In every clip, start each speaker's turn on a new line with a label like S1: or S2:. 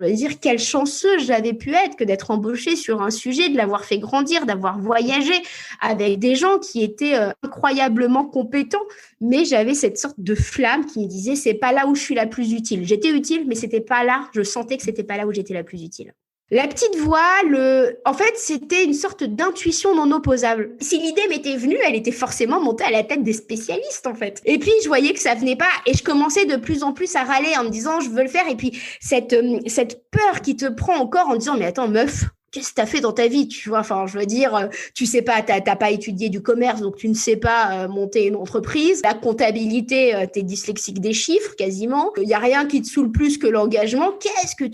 S1: Je veux dire, quelle chanceuse j'avais pu être que d'être embauchée sur un sujet, de l'avoir fait grandir, d'avoir voyagé avec des gens qui étaient incroyablement compétents. Mais j'avais cette sorte de flamme qui me disait, c'est pas là où je suis la plus utile. J'étais utile, mais c'était pas là. Je sentais que c'était pas là où j'étais la plus utile. La petite voix, en fait, c'était une sorte d'intuition non opposable. Si l'idée m'était venue, elle était forcément montée à la tête des spécialistes, en fait. Et puis, je voyais que ça venait pas, et je commençais de plus en plus à râler en me disant, je veux le faire. Et puis, cette peur qui te prend encore en disant, mais attends, meuf, qu'est-ce que tu as fait dans ta vie, tu vois? Enfin, je veux dire, tu sais pas, t'as pas étudié du commerce, donc tu ne sais pas monter une entreprise. La comptabilité, t'es dyslexique des chiffres, quasiment. Il y a rien qui te saoule plus que l'engagement. Qu'est-ce que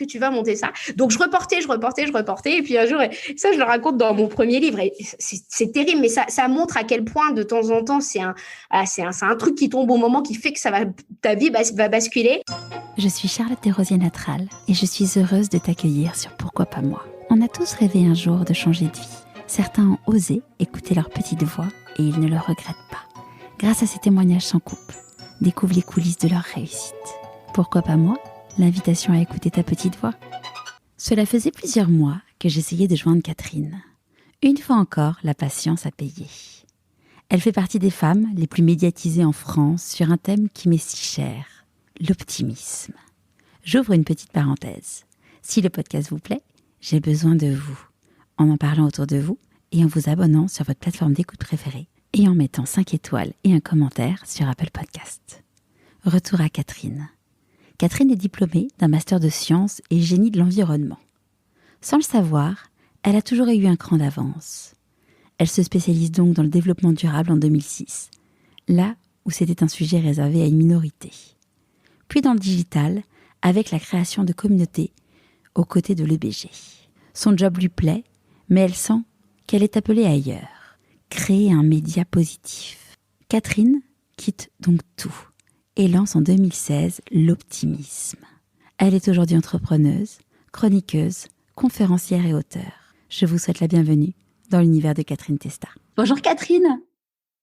S1: tu vas monter ça? Donc, je reportais. Et puis un jour, ça, je le raconte dans mon premier livre. Et c'est terrible, mais ça montre à quel point, de temps en temps, c'est un truc qui tombe au moment qui fait que ta vie va basculer.
S2: Je suis Charlotte Desrosiers-Natral et je suis heureuse de t'accueillir sur Pourquoi pas moi. On a tous rêvé un jour de changer de vie. Certains ont osé écouter leur petite voix et ils ne le regrettent pas. Grâce à ces témoignages sans coupe, découvre les coulisses de leur réussite. Pourquoi pas moi? L'invitation à écouter ta petite voix. Cela faisait plusieurs mois que j'essayais de joindre Catherine. Une fois encore, la patience a payé. Elle fait partie des femmes les plus médiatisées en France sur un thème qui m'est si cher. L'optimisme. J'ouvre une petite parenthèse. Si le podcast vous plaît, j'ai besoin de vous. En parlant autour de vous et en vous abonnant sur votre plateforme d'écoute préférée et en mettant 5 étoiles et un commentaire sur Apple Podcast. Retour à Catherine. Catherine est diplômée d'un master de sciences et génie de l'environnement. Sans le savoir, elle a toujours eu un cran d'avance. Elle se spécialise donc dans le développement durable en 2006, là où c'était un sujet réservé à une minorité. Puis dans le digital, avec la création de communautés aux côtés de l'EBG. Son job lui plaît, mais elle sent qu'elle est appelée ailleurs, créer un média positif. Catherine quitte donc tout et lance en 2016 l'optimisme. Elle est aujourd'hui entrepreneuse, chroniqueuse, conférencière et auteure. Je vous souhaite la bienvenue dans l'univers de Catherine Testa. Bonjour Catherine.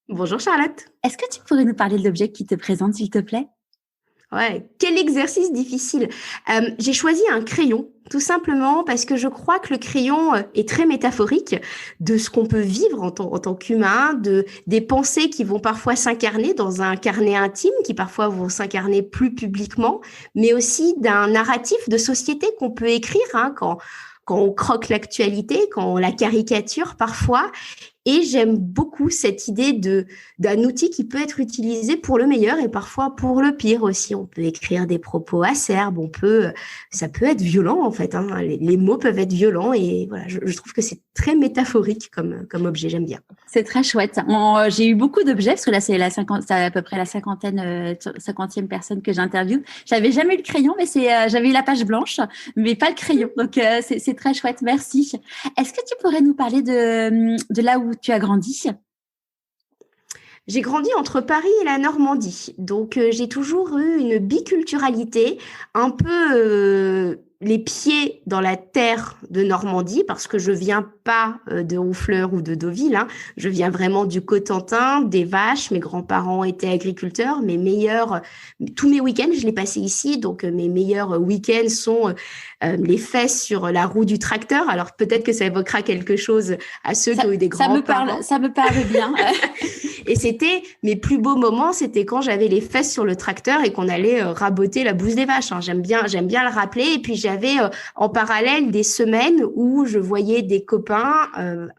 S1: Bonjour Charlotte.
S2: Est-ce que tu pourrais nous parler de l'objet qui te présente, s'il te plaît ?
S1: Ouais, quel exercice difficile. J'ai choisi un crayon, tout simplement parce que je crois que le crayon est très métaphorique de ce qu'on peut vivre en tant qu'humain, des pensées qui vont parfois s'incarner dans un carnet intime, qui parfois vont s'incarner plus publiquement, mais aussi d'un narratif de société qu'on peut écrire quand on croque l'actualité, quand on la caricature parfois. Et j'aime beaucoup cette idée d'un outil qui peut être utilisé pour le meilleur et parfois pour le pire aussi. On peut écrire des propos acerbes, ça peut être violent en fait. Les mots peuvent être violents et voilà, je trouve que c'est très métaphorique comme objet. J'aime bien.
S2: C'est très chouette. J'ai eu beaucoup d'objets parce que là c'est à peu près la 50e personne que j'interviewe. J'avais jamais eu le crayon, mais j'avais eu la page blanche, mais pas le crayon. Donc c'est très chouette. Merci. Est-ce que tu pourrais nous parler de là où tu as grandi?
S1: J'ai grandi entre Paris et la Normandie, donc j'ai toujours eu une biculturalité, un peu les pieds dans la terre de Normandie, parce que je viens pas de Honfleur ou de Deauville, je viens vraiment du Cotentin, des vaches. Mes grands-parents étaient agriculteurs, tous mes week-ends, je les passais ici, donc mes meilleurs week-ends sont les fesses sur la roue du tracteur. Alors peut-être que ça évoquera quelque chose à ceux qui ont eu des grands-parents.
S2: Ça me parle bien.
S1: Et mes plus beaux moments, c'était quand j'avais les fesses sur le tracteur et qu'on allait raboter la bouse des vaches. J'aime bien le rappeler. Et puis j'avais en parallèle des semaines où je voyais des copains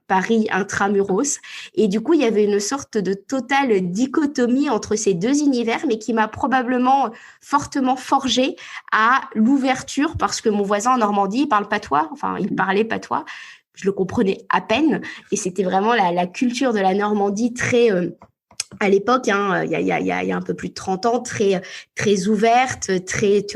S1: Paris intramuros. Et du coup, il y avait une sorte de totale dichotomie entre ces deux univers, mais qui m'a probablement fortement forgée à l'ouverture, parce que mon voisin en Normandie, il parle patois. Enfin, il parlait patois. Je le comprenais à peine. Et c'était vraiment la culture de la Normandie très, à l'époque, il y a un peu plus de 30 ans, très, très ouverte,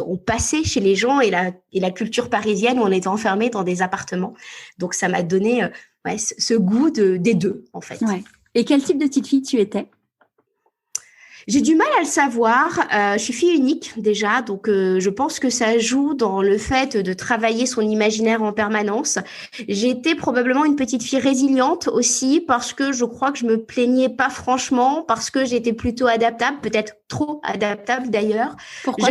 S1: on passait chez les gens, et la culture parisienne où on était enfermé dans des appartements. Donc, ça m'a donné ce goût des deux, en fait.
S2: Ouais. Et quel type de petite fille tu étais ?
S1: J'ai du mal à le savoir. Je suis fille unique déjà, donc je pense que ça joue dans le fait de travailler son imaginaire en permanence. J'étais probablement une petite fille résiliente aussi, parce que je crois que je me plaignais pas franchement, parce que j'étais plutôt adaptable, peut-être trop adaptable d'ailleurs.
S2: Pourquoi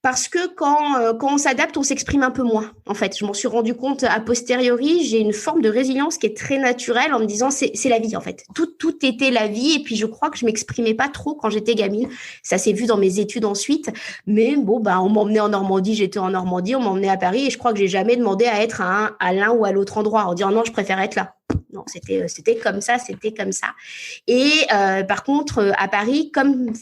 S1: Parce que quand on s'adapte, on s'exprime un peu moins. En fait, je m'en suis rendu compte a posteriori. J'ai une forme de résilience qui est très naturelle en me disant c'est la vie en fait. Tout était la vie. Et puis je crois que je m'exprimais pas trop quand j'étais gamine. Ça s'est vu dans mes études ensuite. Mais bon, on m'emmenait en Normandie, j'étais en Normandie, on m'emmenait à Paris et je crois que j'ai jamais demandé à être à l'un ou à l'autre endroit en disant non, je préfère être là. Non, c'était comme ça. Et par contre, à Paris, comme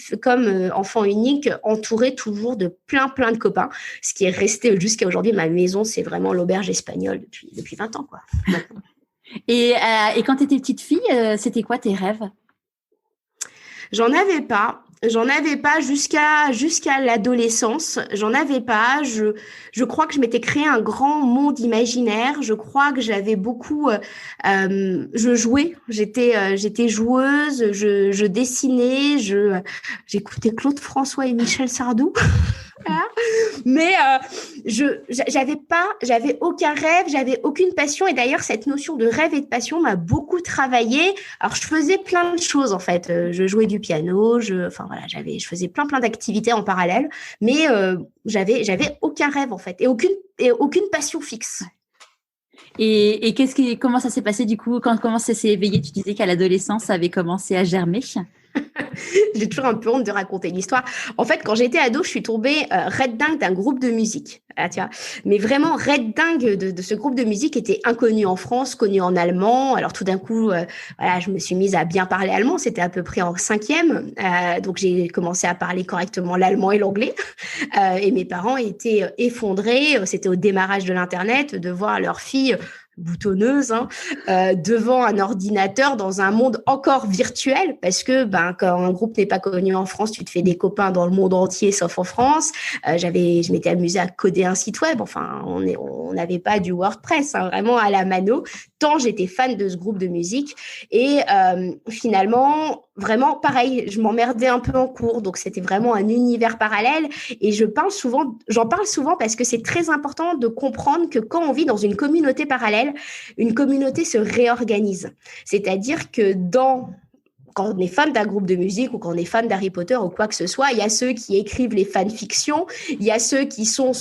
S1: enfant unique, entourée toujours de plein de copains, ce qui est resté jusqu'à aujourd'hui. Ma maison, c'est vraiment l'auberge espagnole depuis 20 ans, quoi.
S2: Et quand tu étais petite fille, c'était quoi tes rêves?
S1: J'en avais pas jusqu'à l'adolescence. J'en avais pas. Je crois que je m'étais créé un grand monde imaginaire. Je crois que j'avais beaucoup. Je jouais. J'étais joueuse. Je dessinais. J'écoutais Claude François et Michel Sardou. Voilà. Mais j'avais aucun rêve, j'avais aucune passion. Et d'ailleurs, cette notion de rêve et de passion m'a beaucoup travaillé. Alors, je faisais plein de choses en fait. Je jouais du piano, je faisais plein d'activités en parallèle. Mais j'avais aucun rêve en fait et aucune passion fixe.
S2: Et comment ça s'est passé du coup comment ça s'est éveillé? Tu disais qu'à l'adolescence, ça avait commencé à germer.
S1: J'ai toujours un peu honte de raconter l'histoire. En fait, quand j'étais ado, je suis tombée red dingue d'un groupe de musique. Ah, tu vois. Mais vraiment, red dingue de ce groupe de musique était inconnu en France, connu en allemand. Alors tout d'un coup, je me suis mise à bien parler allemand. C'était à peu près en 5e. Donc j'ai commencé à parler correctement l'allemand et l'anglais. Et mes parents étaient effondrés. C'était au démarrage de l'Internet de voir leur fille boutonneuse devant un ordinateur dans un monde encore virtuel parce que quand un groupe n'est pas connu en France, tu te fais des copains dans le monde entier sauf en France. Je m'étais amusée à coder un site web. Enfin, on n'avait pas du WordPress, vraiment à la mano. Tant j'étais fan de ce groupe de musique et finalement vraiment pareil, je m'emmerdais un peu en cours, donc c'était vraiment un univers parallèle et j'en parle souvent parce que c'est très important de comprendre que quand on vit dans une communauté parallèle, une communauté se réorganise. C'est-à-dire que quand on est fan d'un groupe de musique ou quand on est fan d'Harry Potter ou quoi que ce soit, il y a ceux qui écrivent les fanfictions, il y a ceux qui sont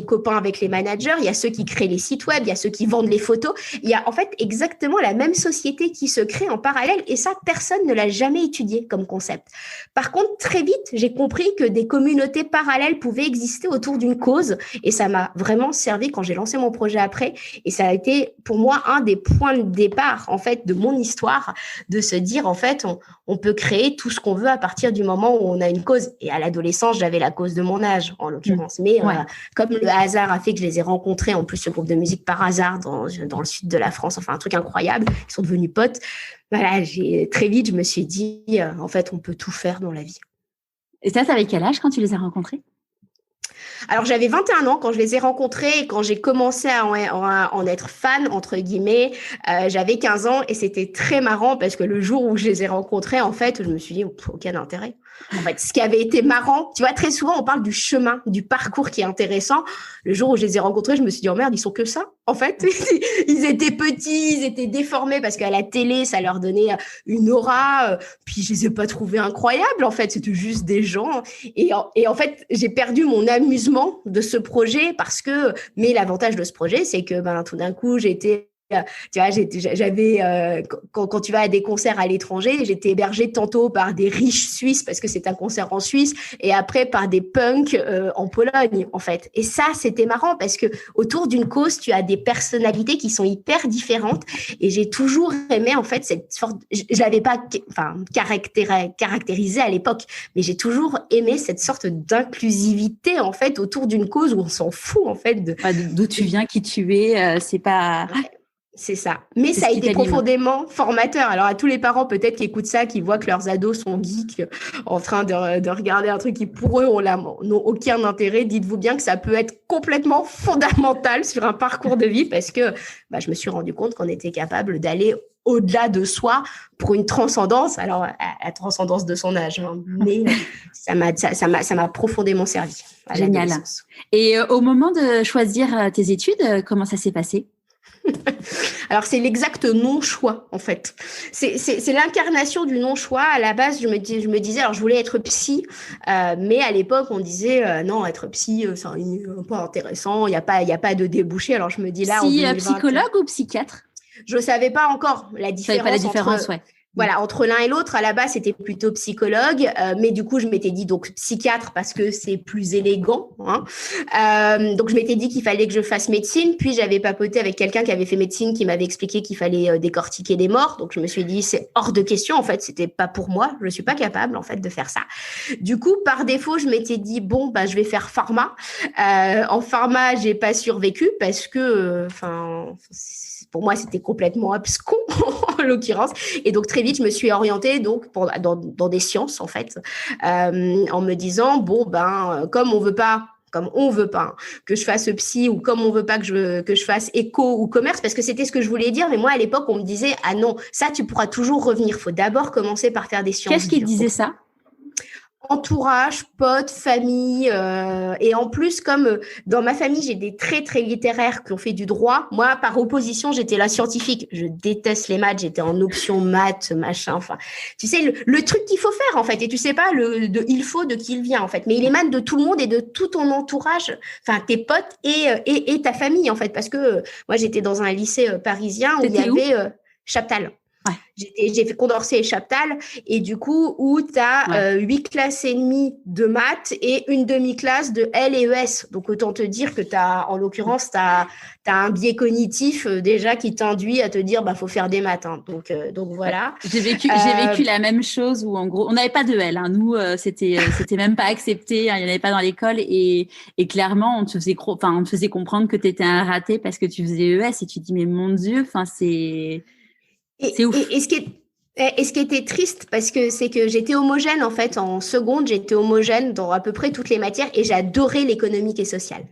S1: copains avec les managers, il y a ceux qui créent les sites web, il y a ceux qui vendent les photos. Il y a en fait exactement la même société qui se crée en parallèle et ça, personne ne l'a jamais étudié comme concept. Par contre, très vite, j'ai compris que des communautés parallèles pouvaient exister autour d'une cause et ça m'a vraiment servi quand j'ai lancé mon projet après et ça a été pour moi un des points de départ en fait de mon histoire de se dire en fait on peut créer tout ce qu'on veut à partir du moment où on a une cause. Et à l'adolescence, j'avais la cause de mon âge, en l'occurrence. Mais comme le hasard a fait que je les ai rencontrés, en plus ce groupe de musique par hasard dans le sud de la France, enfin un truc incroyable, ils sont devenus potes. Voilà, très vite, je me suis dit, en fait, on peut tout faire dans la vie.
S2: Et ça, t'avais quel âge quand tu les as rencontrés ?
S1: Alors, j'avais 21 ans quand je les ai rencontrés et quand j'ai commencé à en être fan, entre guillemets, j'avais 15 ans et c'était très marrant parce que le jour où je les ai rencontrés, en fait, je me suis dit, aucun intérêt. En fait, ce qui avait été marrant, tu vois, très souvent, on parle du chemin, du parcours qui est intéressant. Le jour où je les ai rencontrés, je me suis dit, oh merde, ils sont que ça. En fait, ils étaient petits, ils étaient déformés parce qu'à la télé, ça leur donnait une aura. Puis je les ai pas trouvés incroyables. En fait, c'était juste des gens. Et en fait, j'ai perdu mon amusement de ce projet mais l'avantage de ce projet, c'est que, tout d'un coup, j'étais tu vois, quand tu vas à des concerts à l'étranger, j'étais hébergée tantôt par des riches Suisses parce que c'est un concert en Suisse et après par des punks en Pologne en fait. Et ça, c'était marrant parce que autour d'une cause, tu as des personnalités qui sont hyper différentes et j'ai toujours aimé en fait cette sorte. Je l'avais pas, caractérisé à l'époque, mais j'ai toujours aimé cette sorte d'inclusivité en fait autour d'une cause où on s'en fout en fait
S2: d'où tu viens, qui tu es, c'est pas.
S1: Ouais. C'est ça. Mais ça a été profondément formateur. Alors, à tous les parents, peut-être, qui écoutent ça, qui voient que leurs ados sont geeks en train de regarder un truc qui, pour eux, n'ont aucun intérêt, dites-vous bien que ça peut être complètement fondamental sur un parcours de vie parce que je me suis rendu compte qu'on était capable d'aller au-delà de soi pour une transcendance. Alors, la transcendance de son âge, mais ça m'a profondément servi.
S2: Génial. Et au moment de choisir tes études, comment ça s'est passé ?
S1: Alors, c'est l'exact non-choix, en fait. C'est l'incarnation du non-choix. À la base, je me disais, alors je voulais être psy, mais à l'époque, on disait, non, être psy, c'est pas intéressant, il y a pas de débouché. Alors, je me dis là, en 2020,
S2: psychologue ou psychiatre?
S1: Je savais pas encore la différence,
S2: ouais.
S1: Voilà, entre l'un et l'autre. À la base, c'était plutôt psychologue, mais du coup, je m'étais dit donc psychiatre parce que c'est plus élégant. Hein. Donc, je m'étais dit qu'il fallait que je fasse médecine. Puis, j'avais papoté avec quelqu'un qui avait fait médecine, qui m'avait expliqué qu'il fallait décortiquer des morts. Donc, je me suis dit, c'est hors de question. En fait, c'était pas pour moi. Je suis pas capable, en fait, de faire ça. Du coup, par défaut, je m'étais dit, bon, bah, je vais faire pharma. En pharma, j'ai pas survécu parce que, pour moi, c'était complètement abscon, en l'occurrence. Et donc, très vite, je me suis orientée donc, dans des sciences, en fait, en me disant, bon, comme on veut pas que je fasse psy ou comme on veut pas que je fasse éco ou commerce, parce que c'était ce que je voulais dire. Mais moi, à l'époque, on me disait, ah non, ça, tu pourras toujours revenir. Faut d'abord commencer par faire des sciences.
S2: Qu'est-ce qui disait ça?
S1: Entourage, potes, famille, et en plus, comme dans ma famille, j'ai des très, très littéraires qui ont fait du droit. Moi, par opposition, j'étais la scientifique. Je déteste les maths, j'étais en option maths, machin. Enfin, tu sais, le truc qu'il faut faire, en fait, et tu sais pas il faut de qui il vient, en fait. Mais il émane de tout le monde et de tout ton entourage, enfin, tes potes et ta famille, en fait. Parce que moi, j'étais dans un lycée parisien où il y avait Chaptal. Ouais. J'ai fait Condorcet et Chaptal, et du coup, où tu as 8 classes et demie de maths et une demi-classe de L et ES. Donc, autant te dire que en l'occurrence, tu as un biais cognitif déjà qui t'induit à te dire, faut faire des maths. Hein. Donc voilà.
S2: J'ai vécu la même chose où, en gros, on n'avait pas de L. Hein. Nous, c'était même pas accepté. Hein. Il n'y en avait pas dans l'école. Et clairement, on te faisait comprendre que tu étais un raté parce que tu faisais ES, et tu te dis, mais mon Dieu, c'est... C'est ouf.
S1: Et ce qui était triste, parce que c'est que j'étais homogène, en fait, en seconde, j'étais homogène dans à peu près toutes les matières et j'adorais l'économique et sociale.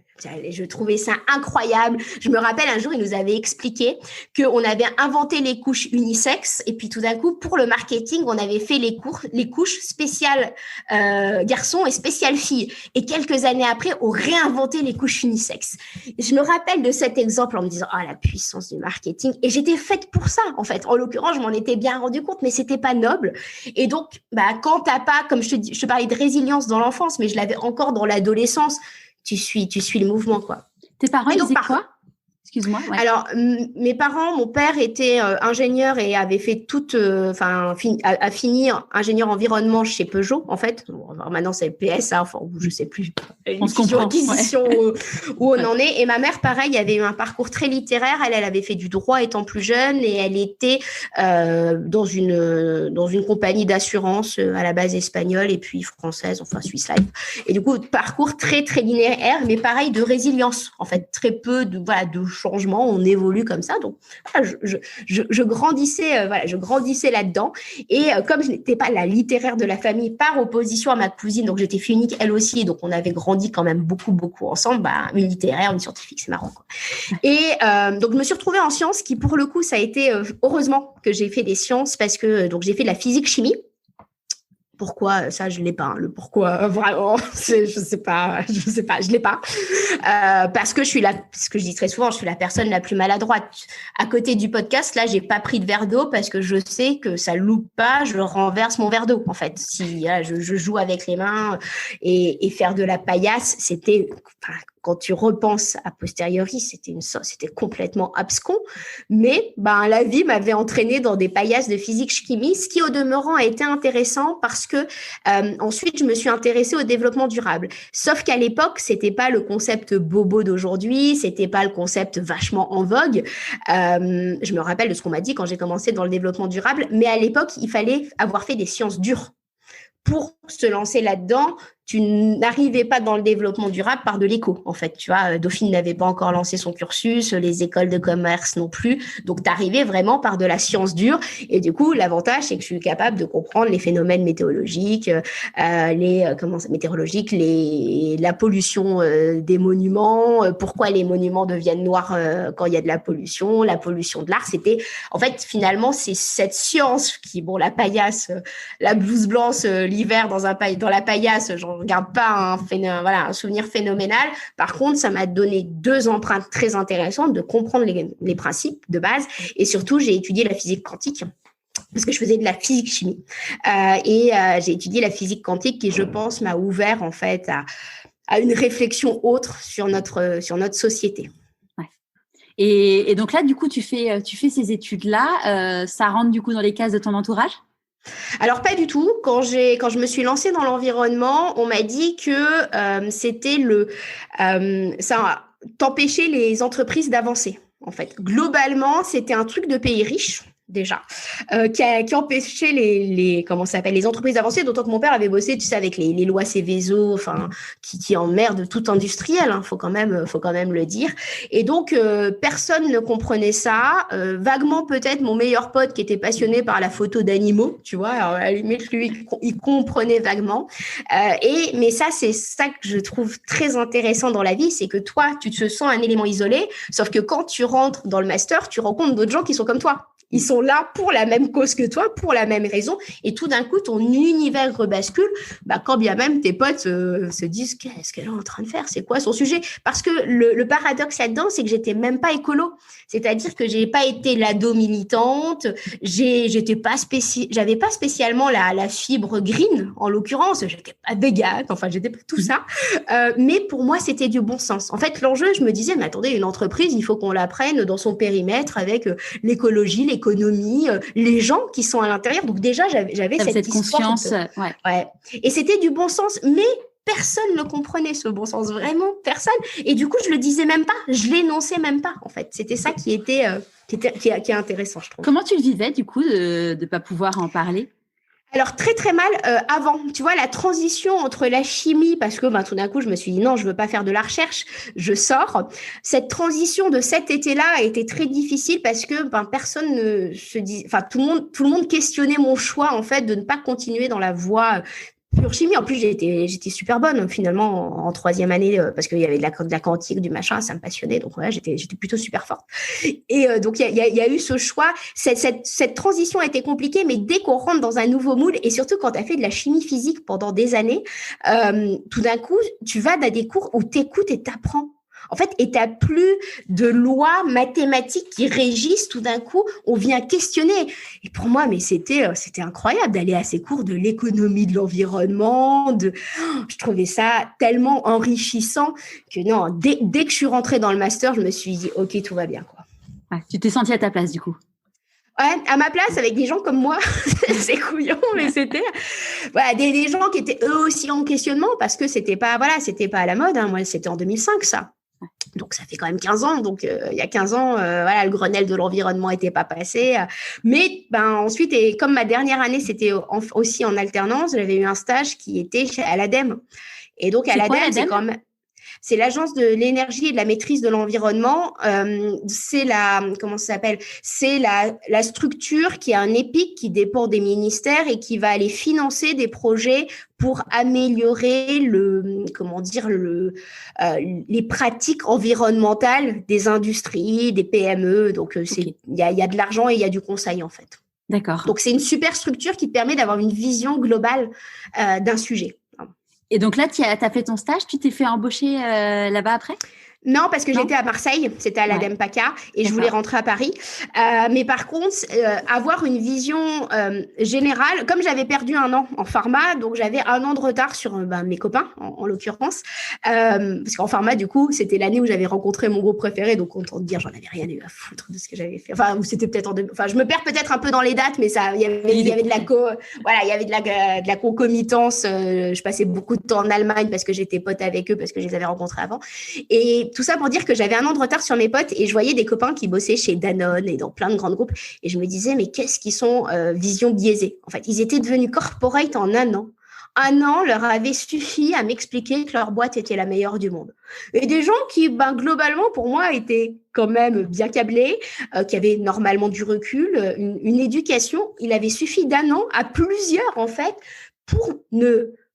S1: Je trouvais ça incroyable. Je me rappelle, un jour, il nous avait expliqué qu'on avait inventé les couches unisexes et puis tout d'un coup, pour le marketing, on avait fait les couches spéciales garçons et spéciales filles. Et quelques années après, on réinventait les couches unisexes. Je me rappelle de cet exemple en me disant, la puissance du marketing. Et j'étais faite pour ça, en fait. En l'occurrence, je m'en étais bien rendu compte, mais c'était pas noble. Et donc, quand t'as pas, comme je te parlais de résilience dans l'enfance, mais je l'avais encore dans l'adolescence, tu suis le mouvement, quoi.
S2: Tes parents, ils faisaient quoi? Excuse-moi. Ouais.
S1: Alors, mes parents, mon père était ingénieur et avait fait a fini ingénieur environnement chez Peugeot, en fait. Bon, alors maintenant, c'est PSA, je sais plus.
S2: On se comprend.
S1: Où on en est. Et ma mère, pareil, avait eu un parcours très littéraire. Elle avait fait du droit étant plus jeune et elle était dans une compagnie d'assurance à la base espagnole et puis française, enfin Swiss Life. Et du coup, parcours très, très linéaire, mais pareil, de résilience. En fait, très peu de changement, on évolue comme ça. Donc, je grandissais, je grandissais là-dedans. Et comme je n'étais pas la littéraire de la famille, par opposition à ma cousine, donc j'étais fille unique elle aussi, donc on avait grandi quand même beaucoup, beaucoup ensemble. Une littéraire, une scientifique, c'est marrant, quoi. Et donc, je me suis retrouvée en sciences, qui pour le coup, ça a été heureusement que j'ai fait des sciences parce que donc j'ai fait de la physique-chimie. Pourquoi ça, je l'ai pas. Le pourquoi, vraiment, je sais pas, je l'ai pas. Parce que ce que je dis très souvent, je suis la personne la plus maladroite. À côté du podcast, là, j'ai pas pris de verre d'eau parce que je sais que ça loupe pas, je renverse mon verre d'eau. En fait, si je joue avec les mains et faire de la paillasse, c'était, quand tu repenses a posteriori, c'était complètement abscon. Mais la vie m'avait entraînée dans des paillasses de physique-chimie, ce qui au demeurant a été intéressant parce que ensuite je me suis intéressée au développement durable. Sauf qu'à l'époque, c'était pas le concept bobo d'aujourd'hui, c'était pas le concept vachement en vogue. Je me rappelle de ce qu'on m'a dit quand j'ai commencé dans le développement durable, mais à l'époque, il fallait avoir fait des sciences dures. Pour se lancer là-dedans, tu n'arrivais pas dans le développement durable par de l'éco, en fait. Tu vois, Dauphine n'avait pas encore lancé son cursus, les écoles de commerce non plus. Donc, tu arrivais vraiment par de la science dure. Et du coup, l'avantage, c'est que je suis capable de comprendre les phénomènes météorologiques, la pollution des monuments, pourquoi les monuments deviennent noirs quand il y a de la pollution de l'art. C'était, finalement, c'est cette science qui, la paillasse, la blouse blanche l'hiver dans la paillasse, je regarde pas un souvenir phénoménal. Par contre, ça m'a donné 2 empreintes très intéressantes de comprendre les principes de base. Et surtout, j'ai étudié la physique quantique parce que je faisais de la physique-chimie. J'ai étudié la physique quantique qui, je pense, m'a ouvert en fait à une réflexion autre sur notre société.
S2: Ouais. Et donc là, du coup, tu fais ces études-là. Ça rentre du coup dans les cases de ton entourage?
S1: Alors, pas du tout. Quand je me suis lancée dans l'environnement, on m'a dit que c'était ça t'empêchait les entreprises d'avancer. En fait, globalement, c'était un truc de pays riches. Déjà, qui empêchait les entreprises d'avancer, d'autant que mon père avait bossé, tu sais, avec les lois Céveso, enfin, qui emmerdent tout industriel, hein, faut quand même le dire. Et donc, personne ne comprenait ça. Vaguement, peut-être, mon meilleur pote qui était passionné par la photo d'animaux, tu vois, alors, à la limite, lui, il comprenait vaguement. Mais ça, c'est ça que je trouve très intéressant dans la vie, c'est que toi, tu te sens un élément isolé, sauf que quand tu rentres dans le master, tu rencontres d'autres gens qui sont comme toi. Ils sont là pour la même cause que toi, pour la même raison. Et tout d'un coup, ton univers rebascule, quand bien même tes potes se disent « Qu'est-ce qu'elle est en train de faire? C'est quoi son sujet ?» Parce que le paradoxe là-dedans, c'est que j'étais même pas écolo. C'est-à-dire que j'ai pas été l'ado militante, j'avais pas spécialement la fibre green, en l'occurrence. J'étais pas végane, enfin, j'étais pas tout ça. Mais pour moi, c'était du bon sens. En fait, l'enjeu, je me disais « Mais attendez, une entreprise, il faut qu'on la prenne dans son périmètre avec l'écologie, l'économie, les gens qui sont à l'intérieur. » Donc déjà, j'avais cette
S2: conscience.
S1: Ouais. Et c'était du bon sens, mais personne ne comprenait ce bon sens, vraiment personne. Et du coup, je le disais même pas, je l'énonçais même pas, en fait. C'était ça qui est intéressant, je trouve.
S2: Comment tu le vivais, du coup, de ne pas pouvoir en parler?
S1: Alors, très, très mal avant. Tu vois, la transition entre la chimie, parce que tout d'un coup, je me suis dit non, je veux pas faire de la recherche, je sors. Cette transition de cet été-là a été très difficile parce que personne ne se dit, tout le monde questionnait mon choix, en fait, de ne pas continuer dans la voie pure chimie. En plus, j'étais super bonne finalement en 3e année parce qu'il y avait de la quantique, du machin, ça me passionnait. Donc ouais, j'étais plutôt super forte. Et donc il y a eu ce choix. Cette transition a été compliquée, mais dès qu'on rentre dans un nouveau moule et surtout quand tu as fait de la chimie physique pendant des années, tout d'un coup, tu vas dans des cours où t'écoutes et t'apprends. En fait, et t'as plus de lois mathématiques qui régissent. Tout d'un coup, on vient questionner. Et pour moi, mais c'était incroyable d'aller à ces cours de l'économie de l'environnement. Je trouvais ça tellement enrichissant que non, dès que je suis rentrée dans le master, je me suis dit, ok, tout va bien, quoi.
S2: Ouais, tu t'es sentie à ta place, du coup.
S1: Ouais, à ma place, avec des gens comme moi, c'est couillon, mais c'était des gens qui étaient eux aussi en questionnement parce que c'était pas à la mode. Hein. Moi, c'était en 2005, ça. Donc, ça fait quand même 15 ans. Donc, il y a 15 ans, le Grenelle de l'environnement n'était pas passé. Mais ensuite, et comme ma dernière année, c'était aussi en alternance, j'avais eu un stage qui était à l'ADEME. Et donc, à l'ADEME, c'est quand même... C'est l'Agence de l'énergie et de la maîtrise de l'environnement. C'est la structure qui a un EPIC qui dépend des ministères et qui va aller financer des projets pour améliorer les pratiques environnementales des industries, des PME. Donc, il y a de l'argent et il y a du conseil, en fait.
S2: D'accord.
S1: Donc, c'est une super structure qui te permet d'avoir une vision globale d'un sujet.
S2: Et donc là, tu as fait ton stage, tu t'es fait embaucher là-bas après?
S1: Non, parce que j'étais à Marseille, c'était à l'ADEME PACA et je voulais rentrer à Paris. Mais par contre, avoir une vision générale, comme j'avais perdu 1 an en pharma, donc j'avais 1 an de retard sur mes copains, en l'occurrence. Parce qu'en pharma, du coup, c'était l'année où j'avais rencontré mon groupe préféré, donc autant te dire, j'en avais rien eu à foutre de ce que j'avais fait. Enfin, c'était peut-être je me perds peut-être un peu dans les dates, mais il y avait de la concomitance. Je passais beaucoup de temps en Allemagne parce que j'étais pote avec eux, parce que je les avais rencontrés avant. Et tout ça pour dire que j'avais 1 an de retard sur mes potes et je voyais des copains qui bossaient chez Danone et dans plein de grands groupes. Et je me disais, mais qu'est-ce qu'ils sont vision biaisée? En fait, ils étaient devenus corporate en 1 an. 1 an leur avait suffi à m'expliquer que leur boîte était la meilleure du monde. Et des gens qui, globalement, pour moi, étaient quand même bien câblés, qui avaient normalement du recul, une éducation. Il avait suffi d'1 an à plusieurs, en fait, pour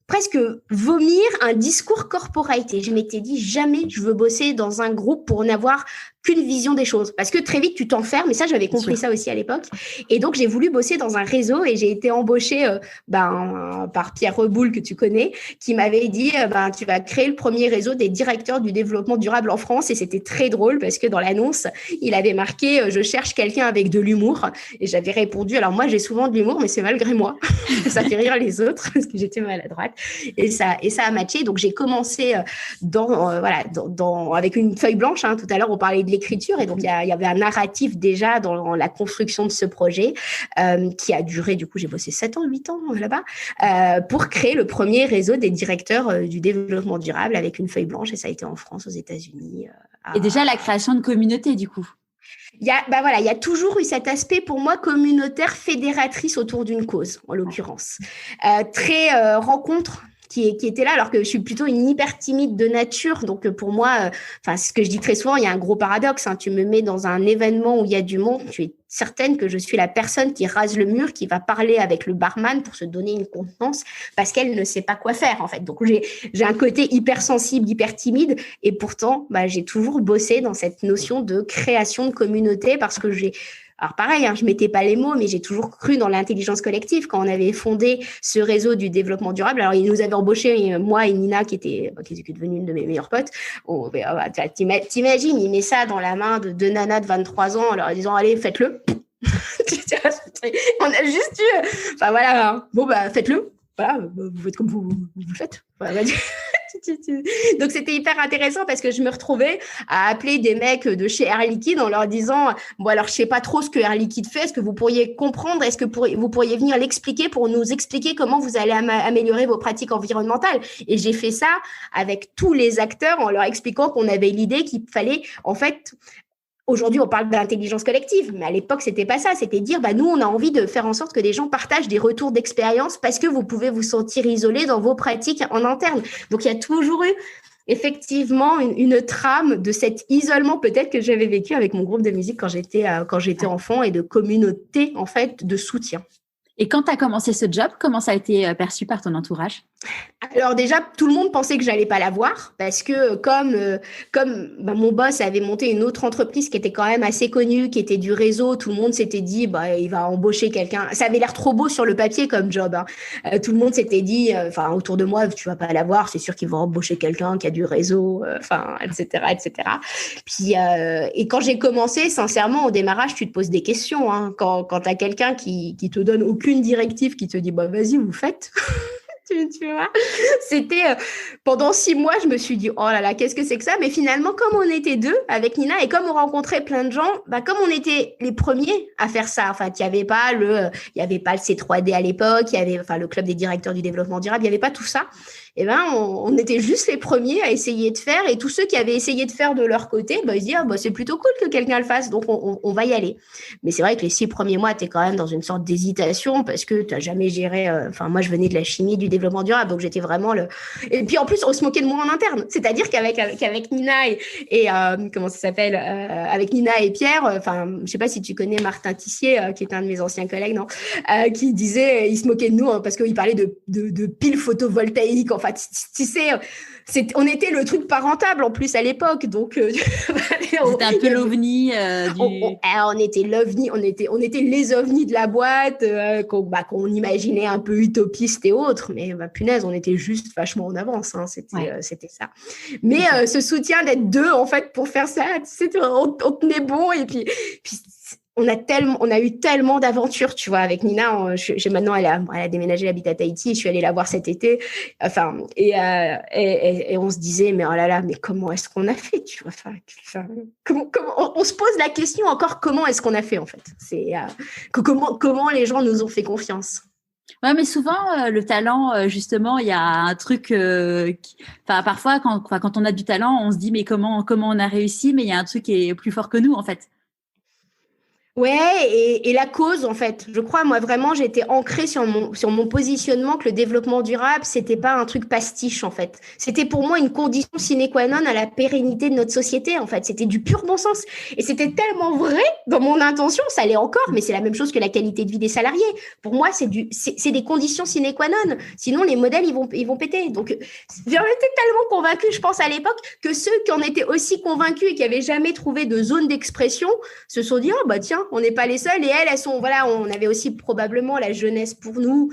S1: presque vomir un discours corporate. Et je m'étais dit, jamais je veux bosser dans un groupe pour n'avoir qu'une vision des choses. Parce que très vite, tu t'enfermes. Et ça, j'avais compris ça aussi à l'époque. Et donc, j'ai voulu bosser dans un réseau et j'ai été embauchée par Pierre Reboul, que tu connais, qui m'avait dit, tu vas créer le premier réseau des directeurs du développement durable en France. Et c'était très drôle parce que dans l'annonce, il avait marqué, je cherche quelqu'un avec de l'humour. Et j'avais répondu, alors moi, j'ai souvent de l'humour, mais c'est malgré moi. Ça fait rire les autres parce que j'étais maladroite. Et ça a matché. Donc, j'ai commencé avec une feuille blanche. Tout à l'heure, on parlait de l'écriture. Et donc, il y avait un narratif déjà dans la construction de ce projet qui a duré, du coup, j'ai bossé 7 ans, 8 ans là-bas, pour créer le premier réseau des directeurs du développement durable avec une feuille blanche. Et ça a été en France, aux États-Unis.
S2: Et déjà, la création de communauté, du coup.
S1: Il y a toujours eu cet aspect pour moi communautaire, fédératrice autour d'une cause, en l'occurrence. Très rencontre qui était là, alors que je suis plutôt une hyper timide de nature. Donc, pour moi, ce que je dis très souvent, il y a un gros paradoxe. Tu me mets dans un événement où il y a du monde, tu es certaine que je suis la personne qui rase le mur, qui va parler avec le barman pour se donner une contenance parce qu'elle ne sait pas quoi faire, en fait. Donc, j'ai un côté hypersensible, hyper timide. Et pourtant, j'ai toujours bossé dans cette notion de création de communauté parce que alors pareil, je mettais pas les mots, mais j'ai toujours cru dans l'intelligence collective. Quand on avait fondé ce réseau du développement durable, alors ils nous avaient embauchés, moi et Nina, qui est devenue une de mes meilleures potes. T'imagines, il met ça dans la main de deux nanas de 23 ans en leur disant, allez, faites-le. On a juste eu, faites-le. Voilà, vous faites comme vous le faites. Voilà. Donc, c'était hyper intéressant parce que je me retrouvais à appeler des mecs de chez Air Liquide en leur disant, alors, je sais pas trop ce que Air Liquide fait. Est-ce que vous pourriez comprendre? Est-ce que vous pourriez venir l'expliquer pour nous expliquer comment vous allez améliorer vos pratiques environnementales? Et j'ai fait ça avec tous les acteurs en leur expliquant qu'on avait l'idée qu'il fallait, en fait, aujourd'hui, on parle d'intelligence collective, mais à l'époque, c'était pas ça. C'était dire, nous, on a envie de faire en sorte que les gens partagent des retours d'expérience parce que vous pouvez vous sentir isolé dans vos pratiques en interne. Donc, il y a toujours eu effectivement une trame de cet isolement peut-être que j'avais vécu avec mon groupe de musique quand j'étais enfant et de communauté, en fait, de soutien.
S2: Et quand tu as commencé ce job, comment ça a été perçu par ton entourage?
S1: Alors déjà, tout le monde pensait que j'allais pas l'avoir parce que comme mon boss avait monté une autre entreprise qui était quand même assez connue, qui était du réseau, tout le monde s'était dit il va embaucher quelqu'un. Ça avait l'air trop beau sur le papier comme job. Tout le monde s'était dit, autour de moi, tu vas pas l'avoir, c'est sûr qu'ils vont embaucher quelqu'un qui a du réseau, etc., etc. Puis et quand j'ai commencé, sincèrement, au démarrage, tu te poses des questions. Quand t'as quelqu'un qui te donne aucune directive, qui te dit vas-y, vous faites. Tu vois, c'était pendant 6 mois, je me suis dit oh là là, qu'est-ce que c'est que ça? Mais finalement, comme on était deux avec Nina et comme on rencontrait plein de gens, comme on était les premiers à faire ça, il y avait pas le C3D à l'époque, il y avait le club des directeurs du développement durable, il y avait pas tout ça. Et on était juste les premiers à essayer de faire, et tous ceux qui avaient essayé de faire de leur côté, ils se disaient c'est plutôt cool que quelqu'un le fasse, donc on va y aller. Mais c'est vrai que les 6 premiers mois, tu es quand même dans une sorte d'hésitation parce que tu n'as jamais géré. Moi, je venais de la chimie, du développement durable, donc j'étais vraiment Et puis en plus, on se moquait de moi en interne, c'est-à-dire qu'avec Nina et comment ça s'appelle, avec Nina et Pierre, je sais pas si tu connais Martin Tissier, qui est un de mes anciens collègues, non, qui disait, il se moquait de nous parce qu'il parlait de piles photovoltaïques. Enfin, tu sais, on était le truc pas rentable en plus à l'époque, donc
S2: c'était un peu l'ovni
S1: on était l'ovni, on était les ovnis de la boîte qu'on imaginait un peu utopistes et autres, mais punaise, on était juste vachement en avance, c'était ça. Mais ce soutien d'être deux en fait pour faire ça, on tenait bon, et puis on a eu tellement d'aventures, tu vois, avec Nina. Maintenant, elle a déménagé, elle habite à Tahiti. Je suis allée la voir cet été. Et on se disait, mais oh là là, mais comment est-ce qu'on a fait, tu vois, comment on se pose la question encore, comment est-ce qu'on a fait, en fait. C'est comment les gens nous ont fait confiance.
S2: Ouais, mais souvent, le talent, justement, il y a un truc parfois, quand on a du talent, on se dit, mais comment on a réussi, mais il y a un truc qui est plus fort que nous, en fait.
S1: Ouais, et la cause, en fait. Je crois, moi, vraiment, j'étais ancrée sur mon positionnement que le développement durable, c'était pas un truc pastiche, en fait. C'était pour moi une condition sine qua non à la pérennité de notre société, en fait. C'était du pur bon sens. Et c'était tellement vrai dans mon intention, ça l'est encore, mais c'est la même chose que la qualité de vie des salariés. Pour moi, c'est des conditions sine qua non. Sinon, les modèles, ils vont péter. Donc, j'en étais tellement convaincue, je pense, à l'époque, que ceux qui en étaient aussi convaincus et qui avaient jamais trouvé de zone d'expression se sont dit, oh, bah, tiens, on n'est pas les seuls. Et elles sont, voilà, on avait aussi probablement la jeunesse pour nous.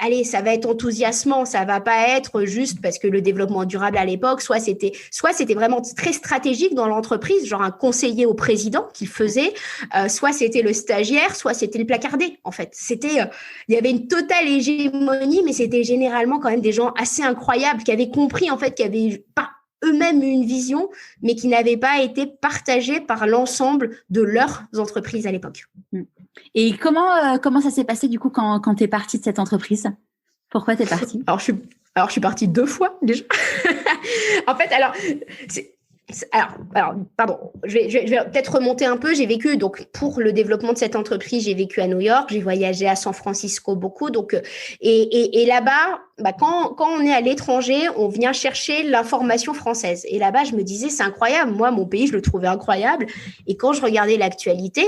S1: Allez, ça va être enthousiasmant, ça va pas être juste parce que le développement durable à l'époque, soit c'était vraiment très stratégique dans l'entreprise, genre un conseiller au président qui faisait, soit c'était le stagiaire, soit c'était le placardé. En fait, il y avait une totale hégémonie, mais c'était généralement quand même des gens assez incroyables qui avaient compris en fait, qui avaient pas eux-mêmes une vision, mais qui n'avait pas été partagée par l'ensemble de leurs entreprises à l'époque.
S2: Et comment ça s'est passé du coup quand tu es partie de cette entreprise? Pourquoi tu es partie?
S1: Alors, je suis partie 2 fois déjà. En fait, pardon, je vais peut-être remonter un peu. J'ai vécu, donc, pour le développement de cette entreprise, j'ai vécu à New York, j'ai voyagé à San Francisco beaucoup. Donc, et là-bas, quand on est à l'étranger, on vient chercher l'information française. Et là-bas, je me disais, c'est incroyable. Moi, mon pays, je le trouvais incroyable. Et quand je regardais l'actualité,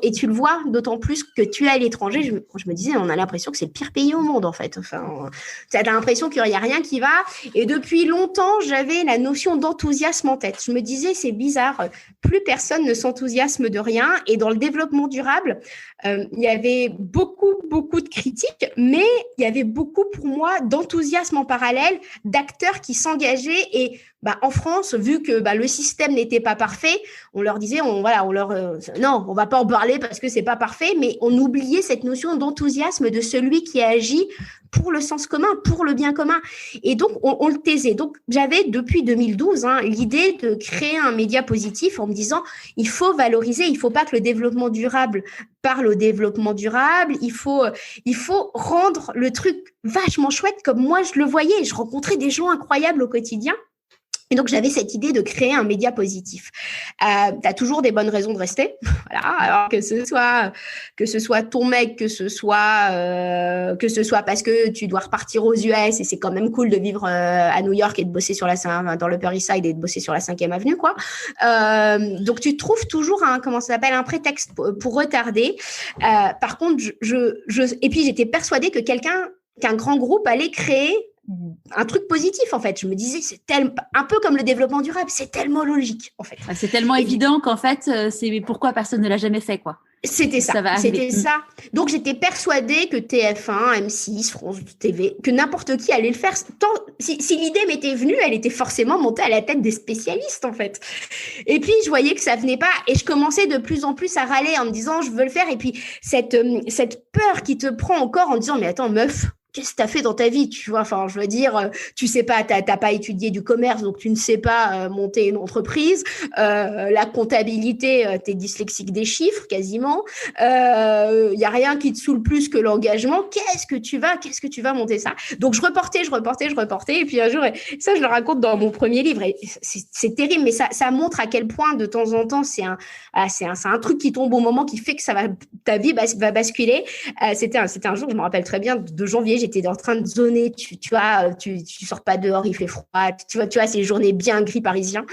S1: et tu le vois d'autant plus que tu es à l'étranger, je me disais, on a l'impression que c'est le pire pays au monde, en fait. Enfin, tu as l'impression qu'il n'y a rien qui va. Et depuis longtemps, j'avais la notion d'enthousiasme en tête. Je me disais, c'est bizarre, plus personne ne s'enthousiasme de rien. Et dans le développement durable, il y avait beaucoup de critiques, mais il y avait beaucoup pour moi d'enthousiasme en parallèle, d'acteurs qui s'engageaient. Et en France, vu que le système n'était pas parfait, on leur disait, non, on va pas en parler parce que c'est pas parfait, mais on oubliait cette notion d'enthousiasme de celui qui agit pour le sens commun, pour le bien commun. Et donc, on le taisait. Donc, j'avais depuis 2012 l'idée de créer un média positif en me disant, il faut valoriser, il faut pas que le développement durable parle au développement durable, il faut rendre le truc vachement chouette comme moi je le voyais. Je rencontrais des gens incroyables au quotidien. Et donc, j'avais cette idée de créer un média positif. Tu as toujours des bonnes raisons de rester. Voilà. Alors, que ce soit ton mec, que ce soit parce que tu dois repartir aux US et c'est quand même cool de vivre à New York et de bosser dans l'Upper East Side et de bosser sur la 5e avenue, quoi. Donc, tu trouves toujours un prétexte pour retarder. Par contre, et puis j'étais persuadée qu'un grand groupe allait créer un truc positif, en fait. Je me disais, un peu comme le développement durable, c'est tellement logique, en fait.
S2: C'est tellement évident qu'en fait, c'est pourquoi personne ne l'a jamais fait, quoi.
S1: C'était ça. Donc, j'étais persuadée que TF1, M6, France TV, que n'importe qui allait le faire. Si l'idée m'était venue, elle était forcément montée à la tête des spécialistes, en fait. Et puis, je voyais que ça venait pas et je commençais de plus en plus à râler en me disant, je veux le faire. Et puis, cette peur qui te prend encore en disant, mais attends, meuf, qu'est-ce que tu as fait dans ta vie, tu vois? Enfin, je veux dire, tu sais pas, t'as pas étudié du commerce, donc tu ne sais pas monter une entreprise. La comptabilité, t'es dyslexique des chiffres, quasiment. Y a rien qui te saoule plus que l'engagement. Qu'est-ce que tu vas monter ça? Donc, je reportais. Et puis un jour, ça, je le raconte dans mon premier livre. Et c'est terrible, mais ça montre à quel point, de temps en temps, c'est un truc qui tombe au moment qui fait que ta vie va basculer. C'était un jour, je me rappelle très bien, de janvier, j'étais en train de zoner, tu sors pas dehors, il fait froid, tu vois ces journées bien gris parisiens.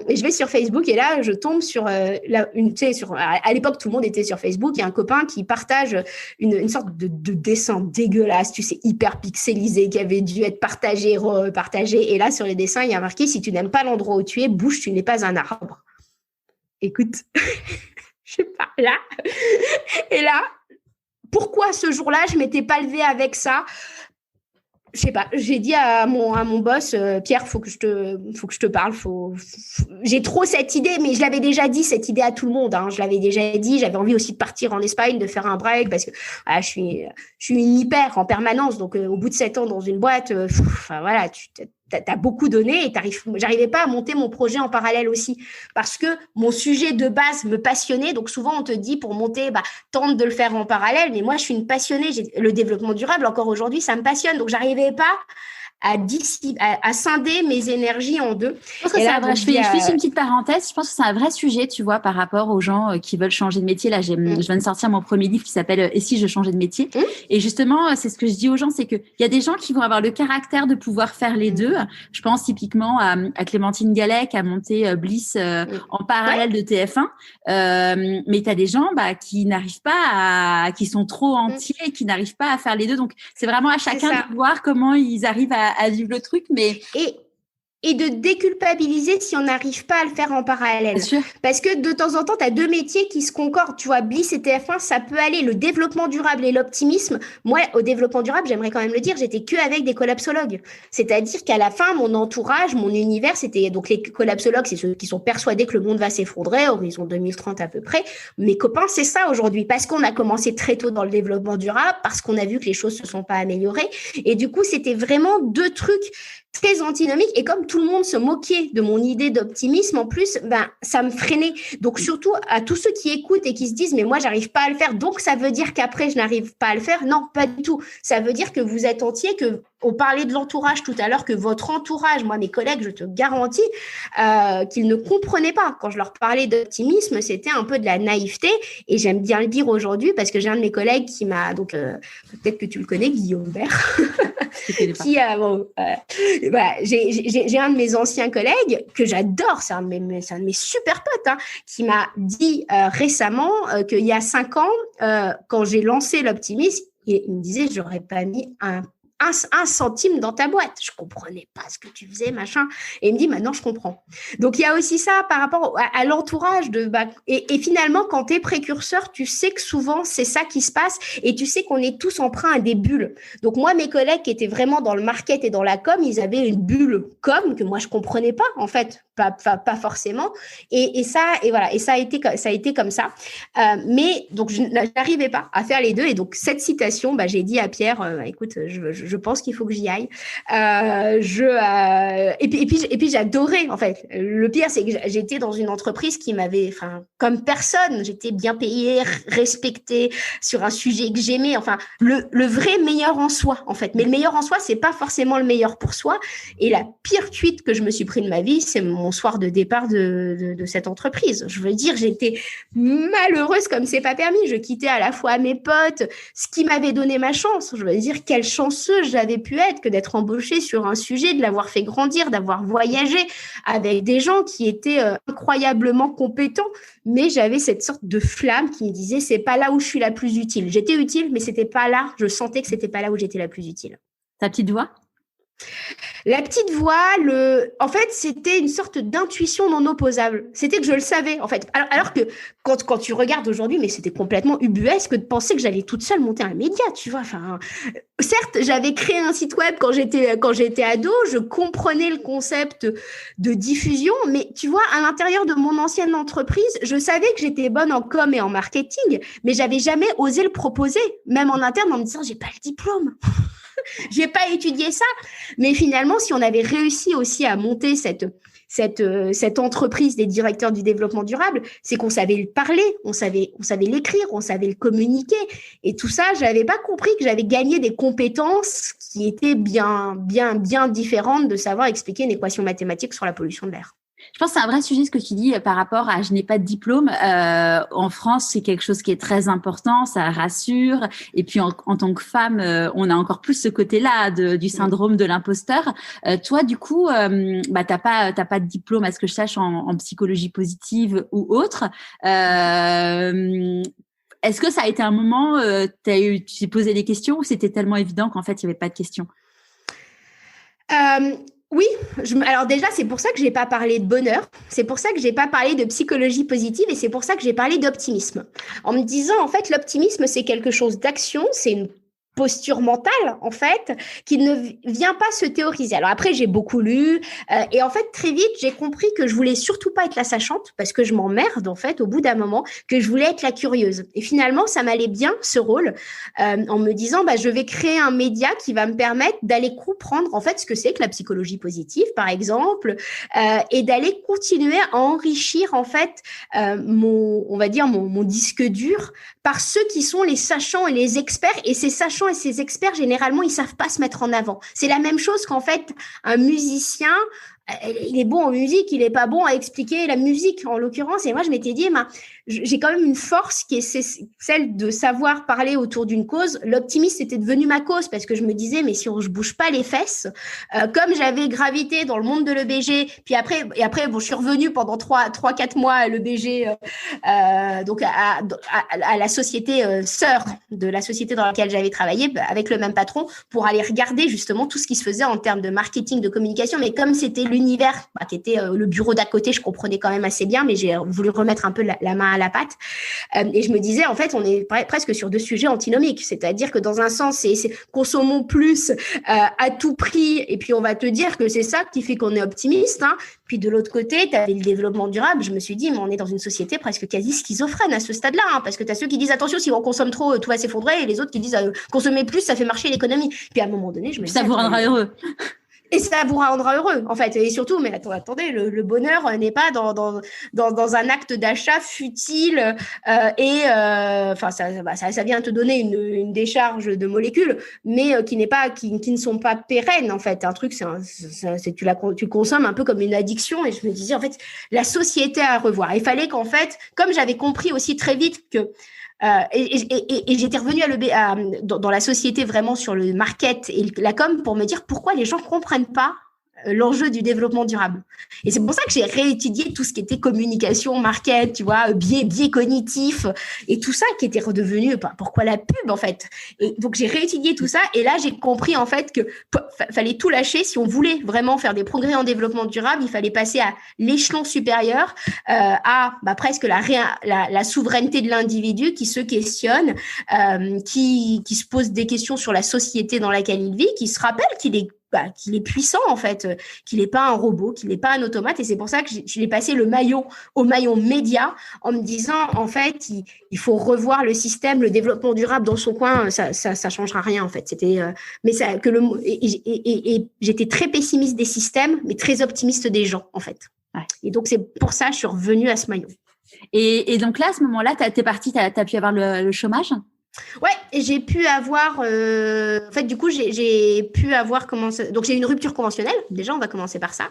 S1: Et je vais sur Facebook et là, je tombe sur à l'époque, tout le monde était sur Facebook. Il y a un copain qui partage une sorte de dessin dégueulasse, tu sais, hyper pixelisé, qui avait dû être partagé, repartagé. Et là, sur les dessins, il y a marqué, si tu n'aimes pas l'endroit où tu es, bouge, tu n'es pas un arbre. Écoute, je sais pas, là. Et là, pourquoi ce jour-là, je ne m'étais pas levée avec ça? Je sais pas, j'ai dit à mon boss, Pierre, faut que je te parle, j'ai trop cette idée, mais je l'avais déjà dit, cette idée à tout le monde, je l'avais déjà dit, j'avais envie aussi de partir en Espagne, de faire un break, parce que je suis une hyper en permanence, donc au bout de 7 ans dans une boîte, voilà, t'as beaucoup donné et j'arrivais pas à monter mon projet en parallèle aussi parce que mon sujet de base me passionnait. Donc souvent on te dit pour monter, tente de le faire en parallèle, mais moi je suis une passionnée. Le développement durable encore aujourd'hui ça me passionne, donc j'arrivais pas à scinder mes énergies en deux.
S2: Je pense que c'est vrai. Je fais juste une petite parenthèse. Je pense que c'est un vrai sujet, tu vois, par rapport aux gens qui veulent changer de métier. Là, je viens de sortir mon premier livre qui s'appelle Et si je changeais de métier. Et justement, c'est ce que je dis aux gens, c'est que il y a des gens qui vont avoir le caractère de pouvoir faire les deux. Je pense typiquement à Clémentine Gallet qui a monté Bliss en parallèle de TF1. Mais tu as des gens qui n'arrivent pas qui sont trop entiers et qui n'arrivent pas à faire les deux. Donc, c'est vraiment à chacun de voir comment ils arrivent à vivre le truc. Mais
S1: et de déculpabiliser si on n'arrive pas à le faire en parallèle.
S2: Bien sûr.
S1: Parce que de temps en temps, tu as deux métiers qui se concordent. Tu vois, Bliss et TF1, ça peut aller. Le développement durable et l'optimisme. Moi, au développement durable, j'aimerais quand même le dire, j'étais que avec des collapsologues. C'est-à-dire qu'à la fin, mon entourage, mon univers, c'était... Donc, les collapsologues, c'est ceux qui sont persuadés que le monde va s'effondrer, horizon 2030 à peu près. Mes copains, c'est ça aujourd'hui. Parce qu'on a commencé très tôt dans le développement durable, parce qu'on a vu que les choses se sont pas améliorées. Et du coup, c'était vraiment deux trucs très antinomique, et comme tout le monde se moquait de mon idée d'optimisme, en plus, ça me freinait. Donc, surtout à tous ceux qui écoutent et qui se disent, mais moi, j'arrive pas à le faire, donc ça veut dire qu'après, je n'arrive pas à le faire. Non, pas du tout. Ça veut dire que vous êtes entier, que on parlait de l'entourage tout à l'heure, que votre entourage, moi, mes collègues, je te garantis qu'ils ne comprenaient pas. Quand je leur parlais d'optimisme, c'était un peu de la naïveté, et j'aime bien le dire aujourd'hui, parce que j'ai un de mes collègues qui m'a, donc peut-être que tu le connais, Guillaume Bert, qui a, j'ai un de mes anciens collègues que j'adore, c'est un de mes super potes, qui m'a dit récemment qu'il y a 5 ans, quand j'ai lancé l'optimisme, il me disait, j'aurais pas mis un centime dans ta boîte. Je comprenais pas ce que tu faisais, machin. Et il me dit, maintenant, je comprends. Donc, il y a aussi ça par rapport à l'entourage. Et finalement, quand tu es précurseur, tu sais que souvent, c'est ça qui se passe et tu sais qu'on est tous emprunts à des bulles. Donc, moi, mes collègues qui étaient vraiment dans le market et dans la com, ils avaient une bulle com que moi, je comprenais pas, en fait. Pas forcément. Et ça a été comme ça. Mais donc, je n'arrivais pas à faire les deux. Et donc, cette citation, j'ai dit à Pierre, écoute, je pense qu'il faut que j'y aille. Et puis j'adorais, en fait. Le pire, c'est que j'étais dans une entreprise qui m'avait, comme personne, j'étais bien payée, respectée sur un sujet que j'aimais. Enfin, le vrai meilleur en soi, en fait. Mais le meilleur en soi, c'est pas forcément le meilleur pour soi. Et la pire cuite que je me suis pris de ma vie, c'est mon soir de départ de cette entreprise. Je veux dire, j'étais malheureuse comme c'est pas permis. Je quittais à la fois mes potes, ce qui m'avait donné ma chance. Je veux dire, quelle chanceuse j'avais pu être que d'être embauchée sur un sujet, de l'avoir fait grandir, d'avoir voyagé avec des gens qui étaient incroyablement compétents. Mais j'avais cette sorte de flamme qui me disait, c'est pas là où je suis la plus utile. J'étais utile, mais c'était pas là. Je sentais que c'était pas là où j'étais la plus utile.
S2: Ta petite voix ?
S1: La petite voix, en fait, c'était une sorte d'intuition non opposable. C'était que je le savais, en fait. Alors que quand tu regardes aujourd'hui, mais c'était complètement ubuesque de penser que j'allais toute seule monter un média, tu vois. Enfin, certes, j'avais créé un site web quand j'étais ado, je comprenais le concept de diffusion, mais tu vois, à l'intérieur de mon ancienne entreprise, je savais que j'étais bonne en com et en marketing, mais j'avais jamais osé le proposer, même en interne, en me disant, j'ai pas le diplôme. J'ai pas étudié ça, mais finalement, si on avait réussi aussi à monter cette entreprise des directeurs du développement durable, c'est qu'on savait le parler, on savait l'écrire, on savait le communiquer, et tout ça, j'avais pas compris que j'avais gagné des compétences qui étaient bien différentes de savoir expliquer une équation mathématique sur la pollution de l'air.
S2: Je pense que c'est un vrai sujet ce que tu dis par rapport à je n'ai pas de diplôme. En France, c'est quelque chose qui est très important, ça rassure. Et puis en tant que femme, on a encore plus ce côté-là du syndrome de l'imposteur. Toi, du coup, t'as pas de diplôme, à ce que je sache, en psychologie positive ou autre. Est-ce que ça a été un moment, tu t'es posé des questions ou c'était tellement évident qu'en fait il n'y avait pas de questions?
S1: Oui, alors déjà, c'est pour ça que j'ai pas parlé de bonheur, c'est pour ça que j'ai pas parlé de psychologie positive et c'est pour ça que j'ai parlé d'optimisme. En me disant, en fait, l'optimisme, c'est quelque chose d'action, c'est une posture mentale, en fait, qui ne vient pas se théoriser. Alors après, j'ai beaucoup lu et en fait, très vite, j'ai compris que je voulais surtout pas être la sachante parce que je m'emmerde, en fait, au bout d'un moment, que je voulais être la curieuse. Et finalement, ça m'allait bien, ce rôle, en me disant, je vais créer un média qui va me permettre d'aller comprendre, en fait, ce que c'est que la psychologie positive, par exemple, et d'aller continuer à enrichir, en fait, mon disque dur par ceux qui sont les sachants et les experts. Et ces sachants communication et ces experts, généralement, ils savent pas se mettre en avant. C'est la même chose qu'en fait, un musicien, il est bon en musique, il est pas bon à expliquer la musique, en l'occurrence. Et moi, je m'étais dit, j'ai quand même une force qui est celle de savoir parler autour d'une cause. L'optimisme était devenu ma cause parce que je me disais, mais si je bouge pas les fesses, comme j'avais gravité dans le monde de l'EBG, puis après, bon, je suis revenue pendant 3-4 mois à l'EBG, donc à la société sœur de la société dans laquelle j'avais travaillé, avec le même patron, pour aller regarder justement tout ce qui se faisait en termes de marketing, de communication. Mais comme c'était l'univers qui était le bureau d'à côté, je comprenais quand même assez bien, mais j'ai voulu remettre un peu la main à la pâte. Et je me disais, en fait, on est presque sur deux sujets antinomiques. C'est-à-dire que dans un sens, c'est consommons plus à tout prix, et puis on va te dire que c'est ça qui fait qu'on est optimiste. Hein. Puis de l'autre côté, tu avais le développement durable. Je me suis dit, mais on est dans une société presque quasi schizophrène à ce stade-là, hein, parce que tu as ceux qui disent, attention, si on consomme trop, tout va s'effondrer, et les autres qui disent, consommer plus, ça fait marcher l'économie. Puis à un moment donné, je me dis...
S2: Ça vous rendra heureux.
S1: Et ça vous rendra heureux, en fait. Et surtout, mais attendez, le bonheur n'est pas dans un acte d'achat futile ça vient te donner une décharge de molécules, mais qui ne sont pas pérennes, en fait. Un truc, tu consommes un peu comme une addiction. Et je me disais, en fait, la société à revoir. Il fallait qu'en fait, comme j'avais compris aussi très vite que et j'étais revenue dans la société vraiment sur le market et la com pour me dire pourquoi les gens comprennent pas l'enjeu du développement durable. Et c'est pour ça que j'ai réétudié tout ce qui était communication, market, tu vois, biais cognitifs et tout ça qui était redevenu, pourquoi la pub en fait. Et donc j'ai réétudié tout ça et là j'ai compris en fait que fallait tout lâcher si on voulait vraiment faire des progrès en développement durable, il fallait passer à l'échelon supérieur, à presque la souveraineté de l'individu qui se questionne, qui se pose des questions sur la société dans laquelle il vit, qui se rappelle qu'il est puissant en fait, qu'il n'est pas un robot, qu'il n'est pas un automate. Et c'est pour ça que je l'ai passé le maillot au maillon média en me disant en fait il faut revoir le système, le développement durable dans son coin, ça changera rien en fait. C'était mais ça que et j'étais très pessimiste des systèmes mais très optimiste des gens en fait. Ouais. Et donc c'est pour ça que je suis revenue à ce maillon.
S2: Et donc là à ce moment-là t'es partie, t'as pu avoir le chômage?
S1: Ouais, et j'ai pu avoir, en fait, du coup, j'ai pu avoir donc j'ai eu une rupture conventionnelle. Déjà, on va commencer par ça.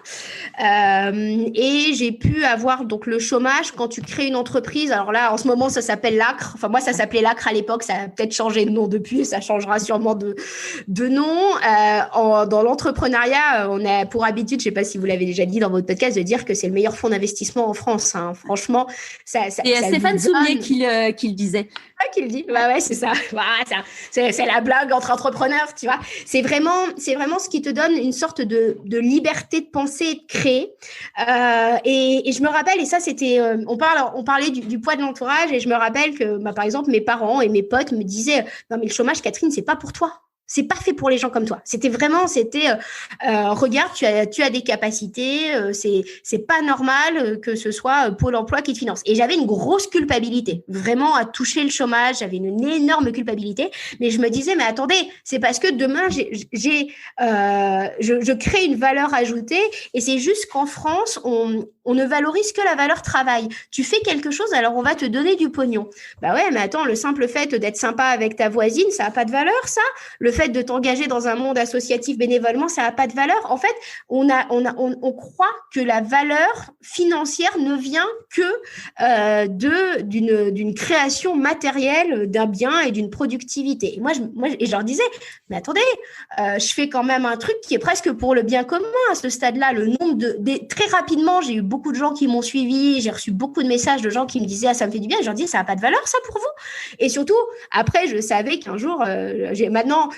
S1: Et j'ai pu avoir donc le chômage quand tu crées une entreprise. Alors là, en ce moment, ça s'appelle l'ACRE. Enfin, moi, ça s'appelait l'ACRE à l'époque. Ça a peut-être changé de nom depuis. Ça changera sûrement de nom. Dans l'entrepreneuriat, on a pour habitude, je sais pas si vous l'avez déjà dit dans votre podcast, de dire que c'est le meilleur fonds d'investissement en France. Hein. Franchement, ça. Et
S2: Stéphane Soumier qui le disait.
S1: Ah, qui le dit. Ouais, c'est ça. Voilà, c'est la blague entre entrepreneurs, tu vois. C'est vraiment ce qui te donne une sorte de liberté de penser et de créer. Et je me rappelle, et ça, c'était, on parlait du poids de l'entourage, et je me rappelle que, par exemple, mes parents et mes potes me disaient, non, mais le chômage, Catherine, c'est pas pour toi. C'est pas fait pour les gens comme toi. Regarde, tu as des capacités, c'est pas normal que ce soit Pôle emploi qui te finance. Et j'avais une grosse culpabilité, vraiment à toucher le chômage, j'avais une énorme culpabilité, mais je me disais, mais attendez, c'est parce que demain je crée une valeur ajoutée, et c'est juste qu'en France, on ne valorise que la valeur travail. Tu fais quelque chose, alors on va te donner du pognon. Bah ouais, mais attends, le simple fait d'être sympa avec ta voisine, ça a pas de valeur, ça. Le fait de t'engager dans un monde associatif bénévolement, ça n'a pas de valeur. En fait, on croit que la valeur financière ne vient que d'une création matérielle d'un bien et d'une productivité. Et moi, je leur disais, mais attendez, je fais quand même un truc qui est presque pour le bien commun à ce stade-là. Le nombre très rapidement, j'ai eu beaucoup de gens qui m'ont suivi, j'ai reçu beaucoup de messages de gens qui me disaient, ah, ça me fait du bien. Et je leur disais, ça n'a pas de valeur, ça, pour vous. Et surtout, après, je savais qu'un jour, j'ai maintenant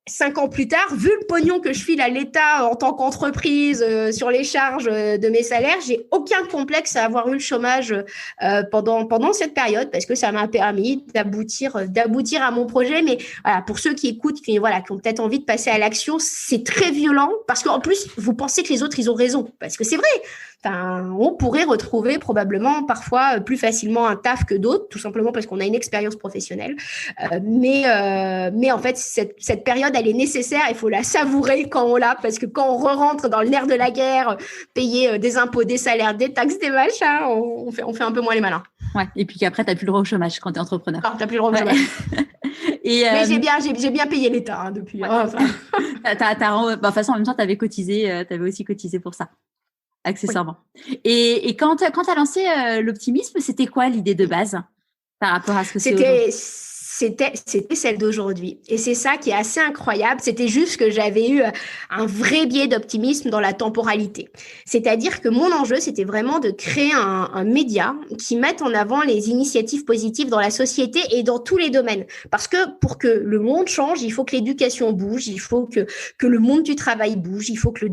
S1: 5 ans plus tard, vu le pognon que je file à l'État en tant qu'entreprise sur les charges de mes salaires, j'ai aucun complexe à avoir eu le chômage pendant cette période, parce que ça m'a permis d'aboutir à mon projet. Mais voilà, pour ceux qui écoutent, qui ont peut-être envie de passer à l'action, c'est très violent, parce qu'en plus, vous pensez que les autres, ils ont raison, parce que c'est vrai. Enfin, on pourrait retrouver probablement parfois plus facilement un taf que d'autres, tout simplement parce qu'on a une expérience professionnelle. Mais en fait, cette période, elle est nécessaire. Il faut la savourer quand on l'a, parce que quand on rentre dans le nerf de la guerre, payer des impôts, des salaires, des taxes, des machins, on fait un peu moins les malins.
S2: Ouais. Et puis qu'après, tu n'as plus le droit au chômage quand tu es entrepreneur.
S1: Tu n'as plus le droit au chômage. Mais j'ai bien payé l'État depuis.
S2: Ouais. Enfin. De toute façon, en même temps, tu avais aussi cotisé pour ça, accessoirement. Oui. Et quand tu as lancé l'optimisme, c'était quoi l'idée de base par rapport à ce que c'est aujourd'hui?
S1: C'était celle d'aujourd'hui. Et c'est ça qui est assez incroyable. C'était juste que j'avais eu un vrai biais d'optimisme dans la temporalité. C'est-à-dire que mon enjeu, c'était vraiment de créer un média qui mette en avant les initiatives positives dans la société et dans tous les domaines. Parce que pour que le monde change, il faut que l'éducation bouge, il faut que le monde du travail bouge, il faut que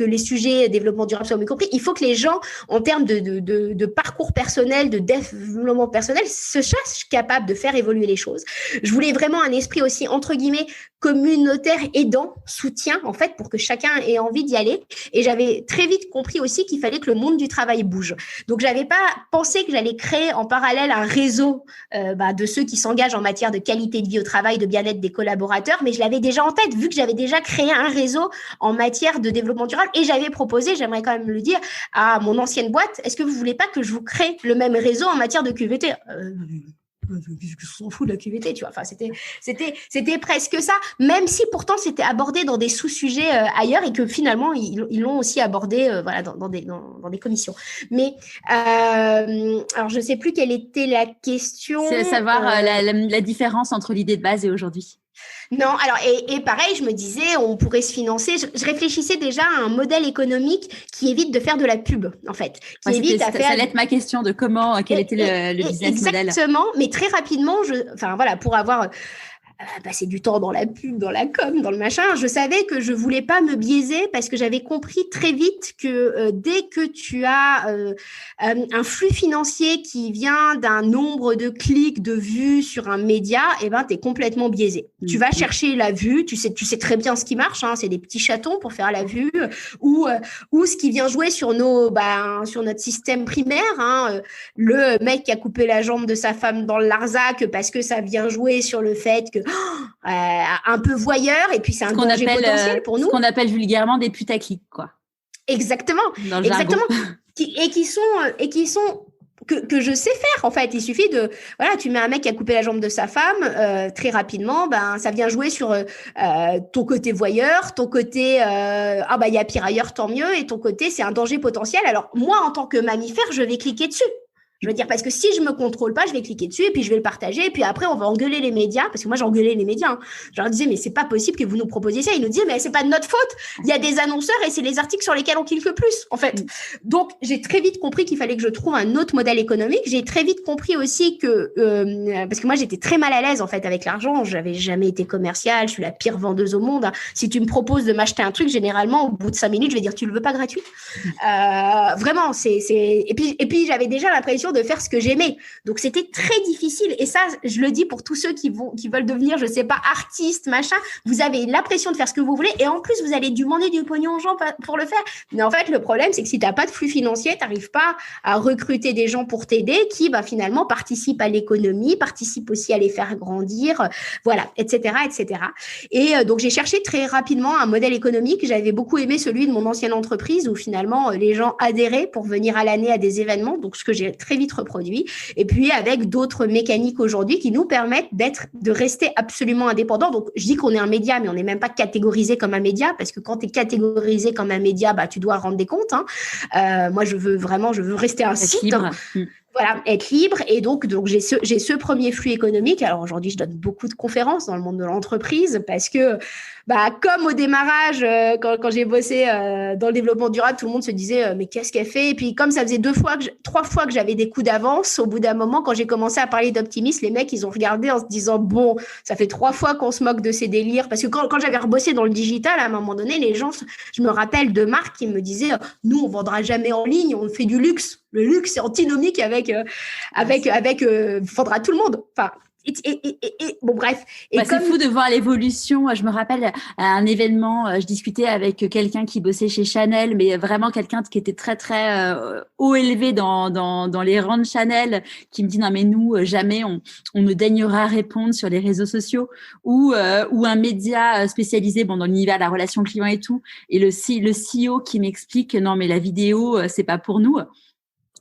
S1: les sujets développement durable soient mieux compris. Il faut que les gens, en termes de parcours personnel, de développement personnel, se sachent capables de faire évoluer les choses. Je voulais vraiment un esprit aussi, entre guillemets, communautaire, aidant, soutien, en fait, pour que chacun ait envie d'y aller. Et j'avais très vite compris aussi qu'il fallait que le monde du travail bouge. Donc, j'avais pas pensé que j'allais créer en parallèle un réseau de ceux qui s'engagent en matière de qualité de vie au travail, de bien-être des collaborateurs, mais je l'avais déjà en tête, vu que j'avais déjà créé un réseau en matière de développement durable. Et j'avais proposé, j'aimerais quand même le dire, à mon ancienne boîte, est-ce que vous voulez pas que je vous crée le même réseau en matière de QVT? Je s'en fout de la QVT, tu vois. Enfin, c'était presque ça, même si pourtant c'était abordé dans des sous-sujets ailleurs et que finalement ils l'ont aussi abordé dans des commissions. Mais alors je sais plus quelle était la question.
S2: C'est savoir la différence entre l'idée de base et aujourd'hui.
S1: Non, alors et pareil, je me disais, on pourrait se financer. Je réfléchissais déjà à un modèle économique qui évite de faire de la pub, en fait. Ça
S2: allait être ma question de quel était le business model.
S1: Exactement, mais très rapidement, pour avoir passer du temps dans la pub, dans la com, dans le machin, je savais que je voulais pas me biaiser parce que j'avais compris très vite que dès que tu as un flux financier qui vient d'un nombre de clics, de vues sur un média, t'es complètement biaisé. Tu vas chercher la vue, tu sais très bien ce qui marche, c'est des petits chatons pour faire la vue, ou ce qui vient jouer sur sur notre système primaire, le mec qui a coupé la jambe de sa femme dans le Larzac parce que ça vient jouer sur le fait que un peu voyeur, et puis c'est un danger potentiel pour nous.
S2: Ce qu'on appelle vulgairement des putaclics, quoi.
S1: Exactement. Et qui sont que je sais faire, en fait. Il suffit tu mets un mec qui a coupé la jambe de sa femme, très rapidement, ça vient jouer sur ton côté voyeur, ton côté il y a pire ailleurs, tant mieux, et ton côté c'est un danger potentiel. Alors moi, en tant que mammifère, je vais cliquer dessus. Je veux dire, parce que si je me contrôle pas, je vais cliquer dessus et puis je vais le partager. Et puis après, on va engueuler les médias. Parce que moi, j'engueulais les médias. Je leur disais, mais c'est pas possible que vous nous proposiez ça. Ils nous disaient, mais c'est pas de notre faute. Il y a des annonceurs et c'est les articles sur lesquels on clique le plus, en fait. Donc, j'ai très vite compris qu'il fallait que je trouve un autre modèle économique. J'ai très vite compris aussi que, parce que moi, j'étais très mal à l'aise, en fait, avec l'argent. J'avais jamais été commerciale. Je suis la pire vendeuse au monde. Si tu me proposes de m'acheter un truc, généralement, au bout de 5 minutes, je vais dire, tu le veux pas gratuit? Vraiment, et puis, j'avais déjà l'impression de faire ce que j'aimais. Donc, c'était très difficile. Et ça, je le dis pour tous ceux qui veulent devenir, je sais pas, artistes, machin. Vous avez la pression de faire ce que vous voulez. Et en plus, vous allez demander du pognon aux gens pour le faire. Mais en fait, le problème, c'est que si t'as pas de flux financier, t'arrives pas à recruter des gens pour t'aider qui, finalement, participent à l'économie, participent aussi à les faire grandir, etc., etc. Et donc, j'ai cherché très rapidement un modèle économique. J'avais beaucoup aimé celui de mon ancienne entreprise où finalement, les gens adhéraient pour venir à l'année à des événements. Donc, ce que j'ai très vite reproduit. Et puis, avec d'autres mécaniques aujourd'hui qui nous permettent de rester absolument indépendants. Donc, je dis qu'on est un média, mais on n'est même pas catégorisé comme un média parce que quand tu es catégorisé comme un média, tu dois rendre des comptes. Moi, je veux rester un site.
S2: Libre.
S1: Voilà, être libre. Et donc j'ai ce premier flux économique. Alors aujourd'hui, je donne beaucoup de conférences dans le monde de l'entreprise parce que, comme au démarrage, quand j'ai bossé dans le développement durable, tout le monde se disait mais qu'est-ce qu'elle fait? Et puis comme ça faisait 3 fois que j'avais des coups d'avance, au bout d'un moment, quand j'ai commencé à parler d'optimisme, les mecs, ils ont regardé en se disant bon, ça fait 3 fois qu'on se moque de ces délires. Parce que quand j'avais rebossé dans le digital, à un moment donné, les gens, je me rappelle de marques qui me disaient nous, on vendra jamais en ligne, on fait du luxe. Le luxe, c'est antinomique avec faudra tout le monde. Enfin, bon, bref. Et
S2: c'est fou de voir l'évolution. Je me rappelle à un événement, je discutais avec quelqu'un qui bossait chez Chanel, mais vraiment quelqu'un qui était très, très haut élevé dans les rangs de Chanel, qui me dit non, mais nous, jamais on ne daignera répondre sur les réseaux sociaux ou un média spécialisé dans l'univers de la relation client et tout. Et le CEO qui m'explique non, mais la vidéo, c'est pas pour nous.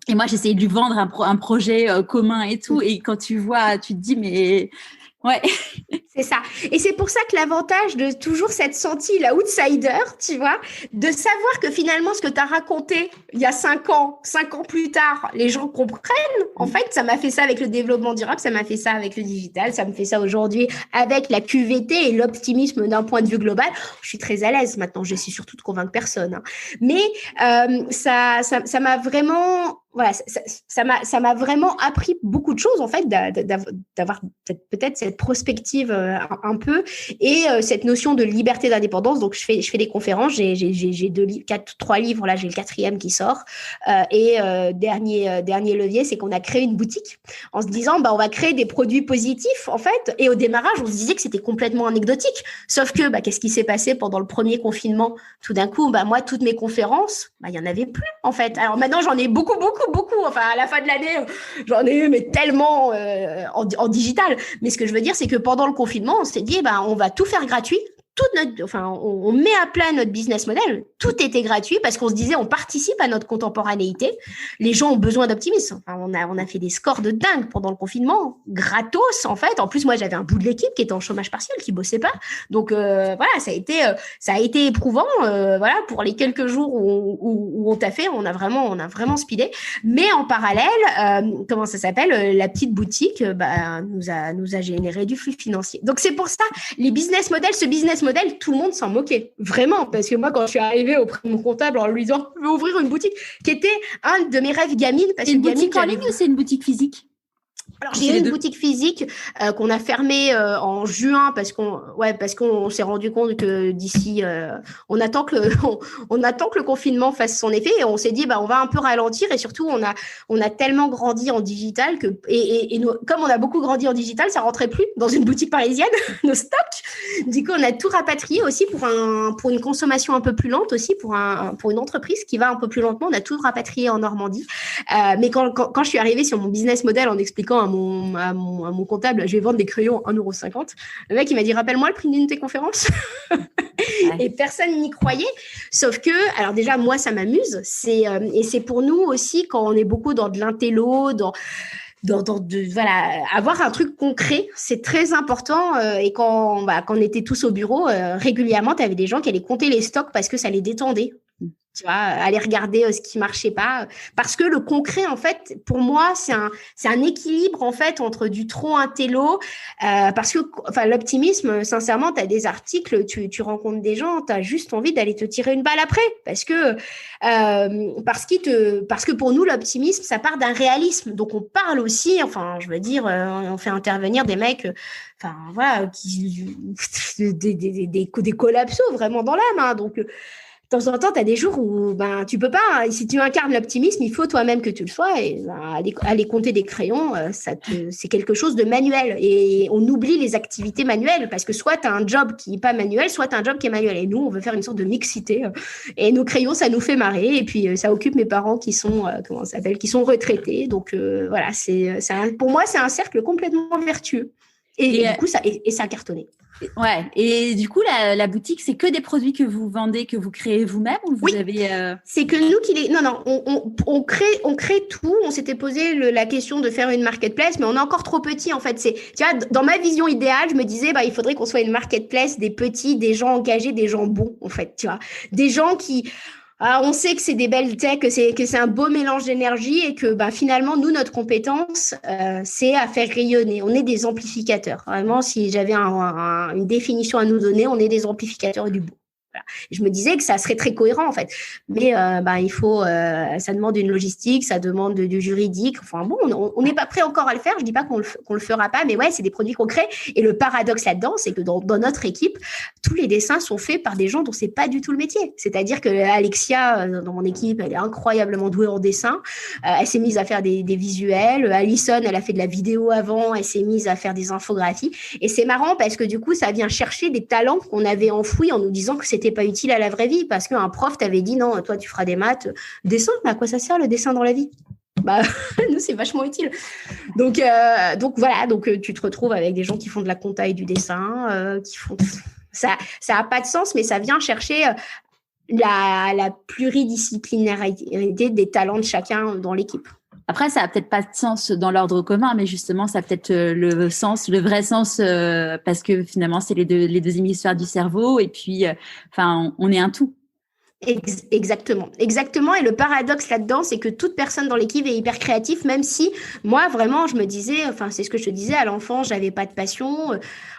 S2: Et moi, j'essayais de lui vendre un projet commun et tout. Et quand tu vois, tu te dis, mais Ouais.
S1: C'est ça. Et c'est pour ça que l'avantage de toujours s'être senti la outsider, tu vois, de savoir que finalement, ce que tu as raconté il y a 5 ans plus tard, les gens comprennent. En fait, ça m'a fait ça avec le développement durable, ça m'a fait ça avec le digital, ça me fait ça aujourd'hui avec la QVT et l'optimisme d'un point de vue global. Je suis très à l'aise maintenant, j'essaie surtout de convaincre personne. Hein. Mais ça m'a vraiment... Voilà, ça m'a vraiment appris beaucoup de choses, en fait, d'avoir peut-être cette prospective un peu et cette notion de liberté d'indépendance. Donc, je fais des conférences, j'ai 3 livres, là, j'ai le 4e qui sort. Dernier levier, c'est qu'on a créé une boutique en se disant, on va créer des produits positifs, en fait. Et au démarrage, on se disait que c'était complètement anecdotique. Sauf que, qu'est-ce qui s'est passé pendant le premier confinement? Tout d'un coup, moi, toutes mes conférences, il y en avait plus, en fait. Alors maintenant, j'en ai beaucoup. Enfin, à la fin de l'année, j'en ai eu, mais tellement en digital. Mais ce que je veux dire, c'est que pendant le confinement, on s'est dit, on va tout faire gratuit. On met à plat notre business model. Tout était gratuit parce qu'on se disait, on participe à notre contemporanéité. Les gens ont besoin d'optimisme. Enfin, on a fait des scores de dingue pendant le confinement, gratos en fait. En plus, moi, j'avais un bout de l'équipe qui était en chômage partiel, qui bossait pas. Donc voilà, ça a été éprouvant. Voilà, pour les quelques jours où on t'a fait, on a vraiment speedé. Mais en parallèle, comment ça s'appelle, la petite boutique, nous a généré du flux financier. Donc c'est pour ça, ce business model, tout le monde s'en moquait. Vraiment. Parce que moi, quand je suis arrivée auprès de mon comptable en lui disant, je veux ouvrir une boutique, qui était un de mes rêves gamine.
S2: C'est une boutique en ligne ou c'est une boutique phisique?
S1: Alors, j'ai une boutique physique qu'on a fermée en juin parce qu'on s'est rendu compte que d'ici, on attend que le confinement fasse son effet et on s'est dit, on va un peu ralentir et surtout, on a tellement grandi en digital que, comme on a beaucoup grandi en digital, ça rentrait plus dans une boutique parisienne, nos stocks. Du coup, on a tout rapatrié aussi pour une consommation un peu plus lente aussi, pour une entreprise qui va un peu plus lentement. On a tout rapatrié en Normandie. Mais quand je suis arrivée sur mon business model en expliquant à mon comptable, je vais vendre des crayons 1,50 €. Le mec, il m'a dit, rappelle-moi le prix d'une de tes conférences. Ouais. Et personne n'y croyait. Sauf que, alors déjà, moi, ça m'amuse. Et c'est pour nous aussi, quand on est beaucoup dans de l'intello, avoir un truc concret, c'est très important. Et quand on était tous au bureau, régulièrement, tu avais des gens qui allaient compter les stocks parce que ça les détendait. Tu vois, aller regarder ce qui marchait pas, parce que le concret, en fait, pour moi, c'est un équilibre en fait entre du trop intello, parce que, l'optimisme, sincèrement, tu as des articles, tu rencontres des gens, tu as juste envie d'aller te tirer une balle après, parce que pour nous, l'optimisme, ça part d'un réalisme, donc on parle aussi, je veux dire, on fait intervenir des mecs, des collapsos vraiment dans l'âme, hein, donc. De temps en temps, tu as des jours où tu peux pas. Si tu incarnes l'optimisme, il faut toi-même que tu le sois. Et aller compter des crayons, c'est quelque chose de manuel. Et on oublie les activités manuelles parce que soit tu as un job qui n'est pas manuel, soit tu as un job qui est manuel. Et nous, on veut faire une sorte de mixité. Et nos crayons, ça nous fait marrer. Et puis, ça occupe mes parents qui sont, qui sont retraités. Donc, voilà, pour moi, c'est un cercle complètement vertueux. Et du coup, ça a cartonné.
S2: Ouais. Et du coup, la boutique, c'est que des produits que vous vendez, que vous créez vous-même ou vous avez
S1: C'est que nous on crée tout. On s'était posé la question de faire une marketplace, mais on est encore trop petit en fait. Tu vois, dans ma vision idéale, je me disais il faudrait qu'on soit une marketplace des petits, des gens engagés, des gens bons en fait. Tu vois, des gens qui on sait que c'est des belles tech, que c'est un beau mélange d'énergie et que finalement, nous, notre compétence, c'est à faire rayonner. On est des amplificateurs. Vraiment, si j'avais une définition à nous donner, on est des amplificateurs du beau. Voilà. Je me disais que ça serait très cohérent en fait, mais il faut, ça demande une logistique, ça demande du juridique. On n'est pas prêt encore à le faire. Je dis pas qu'on le fera pas, mais ouais, c'est des produits concrets. Et le paradoxe là-dedans, c'est que dans notre équipe, tous les dessins sont faits par des gens dont c'est pas du tout le métier. C'est-à-dire que Alexia, dans mon équipe, elle est incroyablement douée en dessin. Elle s'est mise à faire des visuels. Alison, elle a fait de la vidéo avant. Elle s'est mise à faire des infographies. Et c'est marrant parce que du coup, ça vient chercher des talents qu'on avait enfouis en nous disant que c'était pas utile à la vraie vie parce qu'un prof t'avait dit non, toi tu feras des maths, dessin, mais à quoi ça sert le dessin dans la vie? Nous c'est vachement utile. Donc voilà, tu te retrouves avec des gens qui font de la compta et du dessin, qui font ça a pas de sens, mais ça vient chercher la pluridisciplinarité des talents de chacun dans l'équipe.
S2: Après, ça a peut-être pas de sens dans l'ordre commun, mais justement, ça a peut-être le vrai sens, parce que finalement, c'est les deux hémisphères du cerveau, et puis, on est un tout.
S1: Exactement. Et le paradoxe là-dedans, c'est que toute personne dans l'équipe est hyper créative, même si moi, vraiment, je me disais, c'est ce que je te disais, à l'enfance, j'avais pas de passion.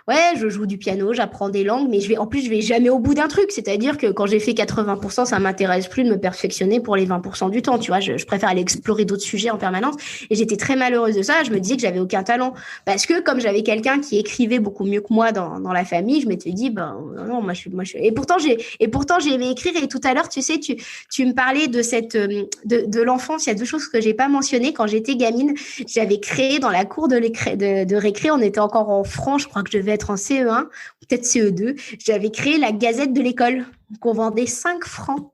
S1: Ouais, je joue du piano, j'apprends des langues, mais je vais jamais au bout d'un truc. C'est-à-dire que quand j'ai fait 80%, ça m'intéresse plus de me perfectionner pour les 20% du temps. Tu vois, je préfère aller explorer d'autres sujets en permanence. Et j'étais très malheureuse de ça. Je me disais que j'avais aucun talent. Parce que comme j'avais quelqu'un qui écrivait beaucoup mieux que moi dans la famille, je m'étais dit, non, Et pourtant, j'ai aimé écrire. Et tout à l'heure, tu sais, tu me parlais de l'enfance. Il y a deux choses que j'ai pas mentionnées. Quand j'étais gamine, j'avais créé dans la cour de récré, on était encore en franc, je crois que je devais être en CE1, peut-être CE2, j'avais créé la Gazette de l'école qu'on vendait 5 francs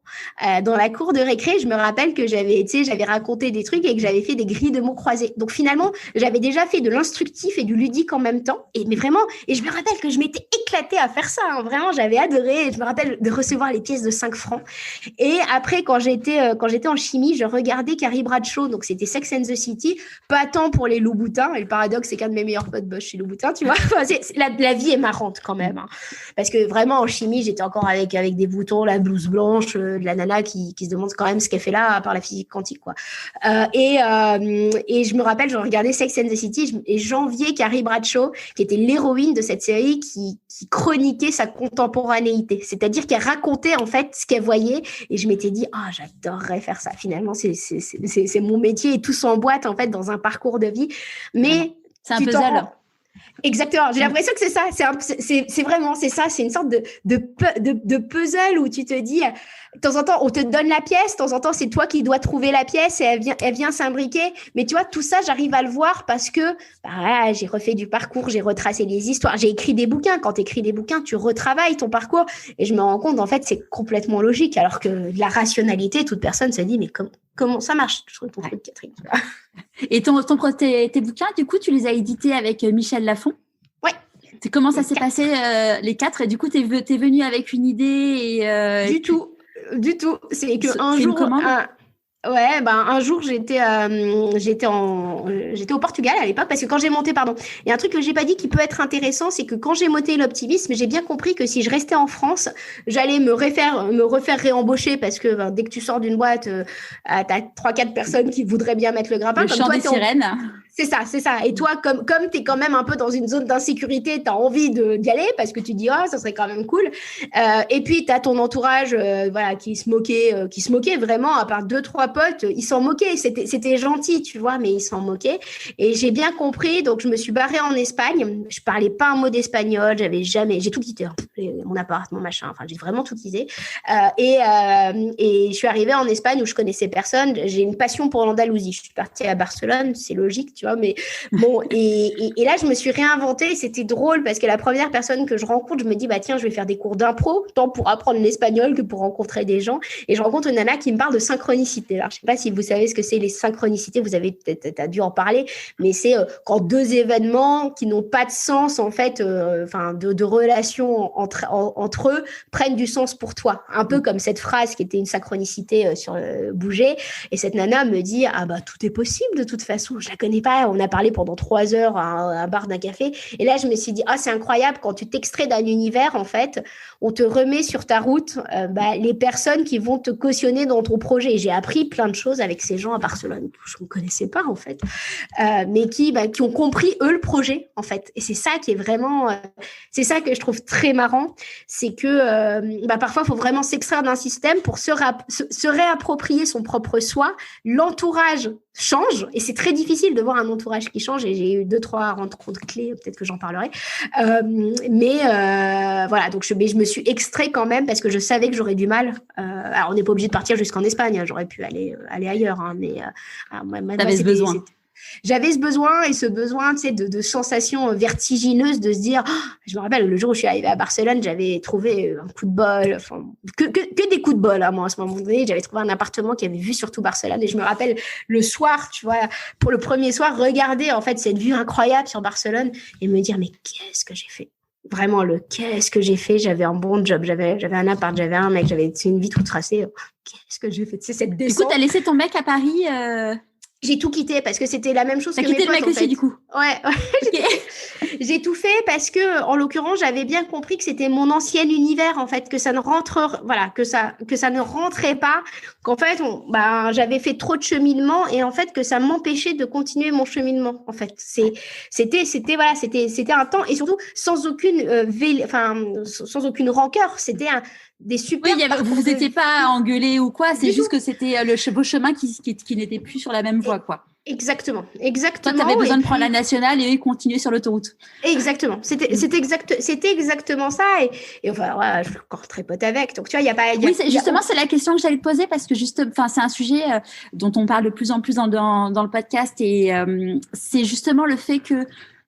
S1: dans la cour de récré. Je me rappelle que j'avais raconté des trucs et que j'avais fait des grilles de mots croisés. Donc finalement, j'avais déjà fait de l'instructif et du ludique en même temps. Et je me rappelle que je m'étais éclatée à faire ça. Hein. Vraiment, j'avais adoré. Je me rappelle de recevoir les pièces de 5 francs. Et après, quand j'étais en chimie, je regardais Carrie Bradshaw. Donc c'était Sex and the City. Pas tant pour les Louboutins. Et le paradoxe, c'est qu'un de mes meilleurs potes bosse chez Louboutin, tu vois. La vie est marrante quand même. Hein. Parce que vraiment, en chimie, j'étais encore avec des boutons, la blouse blanche, de la nana qui se demande quand même ce qu'elle fait là, à part la physique quantique, quoi. Et je me rappelle, je regardais Sex and the City et j'enviais Carrie Bradshaw, qui était l'héroïne de cette série, qui chroniquait sa contemporanéité. C'est-à-dire qu'elle racontait, en fait, ce qu'elle voyait. Et je m'étais dit, j'adorerais faire ça. Finalement, c'est mon métier et tout s'emboîte, en fait, dans un parcours de vie. Mais
S2: c'est un puzzle.
S1: Exactement. J'ai l'impression que c'est ça. C'est vraiment, c'est ça. C'est une sorte de puzzle où tu te dis, de temps en temps, on te donne la pièce. De temps en temps, c'est toi qui dois trouver la pièce et elle vient s'imbriquer. Mais tu vois, tout ça, j'arrive à le voir parce que, j'ai refait du parcours, j'ai retracé les histoires, j'ai écrit des bouquins. Quand tu écris des bouquins, tu retravailles ton parcours. Et je me rends compte, en fait, c'est complètement logique. Alors que la rationalité, toute personne se dit, mais comment ça marche? Je trouve ton truc, Catherine.
S2: Et tes bouquins, du coup, tu les as édités avec Michel Lafon?
S1: Ouais.
S2: Comment ça s'est passé, les 4? Et du coup, t'es venue avec une idée et
S1: Du tout. C'est qu'un jour... un jour, j'étais au Portugal à l'époque, parce que quand j'ai monté, il y a un truc que j'ai pas dit qui peut être intéressant, c'est que quand j'ai monté l'optimisme, j'ai bien compris que si je restais en France, j'allais me refaire réembaucher, parce que dès que tu sors d'une boîte, t'as 3-4 personnes qui voudraient bien mettre le grappin.
S2: Le chant des sirènes.
S1: C'est ça. Et toi, comme t'es quand même un peu dans une zone d'insécurité, t'as envie d'y aller parce que tu dis, ça serait quand même cool. Et puis, t'as ton entourage, qui se moquait vraiment, à part 2-3 potes, ils s'en moquaient. C'était gentil, tu vois, mais ils s'en moquaient. Et j'ai bien compris, donc je me suis barrée en Espagne. Je parlais pas un mot d'espagnol, j'ai tout quitté, mon appart, mon machin, j'ai vraiment tout quitté. Et je suis arrivée en Espagne où je connaissais personne. J'ai une passion pour l'Andalousie. Je suis partie à Barcelone, c'est logique, tu vois, mais bon, et là, je me suis réinventée et c'était drôle parce que la première personne que je rencontre, je me dis, tiens, je vais faire des cours d'impro, tant pour apprendre l'espagnol que pour rencontrer des gens. Et je rencontre une nana qui me parle de synchronicité. Alors, je sais pas si vous savez ce que c'est les synchronicités, vous avez peut-être dû en parler, mais c'est quand deux événements qui n'ont pas de sens, en fait, de relations entre eux prennent du sens pour toi. Un peu comme cette phrase qui était une synchronicité sur Bouger. Et cette nana me dit, tout est possible de toute façon. Je la connais pas. On a parlé pendant 3 heures à un bar d'un café. Et là, je me suis dit, c'est incroyable quand tu t'extrais d'un univers, en fait, on te remet sur ta route les personnes qui vont te cautionner dans ton projet. J'ai appris plein de choses avec ces gens à Barcelone que je ne connaissais pas, en fait, mais qui ont compris, eux, le projet, en fait. Et c'est ça qui est vraiment... c'est ça que je trouve très marrant. C'est que parfois, il faut vraiment s'extraire d'un système pour se réapproprier son propre soi. L'entourage change et c'est très difficile de voir un entourage qui change et j'ai eu 2-3 rencontres clés, peut-être que j'en parlerai, donc je me suis extrait quand même parce que je savais que j'aurais du mal. Alors on n'est pas obligé de partir jusqu'en Espagne, j'aurais pu aller ailleurs, mais
S2: t'avais ce besoin.
S1: J'avais ce besoin et ce besoin, tu sais, de sensations vertigineuses, de se dire, je me rappelle le jour où je suis arrivée à Barcelone, j'avais trouvé un coup de bol, que des coups de bol, moi, à ce moment donné, j'avais trouvé un appartement qui avait vue sur tout Barcelone et je me rappelle le soir, tu vois, pour le premier soir, regarder en fait cette vue incroyable sur Barcelone et me dire, mais qu'est-ce que j'ai fait? Vraiment, qu'est-ce que j'ai fait? J'avais un bon job, j'avais un appart, j'avais un mec, j'avais une vie toute tracée. Qu'est-ce que j'ai fait? C'est cette descente.
S2: Du coup, t'as laissé ton mec à Paris
S1: J'ai tout quitté parce que c'était la même chose que mes potes.
S2: T'as quitté le mec aussi, du coup.
S1: Ouais. J'ai tout fait parce que, en l'occurrence, j'avais bien compris que c'était mon ancien univers, en fait, que ça ne ne rentrait pas, qu'en fait, j'avais fait trop de cheminement et en fait, que ça m'empêchait de continuer mon cheminement, en fait. C'était un temps et surtout sans aucune, sans aucune rancœur. C'était des super.
S2: Oui, vous n'étiez pas engueulés ou quoi, c'est juste que c'était vos chemins qui n'étaient plus sur la même voie, quoi.
S1: Exactement.
S2: Toi, tu avais besoin de prendre la nationale et eux, ils continuaient sur l'autoroute.
S1: Exactement. C'était exactement ça. Et enfin, ouais, je suis encore très pote avec. Donc, tu vois, il n'y a pas.
S2: C'est la question que j'allais te poser parce que c'est un sujet dont on parle de plus en plus dans le podcast et c'est justement le fait que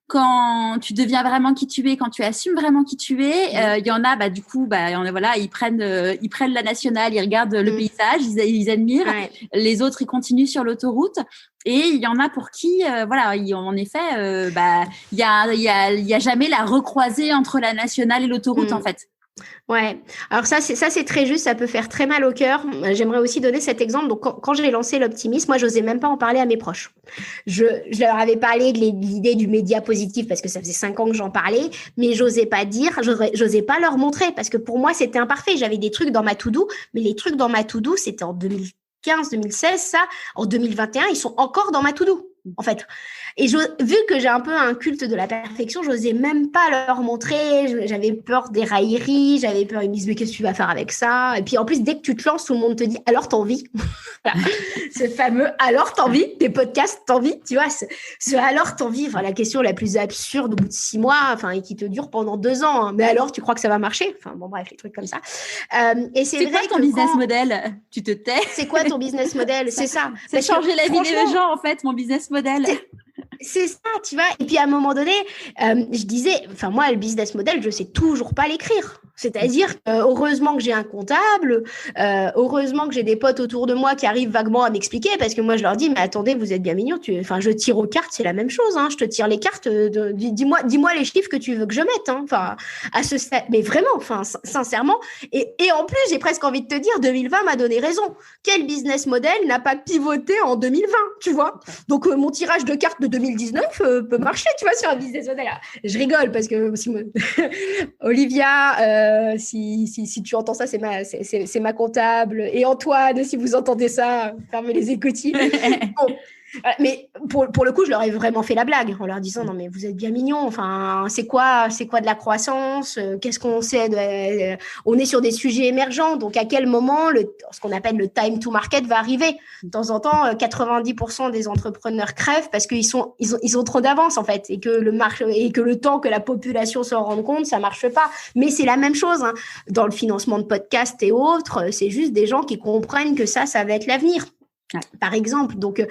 S2: quand tu deviens vraiment qui tu es, quand tu assumes vraiment qui tu es, il y en a, ils prennent la nationale, ils regardent le paysage, ils admirent. Ouais. Les autres, ils continuent sur l'autoroute. Et il y en a pour qui, en effet, il y a jamais la recroisée entre la nationale et l'autoroute, en fait.
S1: Ouais. Alors ça c'est très juste, ça peut faire très mal au cœur. J'aimerais aussi donner cet exemple. Donc quand j'ai lancé l'optimisme, moi j'osais même pas en parler à mes proches. Je leur avais parlé de l'idée du média positif parce que ça faisait 5 ans que j'en parlais, mais j'osais pas leur montrer parce que pour moi c'était imparfait. J'avais des trucs dans ma to-do, mais les trucs dans ma to-do c'était en 2015, 2016, ça. En 2021, ils sont encore dans ma to-do, en fait. Et vu que j'ai un peu un culte de la perfection, j'osais même pas leur montrer. J'avais peur des railleries, j'avais peur, ils me disent, mais qu'est-ce que tu vas faire avec ça? Et puis, en plus, dès que tu te lances, tout le monde te dit, alors t'en vis. Voilà. Ce fameux, alors t'en vis, tes podcasts, t'en vis, tu vois, ce alors t'en vis, enfin, la question la plus absurde au bout de 6 mois, enfin, et qui te dure pendant 2 ans. Hein. Mais alors, tu crois que ça va marcher? Enfin, bon, bref, les trucs comme ça.
S2: Et c'est vrai quoi ton business model? Tu te tais?
S1: C'est quoi ton business model? C'est ça.
S2: C'est changer la vie des gens, en fait, mon business model.
S1: C'est ça, tu vois. Et puis, à un moment donné, je disais, enfin, moi, le business model, je sais toujours pas l'écrire. C'est-à-dire, heureusement que j'ai un comptable, heureusement que j'ai des potes autour de moi qui arrivent vaguement à m'expliquer parce que moi, je leur dis, mais attendez, vous êtes bien mignons. Enfin, je tire aux cartes, c'est la même chose. Hein. Je te tire les cartes. Dis-moi les chiffres que tu veux que je mette. Hein. Enfin, à ce stade, mais vraiment, enfin, sincèrement. Et en plus, j'ai presque envie de te dire, 2020 m'a donné raison. Quel business model n'a pas pivoté en 2020, tu vois? Donc, mon tirage de cartes de 2019 peut marcher, tu vois, sur un business model. Je rigole parce que Olivia, si tu entends ça, c'est ma comptable. Et Antoine, si vous entendez ça, fermez les écoutilles. Bon. Mais pour le coup, je leur ai vraiment fait la blague en leur disant non mais vous êtes bien mignons. Enfin, c'est quoi de la croissance? Qu'est-ce qu'on sait on est sur des sujets émergents. Donc à quel moment ce qu'on appelle le time to market va arriver? De temps en temps, 90% des entrepreneurs crèvent parce qu'ils ont trop d'avance en fait et que le temps que la population s'en rende compte, ça marche pas. Mais c'est la même chose hein. Dans le financement de podcasts et autres. C'est juste des gens qui comprennent que ça va être l'avenir. Par exemple, donc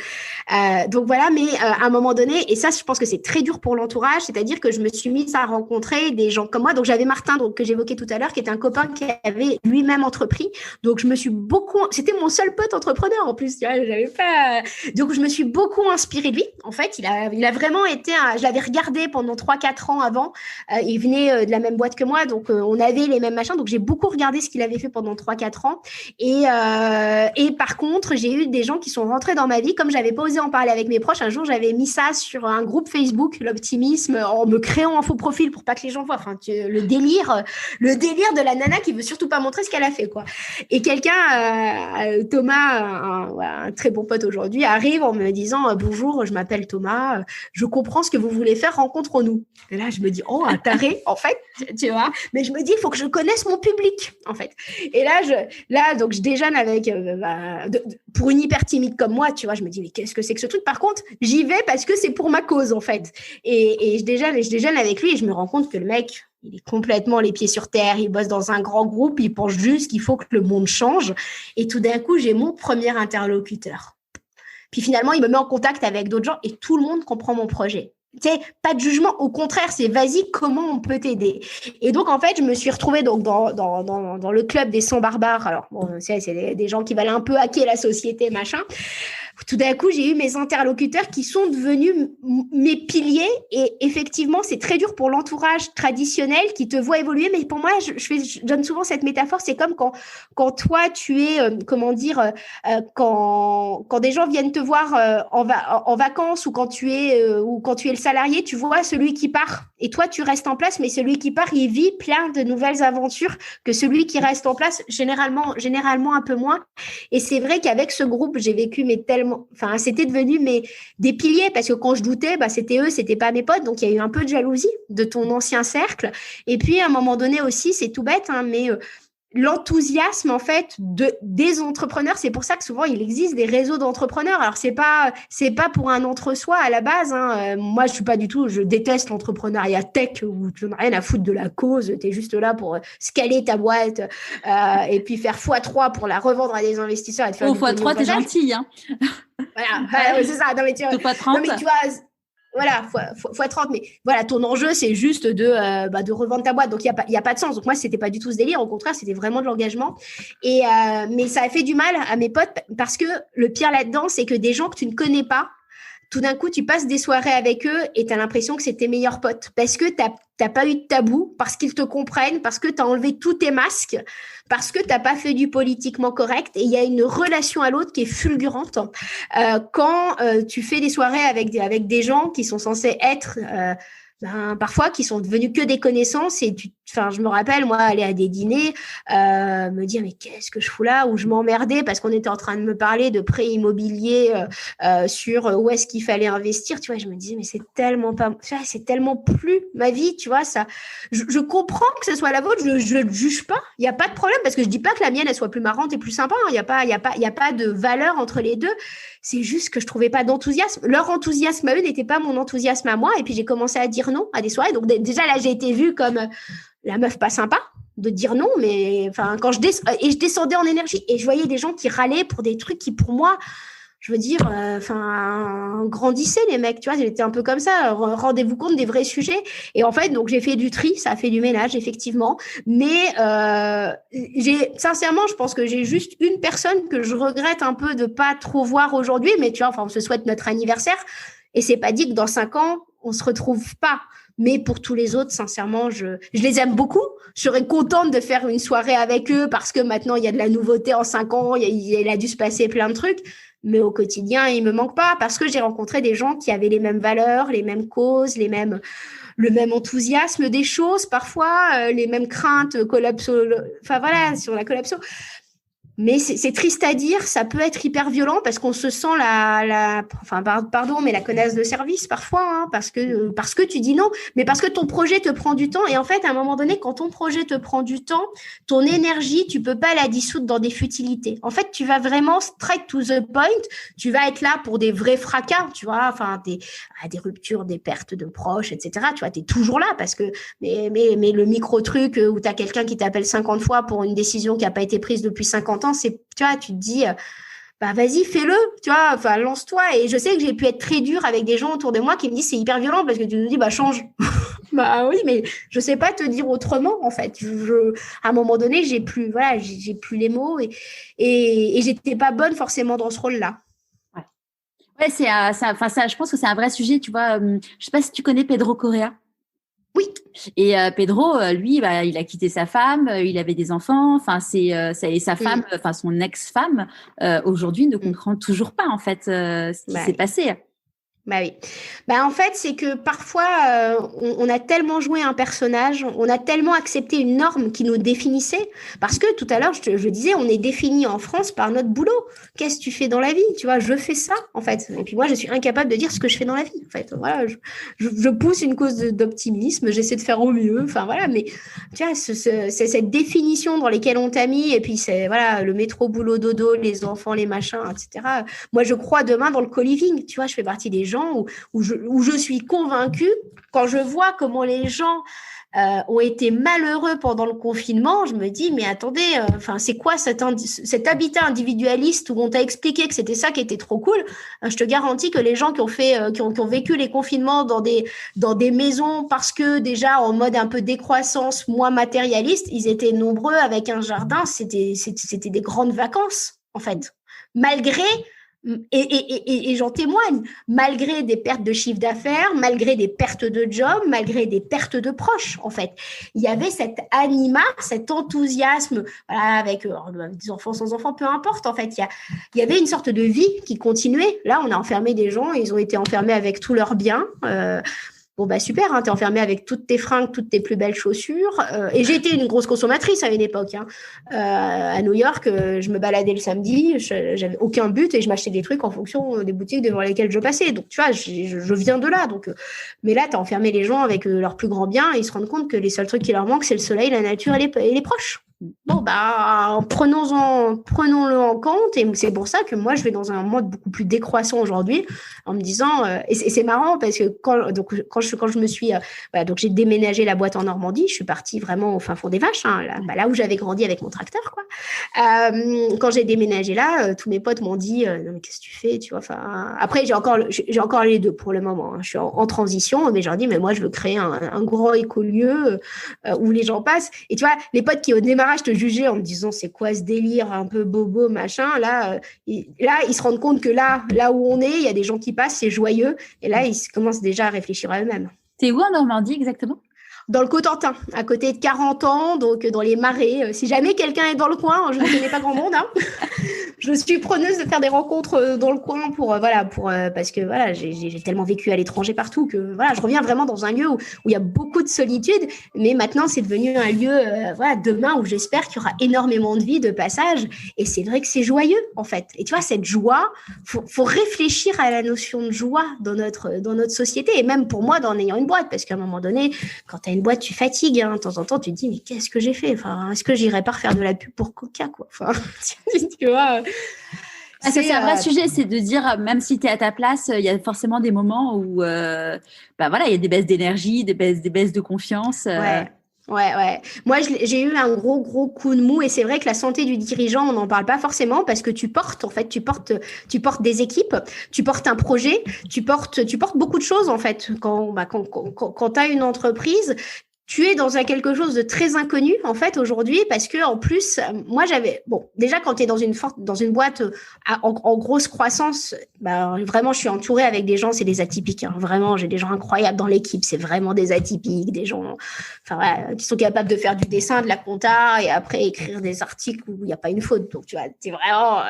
S1: voilà, mais à un moment donné, et ça, je pense que c'est très dur pour l'entourage, c'est-à-dire que je me suis mise à rencontrer des gens comme moi. Donc j'avais Martin, donc que j'évoquais tout à l'heure, qui était un copain qui avait lui-même entrepris. Donc je me suis c'était mon seul pote entrepreneur en plus. Tu vois, j'avais pas. Donc je me suis beaucoup inspirée de lui. En fait, il a vraiment été. Je l'avais regardé pendant 3-4 ans avant. Il venait de la même boîte que moi, donc on avait les mêmes machins. Donc j'ai beaucoup regardé ce qu'il avait fait pendant 3-4 ans. Et par contre, j'ai eu des gens qui sont rentrés dans ma vie, comme j'avais pas osé en parler avec mes proches. Un jour, j'avais mis ça sur un groupe Facebook, l'optimisme, en me créant un faux profil pour pas que les gens voient. Enfin, le délire de la nana qui veut surtout pas montrer ce qu'elle a fait, quoi. Et quelqu'un, Thomas, un très bon pote aujourd'hui, arrive en me disant bonjour, je m'appelle Thomas, je comprends ce que vous voulez faire, rencontrons-nous. Et là, je me dis oh, un taré, en fait, tu vois. Mais je me dis, il faut que je connaisse mon public, en fait. Et là, donc je déjeune avec pour une hyper timide comme moi, tu vois, je me dis mais qu'est-ce que c'est que ce truc? Par contre, j'y vais parce que c'est pour ma cause en fait. Et je déjeune avec lui et je me rends compte que le mec, il est complètement les pieds sur terre, il bosse dans un grand groupe, il pense juste qu'il faut que le monde change. Et tout d'un coup, j'ai mon premier interlocuteur. Puis finalement, il me met en contact avec d'autres gens et tout le monde comprend mon projet. Tu sais, pas de jugement, au contraire, c'est vas-y, comment on peut t'aider? Et donc, en fait, je me suis retrouvée donc dans le club des 100 barbares. Alors, bon, c'est des gens qui veulent un peu hacker la société, machin. tout d'un coup, j'ai eu mes interlocuteurs qui sont devenus mes piliers. Et effectivement, c'est très dur pour l'entourage traditionnel qui te voit évoluer. Mais pour moi, je donne souvent cette métaphore. C'est comme quand toi, tu es, quand des gens viennent te voir en vacances ou quand tu es le salarié, tu vois celui qui part. Et toi, tu restes en place, mais celui qui part, il vit plein de nouvelles aventures que celui qui reste en place, généralement un peu moins. Et c'est vrai qu'avec ce groupe, j'ai vécu c'était devenu des piliers parce que quand je doutais, c'était eux, c'était pas mes potes. Donc il y a eu un peu de jalousie de ton ancien cercle. Et puis à un moment donné aussi, c'est tout bête, hein, mais l'enthousiasme en fait des entrepreneurs, c'est pour ça que souvent il existe des réseaux d'entrepreneurs. Alors c'est pas pour un entre-soi à la base, hein. Moi je déteste l'entrepreneuriat tech où tu n'as rien à foutre de la cause, tu es juste là pour scaler ta boîte et puis faire x3 pour la revendre à des investisseurs et te faire du pognon.
S2: x3 t'es gentil, hein.
S1: Voilà, c'est ça. Non mais tu vois, voilà, fois 30. Mais voilà, ton enjeu, c'est juste de revendre ta boîte. Donc, il y a pas de sens. Donc, moi, c'était pas du tout ce délire. Au contraire, c'était vraiment de l'engagement. Mais ça a fait du mal à mes potes parce que le pire là-dedans, c'est que des gens que tu ne connais pas, tout d'un coup, tu passes des soirées avec eux et tu as l'impression que c'est tes meilleurs potes parce que t'as pas eu de tabou, parce qu'ils te comprennent, parce que tu as enlevé tous tes masques, parce que tu n'as pas fait du politiquement correct. Et il y a une relation à l'autre qui est fulgurante quand tu fais des soirées avec des gens qui sont censés être parfois qui sont devenus que des connaissances. Et je me rappelle, moi, aller à des dîners, me dire, mais qu'est-ce que je fous là? Ou je m'emmerdais parce qu'on était en train de me parler de prêt immobilier sur où est-ce qu'il fallait investir. Tu vois, je me disais, mais c'est tellement plus ma vie, tu vois, ça. Je comprends que ce soit la vôtre, je ne juge pas. Il n'y a pas de problème parce que je dis pas que la mienne, elle soit plus marrante et plus sympa. Il n'y a pas de valeur entre les deux. C'est juste que je trouvais pas d'enthousiasme. Leur enthousiasme à eux n'était pas mon enthousiasme à moi. Et puis, j'ai commencé à dire non à des soirées. Donc, déjà, là, j'ai été vue comme la meuf pas sympa de dire non. Mais quand je descendais en énergie et je voyais des gens qui râlaient pour des trucs qui, pour moi, je veux dire, grandissez les mecs, tu vois, j'étais un peu comme ça, rendez-vous compte des vrais sujets. Et en fait, donc j'ai fait du tri, ça a fait du ménage, effectivement. Mais sincèrement, je pense que j'ai juste une personne que je regrette un peu de pas trop voir aujourd'hui. Mais tu vois, on se souhaite notre anniversaire. Et c'est pas dit que dans 5 ans, on se retrouve pas. Mais pour tous les autres, sincèrement, je les aime beaucoup. Je serais contente de faire une soirée avec eux parce que maintenant, il y a de la nouveauté en 5 ans, il a dû se passer plein de trucs. Mais au quotidien, il me manque pas parce que j'ai rencontré des gens qui avaient les mêmes valeurs, les mêmes causes, le même enthousiasme des choses, parfois les mêmes craintes sur la collapso. Mais c'est triste à dire, ça peut être hyper violent parce qu'on se sent pardon, mais la connasse de service parfois, hein, parce que tu dis non, mais parce que ton projet te prend du temps. Et en fait, à un moment donné, quand ton projet te prend du temps, ton énergie, tu peux pas la dissoudre dans des futilités. En fait, tu vas vraiment straight to the point. Tu vas être là pour des vrais fracas, tu vois, des ruptures, des pertes de proches, etc. Tu vois, t'es toujours là parce que, mais le micro truc où t'as quelqu'un qui t'appelle 50 fois pour une décision qui a pas été prise depuis 50 ans, tu vois, tu te dis, vas-y, fais-le, tu vois, lance-toi. Et je sais que j'ai pu être très dure avec des gens autour de moi qui me disent, c'est hyper violent parce que tu nous dis, change. Oui, mais je sais pas te dire autrement, en fait. À un moment donné, j'ai plus les mots et j'étais pas bonne forcément dans ce rôle-là.
S2: Ouais, je pense que c'est un vrai sujet, tu vois. Je sais pas si tu connais Pedro Correa.
S1: Oui.
S2: Et Pedro, lui, il a quitté sa femme, il avait des enfants, et sa femme, son ex-femme, aujourd'hui ne comprend toujours pas en fait ce qui s'est passé.
S1: Oui. En fait, c'est que parfois, on a tellement joué un personnage, on a tellement accepté une norme qui nous définissait, parce que tout à l'heure, je disais, on est défini en France par notre boulot. Qu'est-ce que tu fais dans la vie? Tu vois, je fais ça, en fait. Et puis moi, je suis incapable de dire ce que je fais dans la vie, en fait. Voilà, je pousse une cause d'optimisme, j'essaie de faire au mieux, mais tu vois, c'est cette définition dans laquelle on t'a mis, et puis c'est, le métro, boulot, dodo, les enfants, les machins, etc. Moi, je crois demain dans le co-living, tu vois, je fais partie des gens où je suis convaincue, quand je vois comment les gens ont été malheureux pendant le confinement, je me dis, mais attendez, c'est quoi cet habitat individualiste où on t'a expliqué que c'était ça qui était trop cool? Je te garantis que les gens qui ont vécu les confinements dans des maisons parce que déjà en mode un peu décroissance, moins matérialiste, ils étaient nombreux avec un jardin, c'était des grandes vacances, en fait. Malgré Et j'en témoigne, malgré des pertes de chiffre d'affaires, malgré des pertes de job, malgré des pertes de proches, en fait. Il y avait cet anima, cet enthousiasme, voilà, avec des enfants, sans enfants, peu importe, en fait. Il y avait une sorte de vie qui continuait. Là, on a enfermé des gens, ils ont été enfermés avec tous leurs biens. Bon, bah super, hein, t'es enfermé avec toutes tes fringues, toutes tes plus belles chaussures. Et j'ai été une grosse consommatrice à une époque. Hein. À New York, je me baladais le samedi, j'avais aucun but et je m'achetais des trucs en fonction des boutiques devant lesquelles je passais. Donc, tu vois, je viens de là. Donc, mais là, t'as enfermé les gens avec leurs plus grands biens et ils se rendent compte que les seuls trucs qui leur manquent, c'est le soleil, la nature et les proches. Bon, bah, prenons-le en compte. Et c'est pour ça que moi, je vais dans un mode beaucoup plus décroissant aujourd'hui en me disant, et c'est marrant parce que quand je me suis, voilà, donc j'ai déménagé la boîte en Normandie, je suis partie vraiment au fin fond des vaches, hein, là où j'avais grandi avec mon tracteur, quoi. Quand j'ai déménagé là, tous mes potes m'ont dit, non, mais qu'est-ce que tu fais, tu vois, enfin, après, j'ai encore les deux pour le moment, hein. Je suis en transition, mais je leur dis, mais moi, je veux créer un grand écolieu où les gens passent. Et tu vois, les potes qui au démarrage te jugeaient en me disant, c'est quoi ce délire un peu bobo, machin, là, ils se rendent compte que là où on est, il y a des gens qui passent, c'est joyeux. Et là, ils commencent déjà à réfléchir à eux-mêmes.
S2: T'es où en Normandie exactement ?
S1: Dans le Cotentin, à côté de 40 ans, donc dans les marais. Si jamais quelqu'un est dans le coin, je ne connais pas grand monde, hein. Je suis preneuse de faire des rencontres dans le coin parce que voilà, j'ai tellement vécu à l'étranger partout que voilà, je reviens vraiment dans un lieu où il y a beaucoup de solitude, mais maintenant c'est devenu un lieu demain où j'espère qu'il y aura énormément de vie, de passage, et c'est vrai que c'est joyeux en fait. Et tu vois, cette joie, faut réfléchir à la notion de joie dans notre société, et même pour moi en ayant une boîte, parce qu'à un moment donné, quand tu as une boîte, tu fatigues, hein. De temps en temps, tu te dis mais qu'est-ce que j'ai fait, enfin, est-ce que j'irais pas refaire de la pub pour Coca, quoi, enfin, tu vois.
S2: C'est un vrai sujet, c'est de dire, même si tu es à ta place, il y a forcément des moments où il y a des baisses d'énergie, des baisses de confiance.
S1: Ouais. Moi, j'ai eu un gros coup de mou, et c'est vrai que la santé du dirigeant, on n'en parle pas forcément parce que tu portes des équipes, tu portes un projet, tu portes beaucoup de choses en fait. Quand tu as une entreprise, tu es dans quelque chose de très inconnu en fait aujourd'hui, parce que en plus moi déjà quand tu es dans une boîte en grosse croissance, vraiment je suis entourée avec des gens, c'est des atypiques, hein. Vraiment, j'ai des gens incroyables dans l'équipe, c'est vraiment des atypiques, des gens qui sont capables de faire du dessin, de la compta et après écrire des articles où il n'y a pas une faute. Donc tu vois, c'est vraiment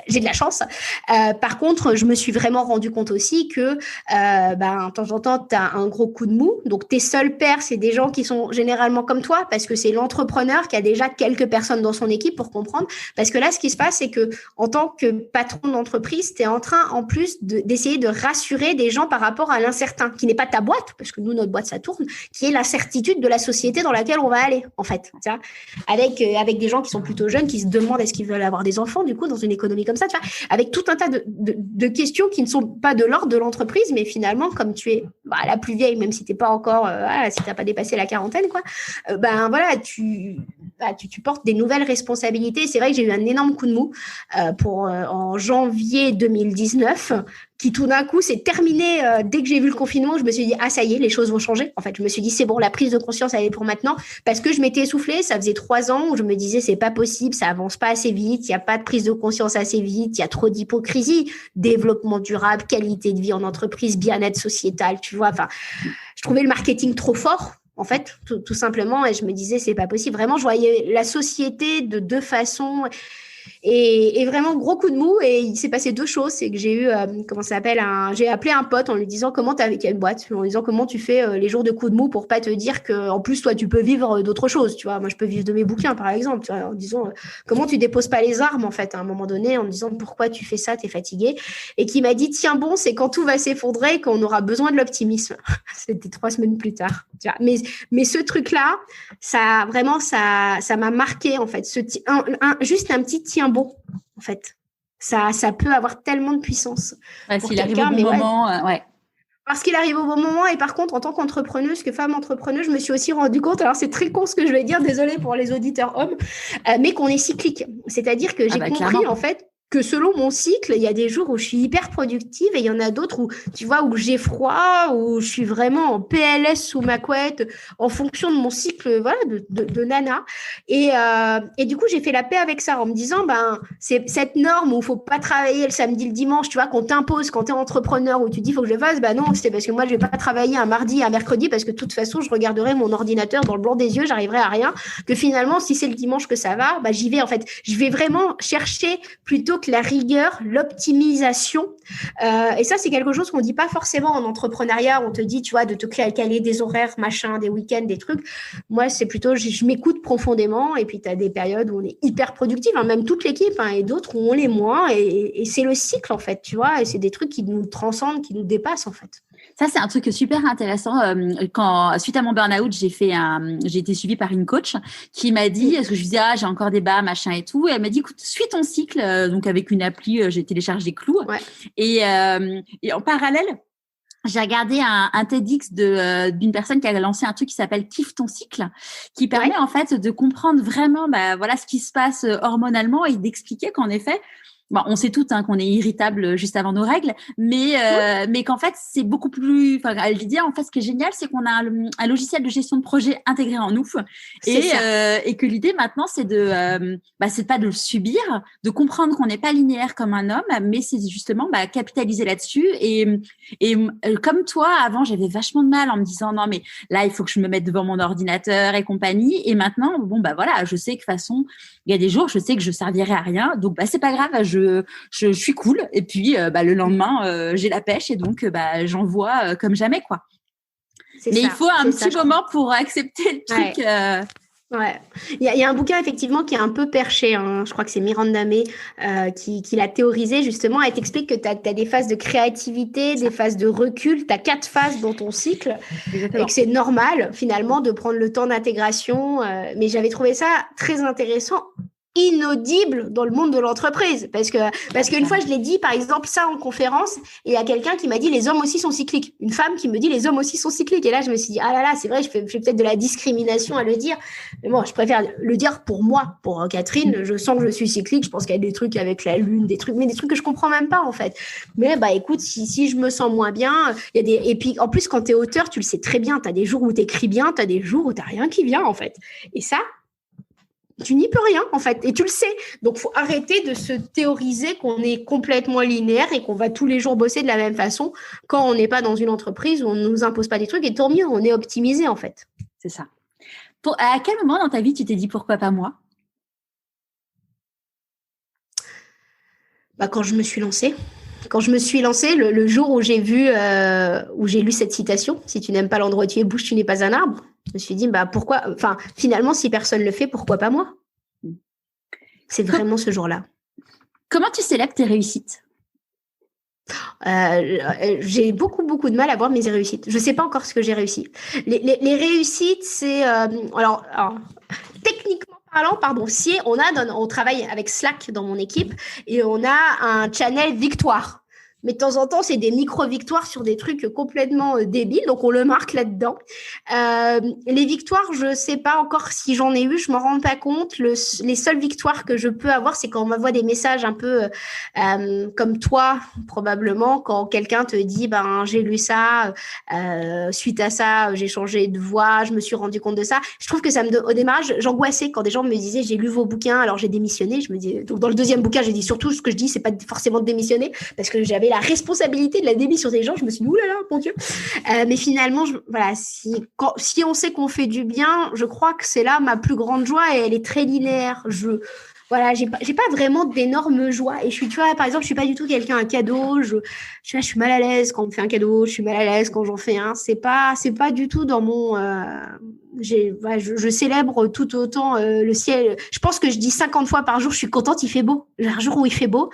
S1: j'ai de la chance. Par contre, je me suis vraiment rendu compte aussi que de temps en temps tu as un gros coup de mou, donc tes seuls pairs, c'est des gens qui sont généralement comme toi, parce que c'est l'entrepreneur qui a déjà quelques personnes dans son équipe pour comprendre. Parce que là, ce qui se passe, c'est que en tant que patron d'entreprise, tu es en train, en plus, d'essayer de rassurer des gens par rapport à l'incertain, qui n'est pas ta boîte, parce que nous, notre boîte, ça tourne, qui est l'incertitude de la société dans laquelle on va aller, en fait. Tu vois, avec des gens qui sont plutôt jeunes, qui se demandent est-ce qu'ils veulent avoir des enfants, du coup, dans une économie comme ça, tu vois, avec tout un tas de questions qui ne sont pas de l'ordre de l'entreprise, mais finalement, comme tu es la plus vieille, même si tu n'es pas encore, si tu n'as pas dépassé la quarantaine, quoi, tu portes des nouvelles responsabilités. C'est vrai que j'ai eu un énorme coup de mou en janvier 2019, qui tout d'un coup s'est terminé dès que j'ai vu le confinement. Je me suis dit, ça y est, les choses vont changer. En fait, je me suis dit, c'est bon, la prise de conscience, elle est pour maintenant, parce que je m'étais essoufflée. Ça faisait 3 ans où je me disais, c'est pas possible, ça avance pas assez vite, il n'y a pas de prise de conscience assez vite, il y a trop d'hypocrisie, développement durable, qualité de vie en entreprise, bien-être sociétal, tu vois. Enfin, je trouvais le marketing trop fort, en fait, tout simplement, et je me disais, c'est pas possible. Vraiment, je voyais la société de deux façons, et vraiment gros coup de mou. Et il s'est passé 2 choses, c'est que j'ai eu, j'ai appelé un pote en lui disant comment tu as une boîte, en lui disant comment tu fais les jours de coup de mou pour pas te dire que en plus toi tu peux vivre d'autres choses, tu vois. Moi je peux vivre de mes bouquins par exemple, tu vois, en disant comment tu déposes pas les armes en fait à un moment donné, en me disant pourquoi tu fais ça, t'es fatigué, et qui m'a dit tiens bon, c'est quand tout va s'effondrer qu'on aura besoin de l'optimisme. C'était 3 semaines plus tard, tu vois. Mais ce truc là, ça m'a marqué en fait, juste un petit tiens bon, en fait, ça peut avoir tellement de puissance.
S2: S'il arrive au bon moment, ouais.
S1: Parce qu'il arrive au bon moment. Et par contre, en tant qu'entrepreneuse, femme entrepreneuse, je me suis aussi rendu compte, alors c'est très con ce que je vais dire, désolée pour les auditeurs hommes, mais qu'on est cyclique. C'est-à-dire que j'ai compris, clairement, en fait, que selon mon cycle, il y a des jours où je suis hyper productive et il y en a d'autres où, tu vois, où j'ai froid, où je suis vraiment en PLS sous ma couette, en fonction de mon cycle, voilà, de nana. Et du coup, j'ai fait la paix avec ça en me disant, ben, c'est cette norme où il faut pas travailler le samedi, le dimanche, tu vois, qu'on t'impose quand tu es entrepreneur, où tu dis, il faut que je le fasse, ben non, c'est parce que moi, je vais pas travailler un mardi, un mercredi, parce que de toute façon, je regarderai mon ordinateur dans le blanc des yeux, j'arriverai à rien. Que finalement, si c'est le dimanche que ça va, ben, j'y vais, en fait. Je vais vraiment chercher plutôt que la rigueur, l'optimisation. Et ça, c'est quelque chose qu'on ne dit pas forcément en entrepreneuriat. On te dit, tu vois, de te caler des horaires, machin, des week-ends, des trucs. Moi, c'est plutôt, je m'écoute profondément. Et puis, tu as des périodes où on est hyper productif, hein, même toute l'équipe, hein, et d'autres où on l'est moins. Et c'est le cycle, en fait, tu vois. Et c'est des trucs qui nous transcendent, qui nous dépassent, en fait.
S2: Ça, c'est un truc super intéressant. Quand, suite à mon burn-out, j'ai été suivie par une coach qui m'a dit, parce que je disais, j'ai encore des bas, machin et tout. Et elle m'a dit, écoute, suis ton cycle. Donc, avec une appli, j'ai téléchargé Clou. Ouais. Et en parallèle, j'ai regardé un TEDx d'une personne qui a lancé un truc qui s'appelle Kiffe ton cycle, qui permet en fait de comprendre vraiment, voilà, ce qui se passe hormonalement et d'expliquer qu'en effet, bon, on sait toutes qu'on est irritable juste avant nos règles, mais qu'en fait c'est beaucoup plus. Enfin, elle dit en fait ce qui est génial, c'est qu'on a un logiciel de gestion de projet intégré en nous, et que l'idée maintenant c'est c'est pas de le subir, de comprendre qu'on n'est pas linéaire comme un homme, mais c'est justement capitaliser là-dessus. Et comme toi, avant j'avais vachement de mal en me disant non mais là il faut que je me mette devant mon ordinateur et compagnie. Et maintenant voilà, je sais que de toute façon il y a des jours je sais que je servirai à rien, donc c'est pas grave. Je suis cool et puis le lendemain j'ai la pêche et donc j'envoie comme jamais quoi. Mais il faut un petit moment pour accepter le truc.
S1: Ouais, il y a un bouquin effectivement qui est un peu perché, hein. Je crois que c'est Miranda May qui l'a théorisé justement. Elle t'explique que tu as des phases de créativité, des phases de recul, tu as 4 phases dans ton cycle. Exactement. Et que c'est normal finalement de prendre le temps d'intégration. Mais j'avais trouvé ça très intéressant, inaudible dans le monde de l'entreprise parce qu'une fois je l'ai dit par exemple ça en conférence et il y a quelqu'un qui m'a dit les hommes aussi sont cycliques, une femme qui me dit les hommes aussi sont cycliques, et là je me suis dit ah là là c'est vrai, je fais peut-être de la discrimination à le dire, mais bon je préfère le dire pour moi, pour Catherine. Je sens que je suis cyclique, je pense qu'il y a des trucs avec la lune, des trucs que je comprends même pas en fait, mais écoute, si je me sens moins bien, il y a et puis en plus quand tu es auteur tu le sais très bien, tu as des jours où tu écris bien, tu as des jours où tu n'as rien qui vient en fait, et ça tu n'y peux rien, en fait, et tu le sais. Donc, il faut arrêter de se théoriser qu'on est complètement linéaire et qu'on va tous les jours bosser de la même façon quand on n'est pas dans une entreprise où on ne nous impose pas des trucs. Et tant mieux, on est optimisé, en fait.
S2: C'est ça. À quel moment dans ta vie tu t'es dit pourquoi pas moi ?
S1: Quand je me suis lancée. Quand je me suis lancée, le jour où j'ai lu cette citation, si tu n'aimes pas l'endroit où tu es, bouge, tu n'es pas un arbre. Je me suis dit, pourquoi, finalement, si personne le fait, pourquoi pas moi ? C'est vraiment ce jour-là.
S2: Comment tu célèbres tes réussites ?
S1: J'ai beaucoup de mal à voir mes réussites. Je ne sais pas encore ce que j'ai réussi. Les réussites, c'est... alors, techniquement parlant, si on travaille avec Slack dans mon équipe et on a un channel victoire. Mais de temps en temps, c'est des micro-victoires sur des trucs complètement débiles. Donc, on le marque là-dedans. Les victoires, je ne sais pas encore si j'en ai eu. Je ne m'en rends pas compte. Les seules victoires que je peux avoir, c'est quand on m'envoie des messages un peu comme toi, probablement. Quand quelqu'un te dit, j'ai lu ça. Suite à ça, j'ai changé de voie. Je me suis rendu compte de ça. Je trouve que au démarrage, j'angoissais quand des gens me disaient, j'ai lu vos bouquins, alors j'ai démissionné. Je me dis, donc dans le deuxième bouquin, j'ai dit surtout ce que je dis, c'est pas forcément de démissionner parce que j'avais la responsabilité de la démission des gens. Je me suis dit, oulala, mon Dieu. Mais finalement, si on sait qu'on fait du bien, je crois que c'est là ma plus grande joie et elle est très linéaire. J'ai pas vraiment d'énormes joies. Et tu vois, par exemple, je suis pas du tout quelqu'un à cadeau. Je suis mal à l'aise quand on me fait un cadeau. Je suis mal à l'aise quand j'en fais un. C'est pas du tout dans mon, je célèbre tout autant le ciel. Je pense que je dis 50 fois par jour, je suis contente, il fait beau. Un jour où il fait beau,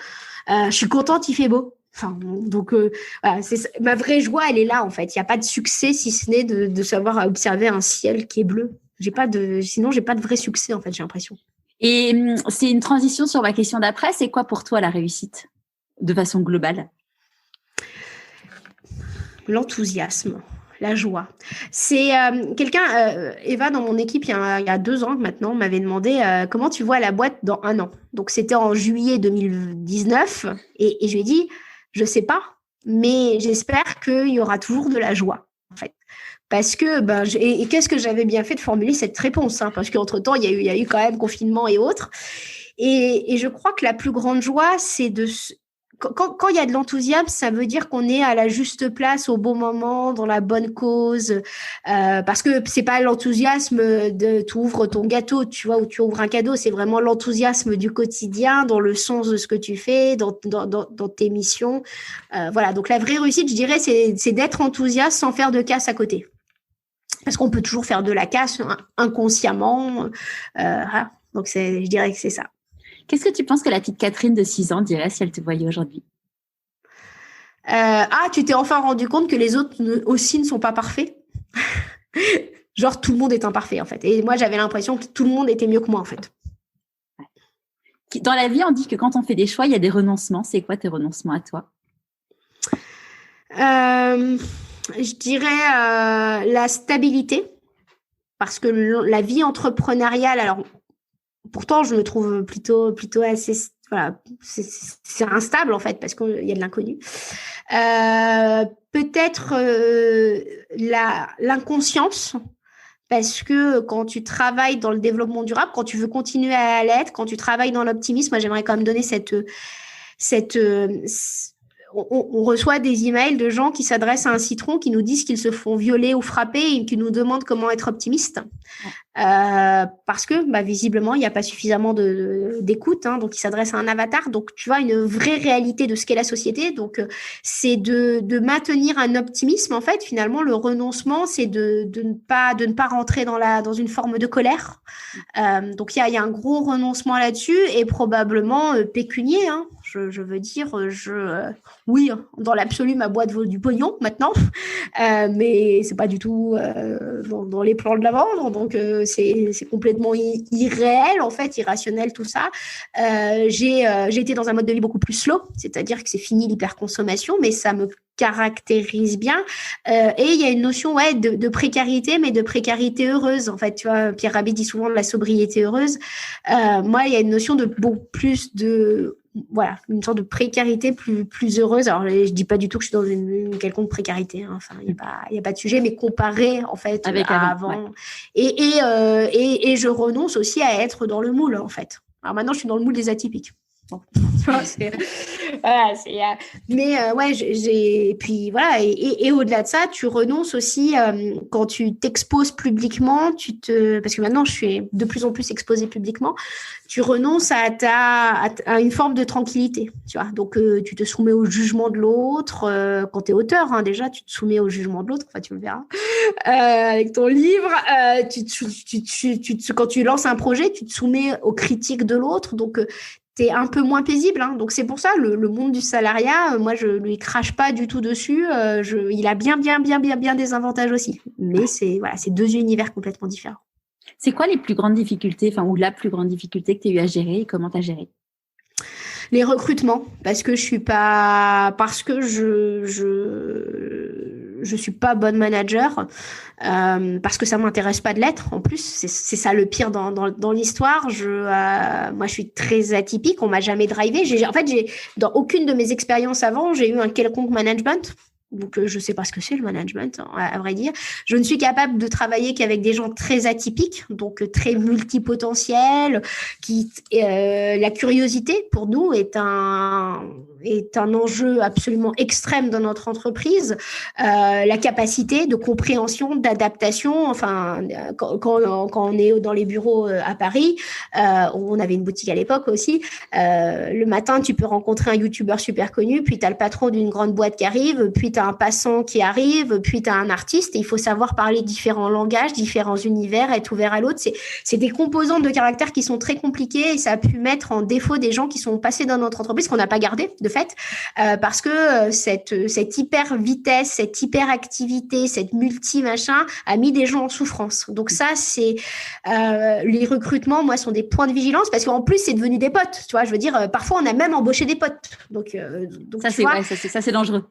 S1: je suis contente, il fait beau. Enfin, donc, ma vraie joie, elle est là, en fait. Il n'y a pas de succès si ce n'est de savoir observer un ciel qui est bleu. Sinon, j'ai pas de vrai succès, en fait, j'ai l'impression.
S2: Et c'est une transition sur ma question d'après. C'est quoi pour toi la réussite, de façon globale ?
S1: L'enthousiasme, La joie. C'est Eva, dans mon équipe, il y a 2 ans maintenant, m'avait demandé comment tu vois la boîte dans 1 an. Donc, c'était en juillet 2019. Et je lui ai dit, je sais pas, mais j'espère qu'il y aura toujours de la joie, en fait. Parce que, et qu'est-ce que j'avais bien fait de formuler cette réponse, hein, parce qu'entre-temps, il y a eu quand même confinement et autres. Et je crois que la plus grande joie, c'est quand il y a de l'enthousiasme, ça veut dire qu'on est à la juste place au bon moment, dans la bonne cause. Parce que c'est pas l'enthousiasme de tu ouvres ton gâteau, tu vois, ou tu ouvres un cadeau. C'est vraiment l'enthousiasme du quotidien, dans le sens de ce que tu fais, dans tes missions. Voilà. Donc la vraie réussite, je dirais, c'est d'être enthousiaste sans faire de casse à côté. Parce qu'on peut toujours faire de la casse inconsciemment. Voilà. Donc je dirais que c'est ça.
S2: Qu'est-ce que tu penses que la petite Catherine de 6 ans dirait si elle te voyait aujourd'hui?
S1: Tu t'es enfin rendu compte que les autres aussi ne sont pas parfaits? Genre, tout le monde est imparfait, en fait. Et moi, j'avais l'impression que tout le monde était mieux que moi, en fait.
S2: Dans la vie, on dit que quand on fait des choix, il y a des renoncements. C'est quoi tes renoncements à toi?
S1: Je dirais la stabilité. Parce que la vie entrepreneuriale, alors, pourtant, je me trouve plutôt assez... Voilà, c'est instable, en fait, parce qu'il y a de l'inconnu. Peut-être l'inconscience, parce que quand tu travailles dans le développement durable, quand tu veux continuer à l'être, quand tu travailles dans l'optimisme, moi, j'aimerais quand même donner on reçoit des emails de gens qui s'adressent à un citron, qui nous disent qu'ils se font violer ou frapper et qui nous demandent comment être optimiste. Parce que visiblement, il n'y a pas suffisamment d'écoute, hein, donc ils s'adressent à un avatar. Donc, tu vois, une vraie réalité de ce qu'est la société. Donc, c'est de maintenir un optimisme. En fait, finalement, le renoncement, c'est de ne pas rentrer dans une forme de colère. Donc, il y a un gros renoncement là-dessus et probablement pécunier, hein. Je veux dire, oui, dans l'absolu, ma boîte vaut du pognon maintenant, mais c'est pas du tout dans les plans de la vendre, donc c'est complètement irréel, en fait, irrationnel, tout ça. J'ai été dans un mode de vie beaucoup plus slow, c'est-à-dire que c'est fini l'hyperconsommation, mais ça me caractérise bien. Et il y a une notion de précarité, mais de précarité heureuse. En fait, tu vois, Pierre Rabhi dit souvent de la sobriété heureuse. Moi, il y a une notion de beaucoup plus de... Voilà, une sorte de précarité plus heureuse. Alors, je dis pas du tout que je suis dans une quelconque précarité, hein. Enfin, il y a pas de sujet, mais comparé, en fait,
S2: avec
S1: avant.
S2: Ouais.
S1: Et je renonce aussi à être dans le moule, en fait. Alors maintenant, je suis dans le moule des atypiques. Bon, et puis voilà, et au-delà de ça, tu renonces aussi quand tu t'exposes publiquement, parce que maintenant je suis de plus en plus exposée publiquement, tu renonces à une forme de tranquillité, tu vois. Donc tu te soumets au jugement de l'autre. Quand tu es auteur, hein, déjà, tu te soumets au jugement de l'autre, enfin tu le verras avec ton livre. Quand tu lances un projet, tu te soumets aux critiques de l'autre, donc t'es un peu moins paisible, hein. Donc c'est pour ça le monde du salariat, moi je lui crache pas du tout dessus. Il a bien des avantages aussi, mais c'est deux univers complètement différents.
S2: C'est quoi les plus grandes difficultés, ou la plus grande difficulté que tu as eu à gérer et comment tu as géré?
S1: Les recrutements, parce que je suis pas bonne manager, parce que ça m'intéresse pas de l'être. En plus, c'est ça le pire dans l'histoire. Moi, je suis très atypique. On m'a jamais drivé. Dans aucune de mes expériences avant, j'ai eu un quelconque management. Donc, je sais pas ce que c'est le management, à vrai dire. Je ne suis capable de travailler qu'avec des gens très atypiques, donc très multipotentiels. La curiosité, pour nous, est un enjeu absolument extrême dans notre entreprise. La capacité de compréhension, d'adaptation. Enfin, quand on est dans les bureaux à Paris, on avait une boutique à l'époque aussi. Le matin, tu peux rencontrer un youtubeur super connu, puis tu as le patron d'une grande boîte qui arrive, puis tu as un passant qui arrive, puis tu as un artiste, et il faut savoir parler différents langages, différents univers, être ouvert à l'autre. C'est des composantes de caractère qui sont très compliquées, et ça a pu mettre en défaut des gens qui sont passés dans notre entreprise, qu'on n'a pas gardé, de fait, parce que cette hyper vitesse, cette hyperactivité, cette multi-machin a mis des gens en souffrance. Donc ça, c'est les recrutements, moi, sont des points de vigilance, parce qu'en plus, c'est devenu des potes. Tu vois, je veux dire, parfois, on a même embauché des potes. Donc
S2: ça, c'est dangereux.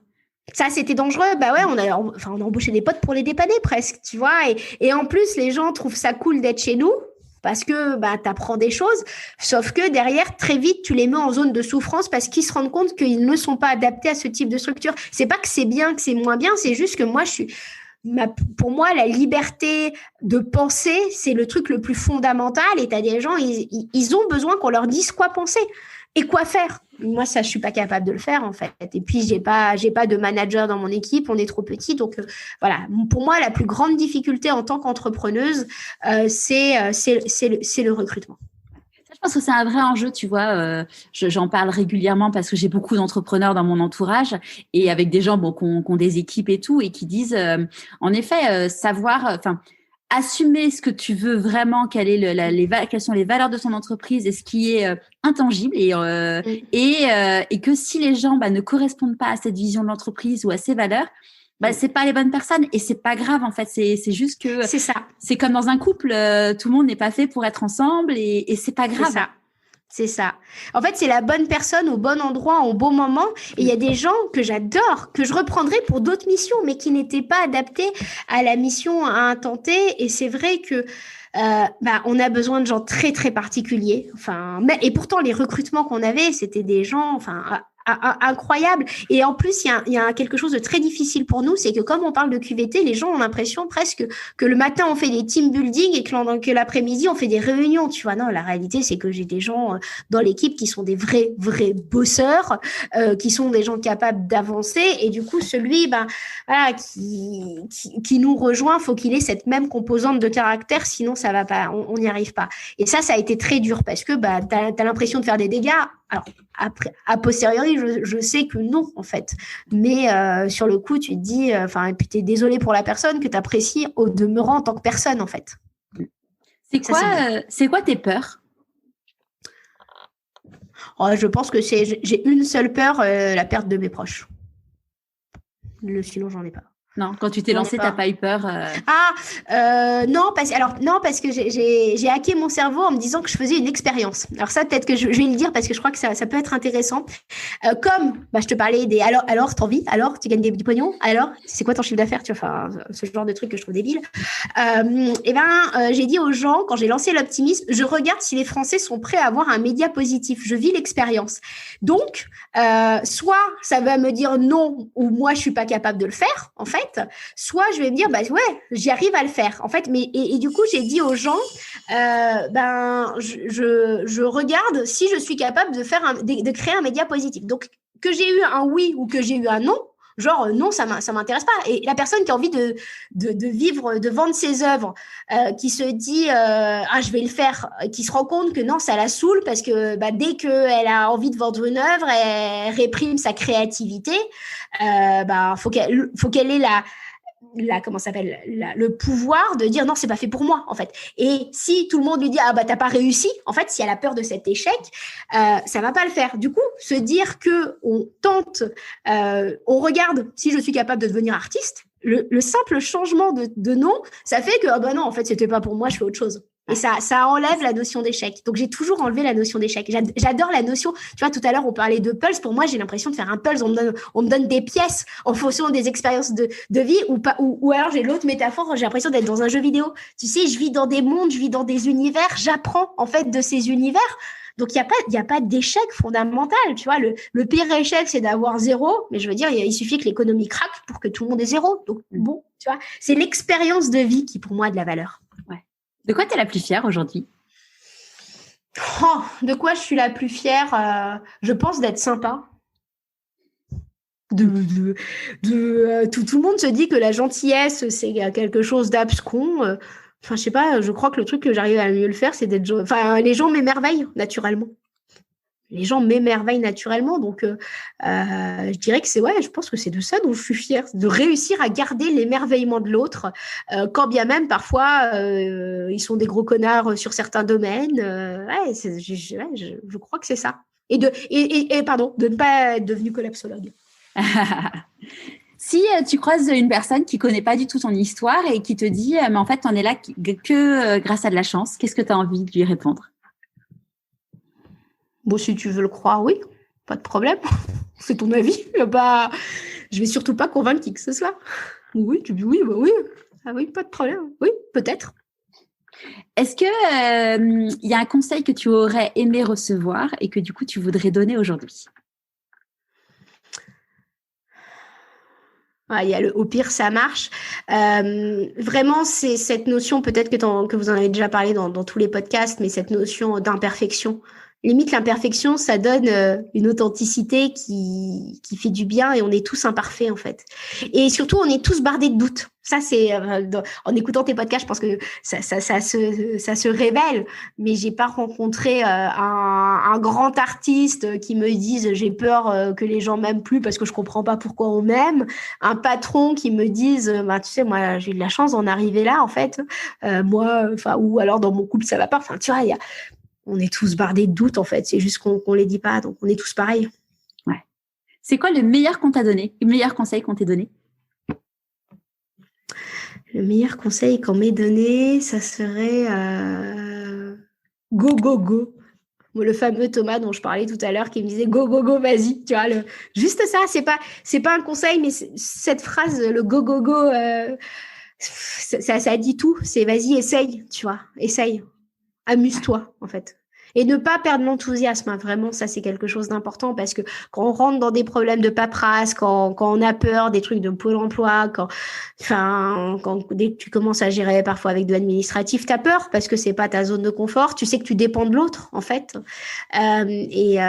S1: Ça, c'était dangereux. Bah ouais, on a embauché des potes pour les dépanner presque, tu vois. Et en plus, les gens trouvent ça cool d'être chez nous parce que bah, tu apprends des choses. Sauf que derrière, très vite, tu les mets en zone de souffrance parce qu'ils se rendent compte qu'ils ne sont pas adaptés à ce type de structure. C'est pas que c'est bien, que c'est moins bien, c'est juste que moi, pour moi, la liberté de penser, c'est le truc le plus fondamental. Et tu as des gens, ils ont besoin qu'on leur dise quoi penser et quoi faire. Moi, ça, je suis pas capable de le faire, en fait. Et puis, j'ai pas de manager dans mon équipe. On est trop petit. Donc, voilà. Pour moi, la plus grande difficulté en tant qu'entrepreneuse, c'est le recrutement.
S2: Je pense que c'est un vrai enjeu, tu vois. J'en parle régulièrement parce que j'ai beaucoup d'entrepreneurs dans mon entourage et avec des gens qui ont des équipes et tout et qui disent, en effet, savoir, assumer ce que tu veux vraiment, quelles sont les valeurs de ton entreprise et ce qui est intangible et que si les gens ne correspondent pas à cette vision de l'entreprise ou à ces valeurs, c'est pas les bonnes personnes et c'est pas grave en fait. C'est juste que
S1: c'est ça.
S2: C'est comme dans un couple, tout le monde n'est pas fait pour être ensemble et c'est pas grave.
S1: C'est ça. En fait, c'est la bonne personne au bon endroit, au bon moment. Et il y a des gens que j'adore, que je reprendrai pour d'autres missions, mais qui n'étaient pas adaptés à la mission à intenter. Et c'est vrai que on a besoin de gens très, très particuliers. Et pourtant, les recrutements qu'on avait, c'était des gens, incroyable. Et en plus, il y a quelque chose de très difficile pour nous, c'est que comme on parle de QVT, les gens ont l'impression presque que le matin, on fait des team building et que l'après-midi, on fait des réunions. Tu vois, non, la réalité, c'est que j'ai des gens dans l'équipe qui sont des vrais bosseurs, qui sont des gens capables d'avancer. Et du coup, celui qui nous rejoint, faut qu'il ait cette même composante de caractère, sinon ça va pas, on n'y arrive pas. Et ça a été très dur parce que t'as l'impression de faire des dégâts. Alors, après, a posteriori, je sais que non, en fait. Mais sur le coup, tu te dis, et puis tu es désolé pour la personne que tu apprécies au demeurant en tant que personne, en fait.
S2: C'est quoi tes peurs?
S1: Je pense que j'ai une seule peur, la perte de mes proches. Sinon, j'en ai pas.
S2: Non, quand tu t'es lancée, t'as pas eu peur
S1: Non, parce que j'ai hacké mon cerveau en me disant que je faisais une expérience. Alors ça, peut-être que je vais le dire parce que je crois que ça peut être intéressant. Comme je te parlais des alors t'en vis, alors tu gagnes du pognon, alors c'est quoi ton chiffre d'affaires, tu vois, ce genre de truc que je trouve débile. J'ai dit aux gens quand j'ai lancé l'optimisme, je regarde si les Français sont prêts à avoir un média positif. Je vis l'expérience. Donc, soit ça va me dire non ou moi je suis pas capable de le faire, en fait. Soit je vais me dire j'y arrive à le faire en fait, mais et du coup j'ai dit aux gens je regarde si je suis capable de créer un média positif, donc que j'ai eu un oui ou que j'ai eu un non, genre non, ça m'intéresse pas. Et la personne qui a envie de vivre, de vendre ses œuvres, qui se dit je vais le faire, qui se rend compte que non, ça la saoule parce que dès qu'elle a envie de vendre une œuvre, elle réprime sa créativité. Faut qu'elle ait le pouvoir de dire non, c'est pas fait pour moi en fait. Et si tout le monde lui dit t'as pas réussi, en fait, si elle a peur de cet échec, ça va pas le faire. Du coup, se dire que on tente, on regarde si je suis capable de devenir artiste, le simple changement de nom, ça fait que non, en fait, c'était pas pour moi, je fais autre chose. Et ça enlève la notion d'échec. Donc, j'ai toujours enlevé la notion d'échec. J'adore la notion. Tu vois, tout à l'heure, on parlait de pulse. Pour moi, j'ai l'impression de faire un pulse. On me donne des pièces en fonction des expériences de vie ou alors j'ai l'autre métaphore. J'ai l'impression d'être dans un jeu vidéo. Tu sais, je vis dans des mondes, je vis dans des univers. J'apprends, en fait, de ces univers. Donc, il n'y a pas d'échec fondamental. Tu vois, le pire échec, c'est d'avoir 0. Mais je veux dire, il suffit que l'économie craque pour que tout le monde ait 0. Donc, bon, tu vois, c'est l'expérience de vie qui, pour moi, a de la valeur.
S2: Ouais. De quoi tu es la plus fière aujourd'hui?
S1: De quoi je suis la plus fière? Je pense d'être sympa. Tout le monde se dit que la gentillesse, c'est quelque chose d'abscon. Je sais pas, je crois que le truc que j'arrive à mieux le faire, c'est d'être... les gens m'émerveillent naturellement. Les gens m'émerveillent naturellement. Donc, je dirais que je pense que c'est de ça dont je suis fière, de réussir à garder l'émerveillement de l'autre, quand bien même, parfois, ils sont des gros connards sur certains domaines. Je crois que c'est ça. Et de ne pas être devenu collapsologue.
S2: Si tu croises une personne qui ne connaît pas du tout ton histoire et qui te dit « mais en fait, t'en es là que grâce à de la chance », qu'est-ce que tu as envie de lui répondre?
S1: Bon, si tu veux le croire, oui, pas de problème. C'est ton avis. Je vais surtout pas convaincre qui que ce soit. Oui, tu dis oui, bah oui. Ah oui, pas de problème. Oui, peut-être.
S2: Est-ce que y a un conseil que tu aurais aimé recevoir et que du coup tu voudrais donner aujourd'hui?
S1: Il y a le au pire, ça marche. Vraiment, c'est cette notion, peut-être que vous en avez déjà parlé dans tous les podcasts, mais cette notion d'imperfection. Limite, l'imperfection, ça donne une authenticité qui fait du bien et on est tous imparfaits, en fait. Et surtout, on est tous bardés de doutes. Ça, c'est en écoutant tes podcasts, je pense que ça se révèle. Mais j'ai pas rencontré un grand artiste qui me dise j'ai peur que les gens m'aiment plus parce que je comprends pas pourquoi on m'aime. Un patron qui me dise bah tu sais moi j'ai eu de la chance d'en arriver là en fait. Moi, enfin ou alors dans mon couple ça va pas. Enfin tu vois on est tous bardés de doutes en fait. C'est juste qu'on les dit pas. Donc on est tous pareils.
S2: Ouais. C'est quoi le meilleur qu'on t'a donné, le meilleur conseil qu'on t'ait donné?
S1: Le meilleur conseil qu'on m'ait donné, ça serait go, go, go. Le fameux Thomas dont je parlais tout à l'heure qui me disait go, go, go, vas-y. Tu vois, juste ça, c'est pas un conseil, mais cette phrase, le go, go, go, ça dit tout. C'est vas-y, essaye, tu vois, essaye. Amuse-toi, en fait. Et ne pas perdre l'enthousiasme, hein. Vraiment, ça, c'est quelque chose d'important parce que quand on rentre dans des problèmes de paperasse, quand on a peur des trucs de Pôle emploi, dès que tu commences à gérer parfois avec de l'administratif, t'as peur parce que c'est pas ta zone de confort. Tu sais que tu dépends de l'autre, en fait. Et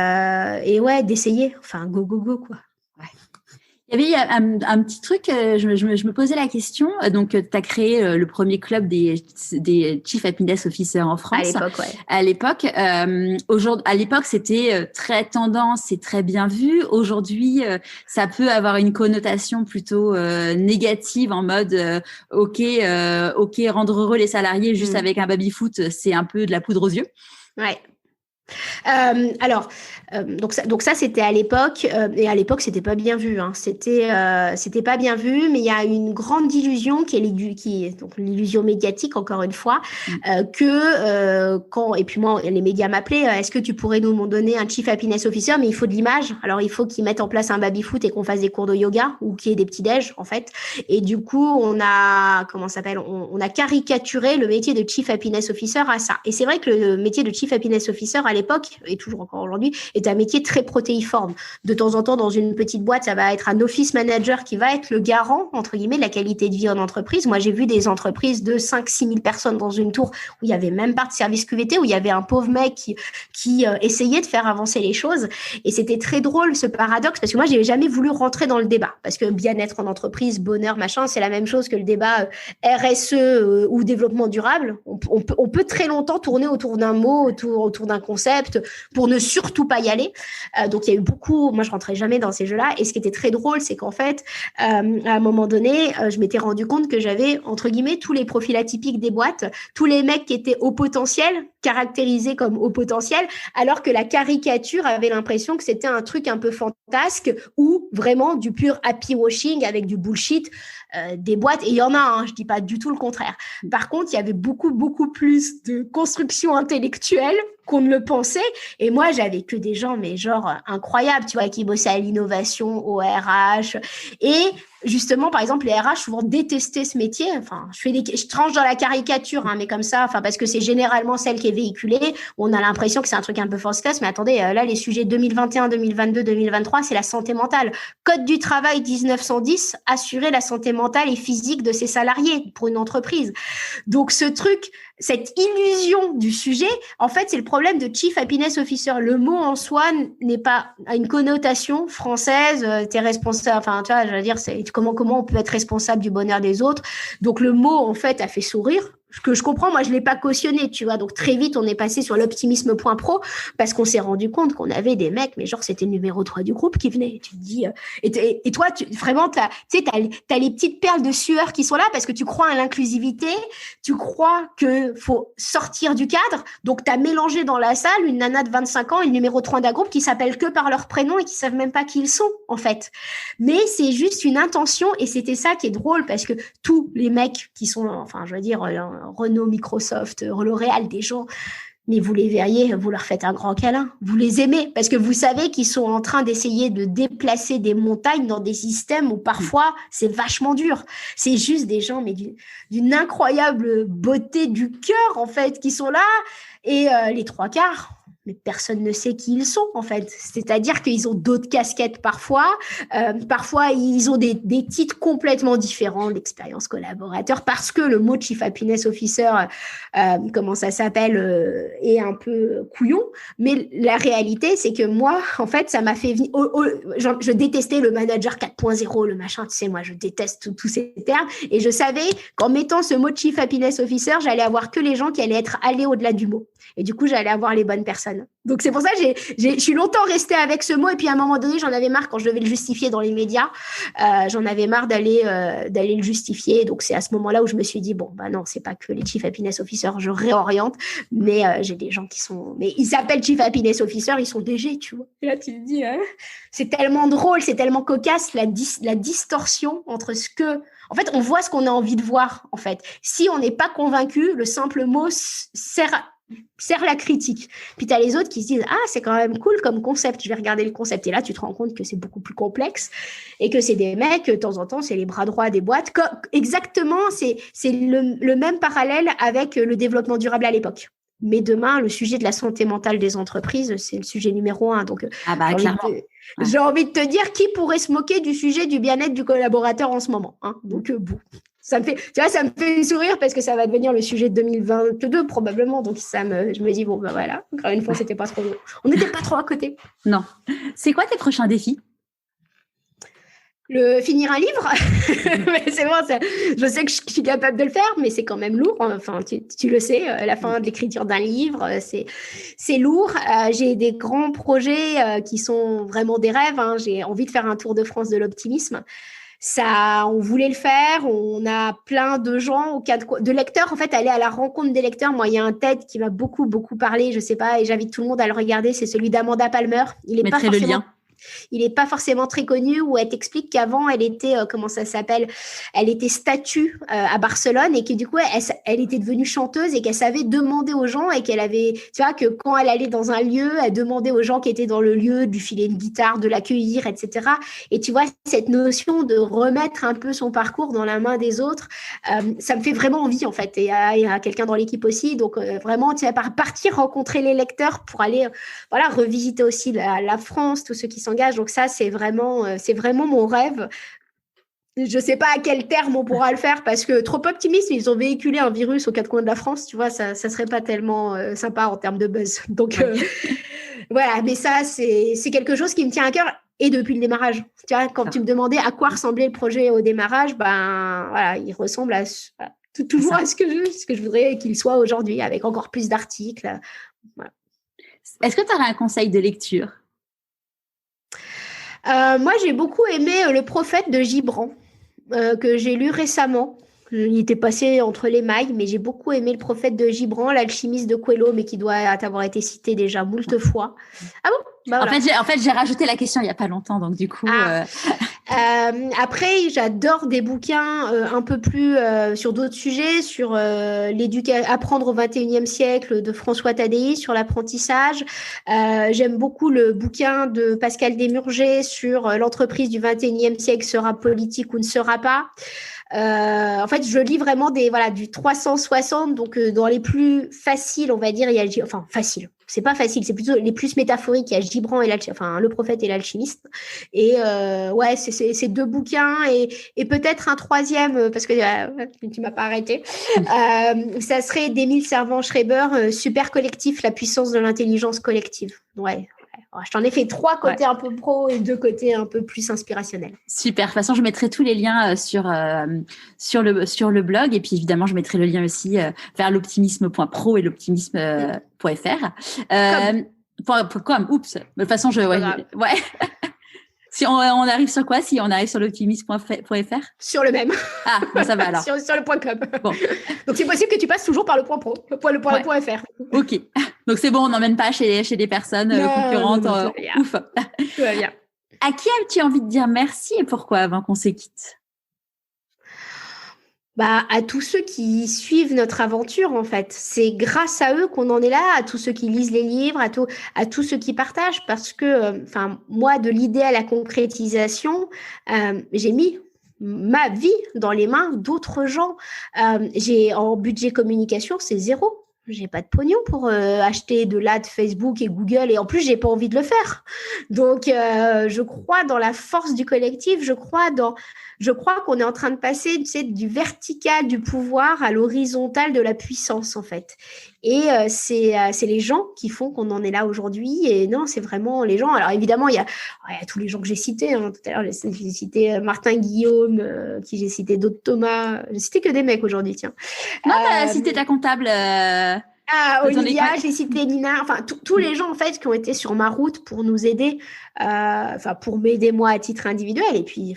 S1: ouais, d'essayer. Enfin, go, go, go, quoi.
S2: Il y avait un petit truc, je me posais la question. Donc, tu as créé le premier club des Chief Happiness Officers en France.
S1: À l'époque, ouais.
S2: À l'époque, à l'époque, c'était très tendance et très bien vu. Aujourd'hui, ça peut avoir une connotation plutôt négative en mode OK, rendre heureux les salariés juste avec un baby-foot, c'est un peu de la poudre aux yeux.
S1: Ouais. Donc ça c'était à l'époque et à l'époque c'était pas bien vu, hein. C'était pas bien vu, mais il y a une grande illusion qui est donc l'illusion médiatique encore une fois quand et puis moi les médias m'appelaient est-ce que tu pourrais nous donner un Chief Happiness Officer, mais il faut de l'image, alors il faut qu'ils mettent en place un baby foot et qu'on fasse des cours de yoga ou qu'il y ait des petits déj en fait, et du coup on a caricaturé le métier de Chief Happiness Officer à ça, et c'est vrai que le métier de Chief Happiness Officer à l'époque, et toujours encore aujourd'hui, est un métier très protéiforme. De temps en temps, dans une petite boîte, ça va être un office manager qui va être le garant, entre guillemets, de la qualité de vie en entreprise. Moi, j'ai vu des entreprises de 5-6 000 personnes dans une tour où il n'y avait même pas de service QVT, où il y avait un pauvre mec qui essayait de faire avancer les choses. Et c'était très drôle, ce paradoxe, parce que moi, j'ai jamais voulu rentrer dans le débat. Parce que bien-être en entreprise, bonheur, machin, c'est la même chose que le débat RSE ou développement durable. On peut très longtemps tourner autour d'un mot, autour d'un concept, pour ne surtout pas y aller. Donc, il y a eu beaucoup... Moi, je rentrais jamais dans ces jeux-là. Et ce qui était très drôle, c'est qu'en fait, à un moment donné, je m'étais rendu compte que j'avais, entre guillemets, tous les profils atypiques des boîtes, tous les mecs qui étaient au potentiel, caractérisés comme au potentiel, alors que la caricature avait l'impression que c'était un truc un peu fantasque ou vraiment du pur happy washing avec du bullshit des boîtes. Et il y en a, hein, je dis pas du tout le contraire. Par contre, il y avait beaucoup, beaucoup plus de construction intellectuelle qu'on ne le pensait. Et moi, j'avais que des gens, mais genre incroyables, tu vois, qui bossaient à l'innovation, au RH. Et justement, par exemple, les RH souvent détestaient ce métier. Enfin, je tranche dans la caricature, hein, mais comme ça, enfin, parce que c'est généralement celle qui est véhiculée. On a l'impression que c'est un truc un peu force-casse, mais attendez, là, les sujets 2021, 2022, 2023, c'est la santé mentale. Code du travail 1910, assurer la santé mentale et physique de ses salariés pour une entreprise. Donc, ce truc, cette illusion du sujet, en fait, c'est le problème de Chief Happiness Officer. Le mot en soi n'est pas à une connotation française. T'es responsable. Enfin, tu vois, je veux dire, c'est comment on peut être responsable du bonheur des autres. Donc, le mot, en fait, a fait sourire. Ce que je comprends, moi, je l'ai pas cautionné, tu vois. Donc, très vite, on est passé sur l'optimisme.pro parce qu'on s'est rendu compte qu'on avait des mecs, mais genre, c'était le numéro 3 du groupe qui venait. Tu te dis, et toi, vraiment, t'as les petites perles de sueur qui sont là parce que tu crois à l'inclusivité, tu crois que faut sortir du cadre. Donc, t'as mélangé dans la salle une nana de 25 ans et le numéro 3 d'un groupe qui s'appellent que par leur prénom et qui savent même pas qui ils sont, en fait. Mais c'est juste une intention, et c'était ça qui est drôle parce que tous les mecs qui sont, enfin, je veux dire, Renault, Microsoft, L'Oréal, des gens Mais vous les verriez, vous leur faites un grand câlin. Vous les aimez parce que vous savez qu'ils sont en train d'essayer de déplacer des montagnes dans des systèmes où parfois c'est vachement dur. C'est juste des gens, mais d'une incroyable beauté du cœur, en fait, qui sont là. Et les trois quarts, mais personne ne sait qui ils sont, en fait. C'est-à-dire qu'ils ont d'autres casquettes parfois. Parfois, ils ont des titres complètement différents d'expérience collaborateur parce que le mot Chief Happiness Officer, comment ça s'appelle, est un peu couillon. Mais la réalité, c'est que moi, en fait, ça m'a fait... je détestais le manager 4.0, le machin, tu sais, moi, je déteste tous ces termes. Et je savais qu'en mettant ce mot Chief Happiness Officer, j'allais avoir que les gens qui allaient être allés au-delà du mot. Et du coup, j'allais avoir les bonnes personnes. Donc, c'est pour ça que je suis longtemps restée avec ce mot. Et puis, à un moment donné, j'en avais marre quand je devais le justifier dans les médias. J'en avais marre d'aller le justifier. Donc, c'est à ce moment-là où je me suis dit, bon, bah non, c'est pas que les Chief Happiness Officers, je réoriente. Mais j'ai des gens qui sont... Mais ils s'appellent Chief Happiness Officer, ils sont DG, tu vois. Et là, tu te dis, c'est tellement drôle, c'est tellement cocasse, la distorsion entre ce que... En fait, on voit ce qu'on a envie de voir, en fait. Si on n'est pas convaincu, le simple mot sert la critique. Puis tu as les autres qui se disent « Ah, c'est quand même cool comme concept, je vais regarder le concept. » Et là, tu te rends compte que c'est beaucoup plus complexe et que c'est des mecs, de temps en temps, c'est les bras droits des boîtes. Exactement, c'est le même parallèle avec le développement durable à l'époque. Mais demain, le sujet de la santé mentale des entreprises, c'est le sujet numéro 1. Donc, j'ai envie de te dire qui pourrait se moquer du sujet du bien-être du collaborateur en ce moment. Hein. Donc, bon. Ça me fait sourire parce que ça va devenir le sujet de 2022 probablement. Donc, je me dis, bon, ben voilà, encore une fois, c'était pas trop... On n'était pas trop à côté.
S2: Non. C'est quoi tes prochains défis ?
S1: Finir un livre. Mais c'est bon, je sais que je suis capable de le faire, mais c'est quand même lourd. Enfin, tu le sais, la fin de l'écriture d'un livre, c'est lourd. J'ai des grands projets qui sont vraiment des rêves. Hein. J'ai envie de faire un tour de France de l'optimisme. Ça, on voulait le faire. On a plein de gens, de lecteurs, en fait, aller à la rencontre des lecteurs. Moi, il y a un TED qui m'a beaucoup, beaucoup parlé, je sais pas, et j'invite tout le monde à le regarder. C'est celui d'Amanda Palmer.
S2: Mettrai le lien.
S1: Il n'est pas forcément très connu, où elle t'explique qu'avant, elle était, elle était statue à Barcelone et que du coup, elle était devenue chanteuse et qu'elle savait demander aux gens et qu'elle avait, tu vois, que quand elle allait dans un lieu, elle demandait aux gens qui étaient dans le lieu de lui filer une guitare, de l'accueillir, etc. Et tu vois, cette notion de remettre un peu son parcours dans la main des autres, ça me fait vraiment envie, en fait. Et il y a quelqu'un dans l'équipe aussi. Donc, vraiment, tu vas partir rencontrer les lecteurs pour aller, revisiter aussi la France, tous ceux qui s'engagent. Donc ça, c'est vraiment mon rêve. Je ne sais pas à quel terme on pourra le faire parce que trop optimiste, ils ont véhiculé un virus aux quatre coins de la France, tu vois, ça serait pas tellement sympa en termes de buzz. Donc voilà, mais ça, c'est quelque chose qui me tient à cœur et depuis le démarrage. Tu vois, quand tu me demandais à quoi ressemblait le projet au démarrage, ben voilà, il ressemble à toujours à ce que je voudrais qu'il soit aujourd'hui, avec encore plus d'articles. Voilà.
S2: Est-ce que tu aurais un conseil de lecture ?
S1: Moi, j'ai beaucoup aimé Le Prophète de Gibran, que j'ai lu récemment. Il était passé entre les mailles, mais j'ai beaucoup aimé Le Prophète de Gibran, L'Alchimiste de Coelho, mais qui doit avoir été cité déjà moult fois. Ah bon ? Bah, voilà.
S2: En fait, j'ai rajouté la question il n'y a pas longtemps, donc du coup...
S1: Après, j'adore des bouquins un peu plus sur d'autres sujets, sur Apprendre au XXIe siècle de François Tadei, sur l'apprentissage. J'aime beaucoup le bouquin de Pascal Desmurger sur l'entreprise du XXIe siècle sera politique ou ne sera pas. En fait, je lis vraiment du 360, donc dans les plus faciles, on va dire, il y a facile. C'est pas facile, c'est plutôt les plus métaphoriques. Il y a Gibran et Le Prophète et l'Alchimiste. Et c'est deux bouquins et peut-être un troisième parce que tu m'as pas arrêté. Ça serait d'Émile Servan-Schreiber, Super collectif, la puissance de l'intelligence collective. Ouais. Je t'en ai fait 3 côtés un peu pro et 2 côtés un peu plus inspirationnels.
S2: Super. De toute façon, je mettrai tous les liens sur le blog. Et puis, évidemment, je mettrai le lien aussi vers l'optimisme.pro et l'optimisme.fr. Oups. De toute façon, ouais. Si on arrive sur quoi ? Si on arrive sur l'optimisme.fr ?
S1: Sur le même.
S2: Ah, bon, ça va alors.
S1: sur le point .com.
S2: Bon.
S1: Donc, c'est possible que tu passes toujours par le point .pro, le point .fr.
S2: Ok. Donc, c'est bon, on n'emmène pas chez des personnes concurrentes. Ouf.
S1: Tout va bien.
S2: À qui as-tu envie de dire merci et pourquoi avant qu'on se quitte ?
S1: À tous ceux qui suivent notre aventure, en fait. C'est grâce à eux qu'on en est là, à tous ceux qui lisent les livres, à tous ceux qui partagent, parce que, moi, de l'idée à la concrétisation, j'ai mis ma vie dans les mains d'autres gens. J'ai en budget communication, c'est zéro. J'ai pas de pognon pour acheter de l'ad Facebook et Google, et en plus j'ai pas envie de le faire. Donc je crois dans la force du collectif, je crois qu'on est en train de passer, tu sais, du vertical du pouvoir à l'horizontal de la puissance, en fait. Et c'est les gens qui font qu'on en est là aujourd'hui. Et non, c'est vraiment les gens. Alors évidemment, il y a tous les gens que j'ai cités. Tout à l'heure, j'ai cité Martin Guillaume, j'ai cité d'autres Thomas. J'ai cité que des mecs aujourd'hui, tiens.
S2: Non, t'as cité ta comptable.
S1: Olivia, j'ai cité Nina, tous les gens en fait qui ont été sur ma route pour nous aider, pour m'aider moi à titre individuel. Et puis,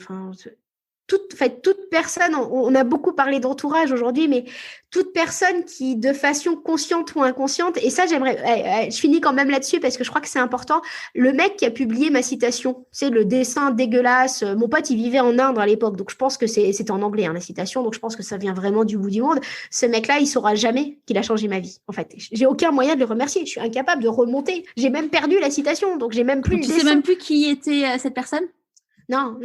S1: toute personne, on a beaucoup parlé d'entourage aujourd'hui, mais toute personne qui, de façon consciente ou inconsciente, et ça, je finis quand même là-dessus parce que je crois que c'est important, le mec qui a publié ma citation, c'est le dessin dégueulasse, mon pote, il vivait en Inde à l'époque, donc je pense que c'était en anglais, la citation, donc je pense que ça vient vraiment du bout du monde. Ce mec-là, il saura jamais qu'il a changé ma vie, en fait. J'ai aucun moyen de le remercier, je suis incapable de remonter, j'ai même perdu la citation, donc j'ai même plus le dessin.
S2: Tu sais même plus qui était cette personne?
S1: Non,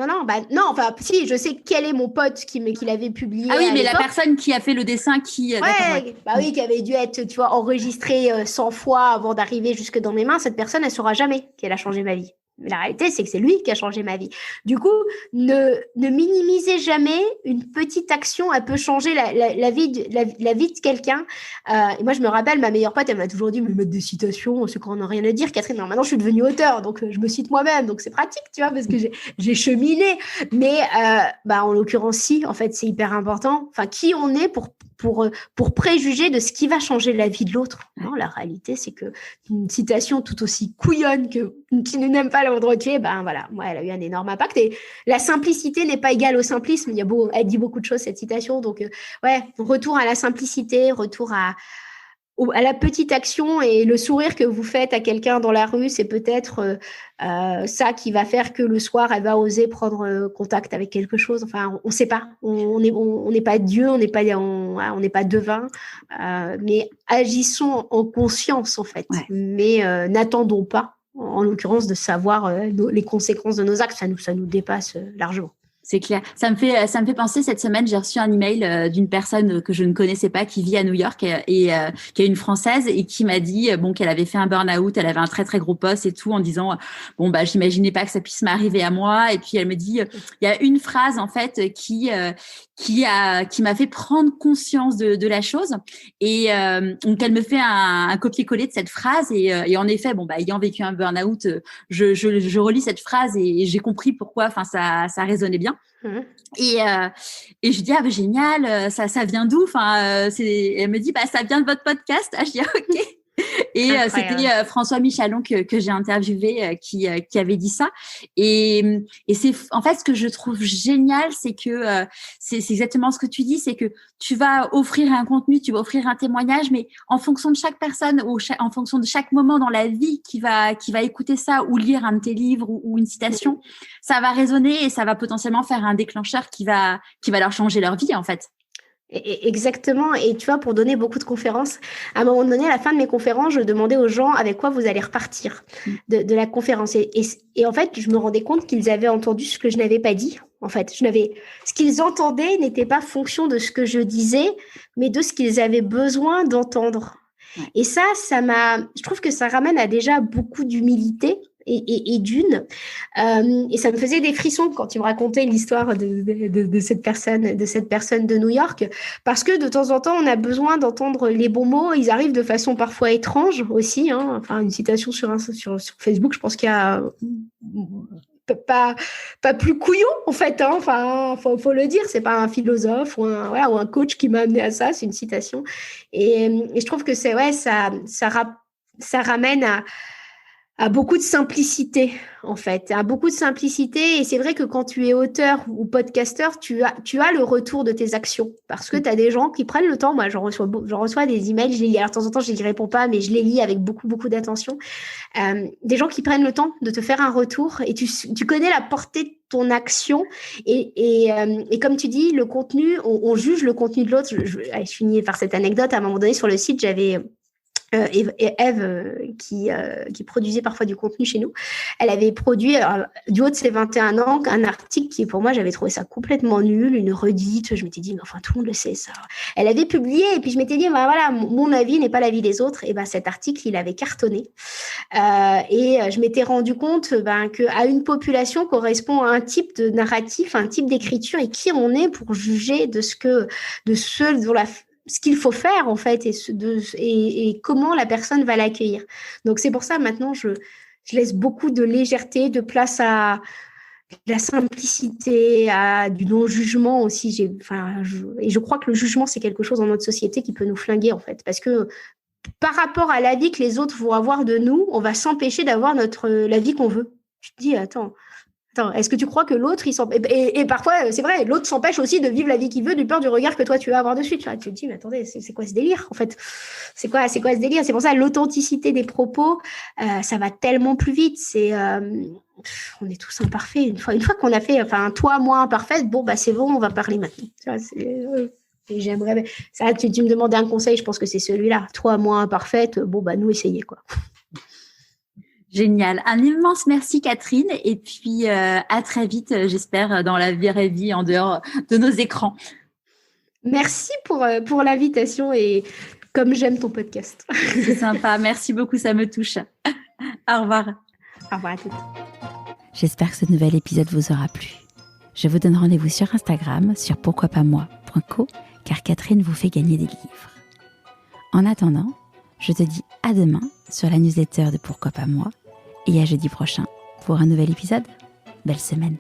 S1: si, je sais quel est mon pote qui l'avait publié.
S2: Ah oui, mais la personne qui a fait le dessin qui.
S1: Ouais. Oui, qui avait dû être, tu vois, enregistré 100 fois avant d'arriver jusque dans mes mains. Cette personne, elle saura jamais qu'elle a changé ma vie. Mais la réalité, c'est que c'est lui qui a changé ma vie. Du coup, ne minimisez jamais une petite action. Elle peut changer la vie de quelqu'un. Et moi, je me rappelle, ma meilleure pote, elle m'a toujours dit, mais mettre des citations, c'est quand on n'a rien à dire, Catherine. Non, maintenant, je suis devenue auteure, donc je me cite moi-même. Donc, c'est pratique, tu vois, parce que j'ai cheminé. Mais en l'occurrence, si, en fait, c'est hyper important. Enfin, qui on est pour préjuger de ce qui va changer la vie de l'autre. Non, la réalité, c'est que une citation tout aussi couillonne qui ne n'aime pas l'endroit tu es, voilà, moi, elle a eu un énorme impact. Et la simplicité n'est pas égale au simplisme. Elle dit beaucoup de choses, cette citation. Donc, retour à la simplicité, retour à la petite action, et le sourire que vous faites à quelqu'un dans la rue, c'est peut-être ça qui va faire que le soir, elle va oser prendre contact avec quelque chose. Enfin, on ne sait pas. On n'est pas Dieu, on n'est pas devin, mais agissons en conscience, en fait. Ouais. Mais n'attendons pas, en l'occurrence, de savoir les conséquences de nos actes. Ça nous dépasse largement.
S2: C'est clair. Ça me fait penser, cette semaine, j'ai reçu un email d'une personne que je ne connaissais pas qui vit à New York et qui est une Française et qui m'a dit qu'elle avait fait un burn-out, elle avait un très très gros poste et tout, en disant j'imaginais pas que ça puisse m'arriver à moi. Et puis elle me dit il y a une phrase en fait qui m'a fait prendre conscience de la chose, et donc elle me fait un copier-coller de cette phrase, et en effet ayant vécu un burn-out, je relis cette phrase et j'ai compris pourquoi ça résonnait bien. Et je dis génial, ça vient d'où, elle me dit ça vient de votre podcast. Je dis ok. Et c'était François Michalon que j'ai interviewé qui avait dit ça, et c'est en fait ce que je trouve génial, c'est que c'est exactement ce que tu dis, c'est que tu vas offrir un contenu, tu vas offrir un témoignage, mais en fonction de chaque personne ou en fonction de chaque moment dans la vie qui va écouter ça ou lire un de tes livres ou une citation, ça va résonner et ça va potentiellement faire un déclencheur qui va leur changer leur vie, en fait.
S1: Exactement. Et tu vois, pour donner beaucoup de conférences, à un moment donné, à la fin de mes conférences, je demandais aux gens avec quoi vous allez repartir de la conférence. Et en fait, je me rendais compte qu'ils avaient entendu ce que je n'avais pas dit. En fait, ce qu'ils entendaient n'était pas fonction de ce que je disais, mais de ce qu'ils avaient besoin d'entendre. Ouais. Et ça je trouve que ça ramène à déjà beaucoup d'humilité. Et ça me faisait des frissons quand tu me racontais l'histoire de cette personne de New York, parce que de temps en temps on a besoin d'entendre les bons mots. Ils arrivent de façon parfois étrange aussi, une citation sur Facebook, je pense qu'il y a pas plus couillon en fait, faut le dire, c'est pas un philosophe ou un coach qui m'a amené à ça, c'est une citation, et je trouve que ça ramène à beaucoup de simplicité, en fait, à beaucoup de simplicité. Et c'est vrai que quand tu es auteur ou podcasteur, tu as le retour de tes actions, parce que tu as des gens qui prennent le temps. Moi, j'en reçois des emails, je les lis. Alors, de temps en temps, je n'y réponds pas, mais je les lis avec beaucoup, beaucoup d'attention. Des gens qui prennent le temps de te faire un retour, et tu connais la portée ton action. Et comme tu dis, le contenu, on juge le contenu de l'autre. Je finis par cette anecdote. À un moment donné, sur le site, j'avais Eve, qui produisait parfois du contenu chez nous. Elle avait produit, du haut de ses 21 ans, un article qui, pour moi, j'avais trouvé ça complètement nul, une redite. Je m'étais dit, mais enfin, tout le monde le sait, ça. Elle avait publié, et puis je m'étais dit, bah, voilà, mon avis n'est pas l'avis des autres. Et ben, cet article, il avait cartonné. Et je m'étais rendu compte qu'à une population correspond à un type de narratif, un type d'écriture, et qui on est pour juger de ce qu'il faut faire en fait et comment la personne va l'accueillir. Donc c'est pour ça maintenant je laisse beaucoup de légèreté, de place à la simplicité, à du non-jugement aussi. Et je crois que le jugement c'est quelque chose dans notre société qui peut nous flinguer en fait, parce que par rapport à l'avis que les autres vont avoir de nous, on va s'empêcher d'avoir la vie qu'on veut. Je te dis, attends, est-ce que tu crois que l'autre, et parfois, c'est vrai, l'autre s'empêche aussi de vivre la vie qu'il veut, du peur du regard que toi, tu vas avoir dessus. Tu te dis, mais attendez, c'est quoi ce délire, en fait? C'est quoi ce délire? C'est pour ça, l'authenticité des propos, ça va tellement plus vite. On est tous imparfaits. Une fois qu'on a fait, toi, moi, imparfaite, c'est bon, on va parler maintenant. Tu vois, et j'aimerais... Ça, tu me demandais un conseil, je pense que c'est celui-là. Toi, moi, imparfaite, nous, essayez, quoi.
S2: Génial. Un immense merci, Catherine. Et puis, à très vite, j'espère, dans la vraie vie, en dehors de nos écrans.
S1: Merci pour l'invitation et comme j'aime ton podcast.
S2: C'est sympa. Merci beaucoup, ça me touche. Au revoir.
S1: Au revoir à toutes.
S2: J'espère que ce nouvel épisode vous aura plu. Je vous donne rendez-vous sur Instagram, sur pourquoipasmoi.co, car Catherine vous fait gagner des livres. En attendant, je te dis à demain sur la newsletter de Pourquoi pas moi et à jeudi prochain pour un nouvel épisode. Belle semaine.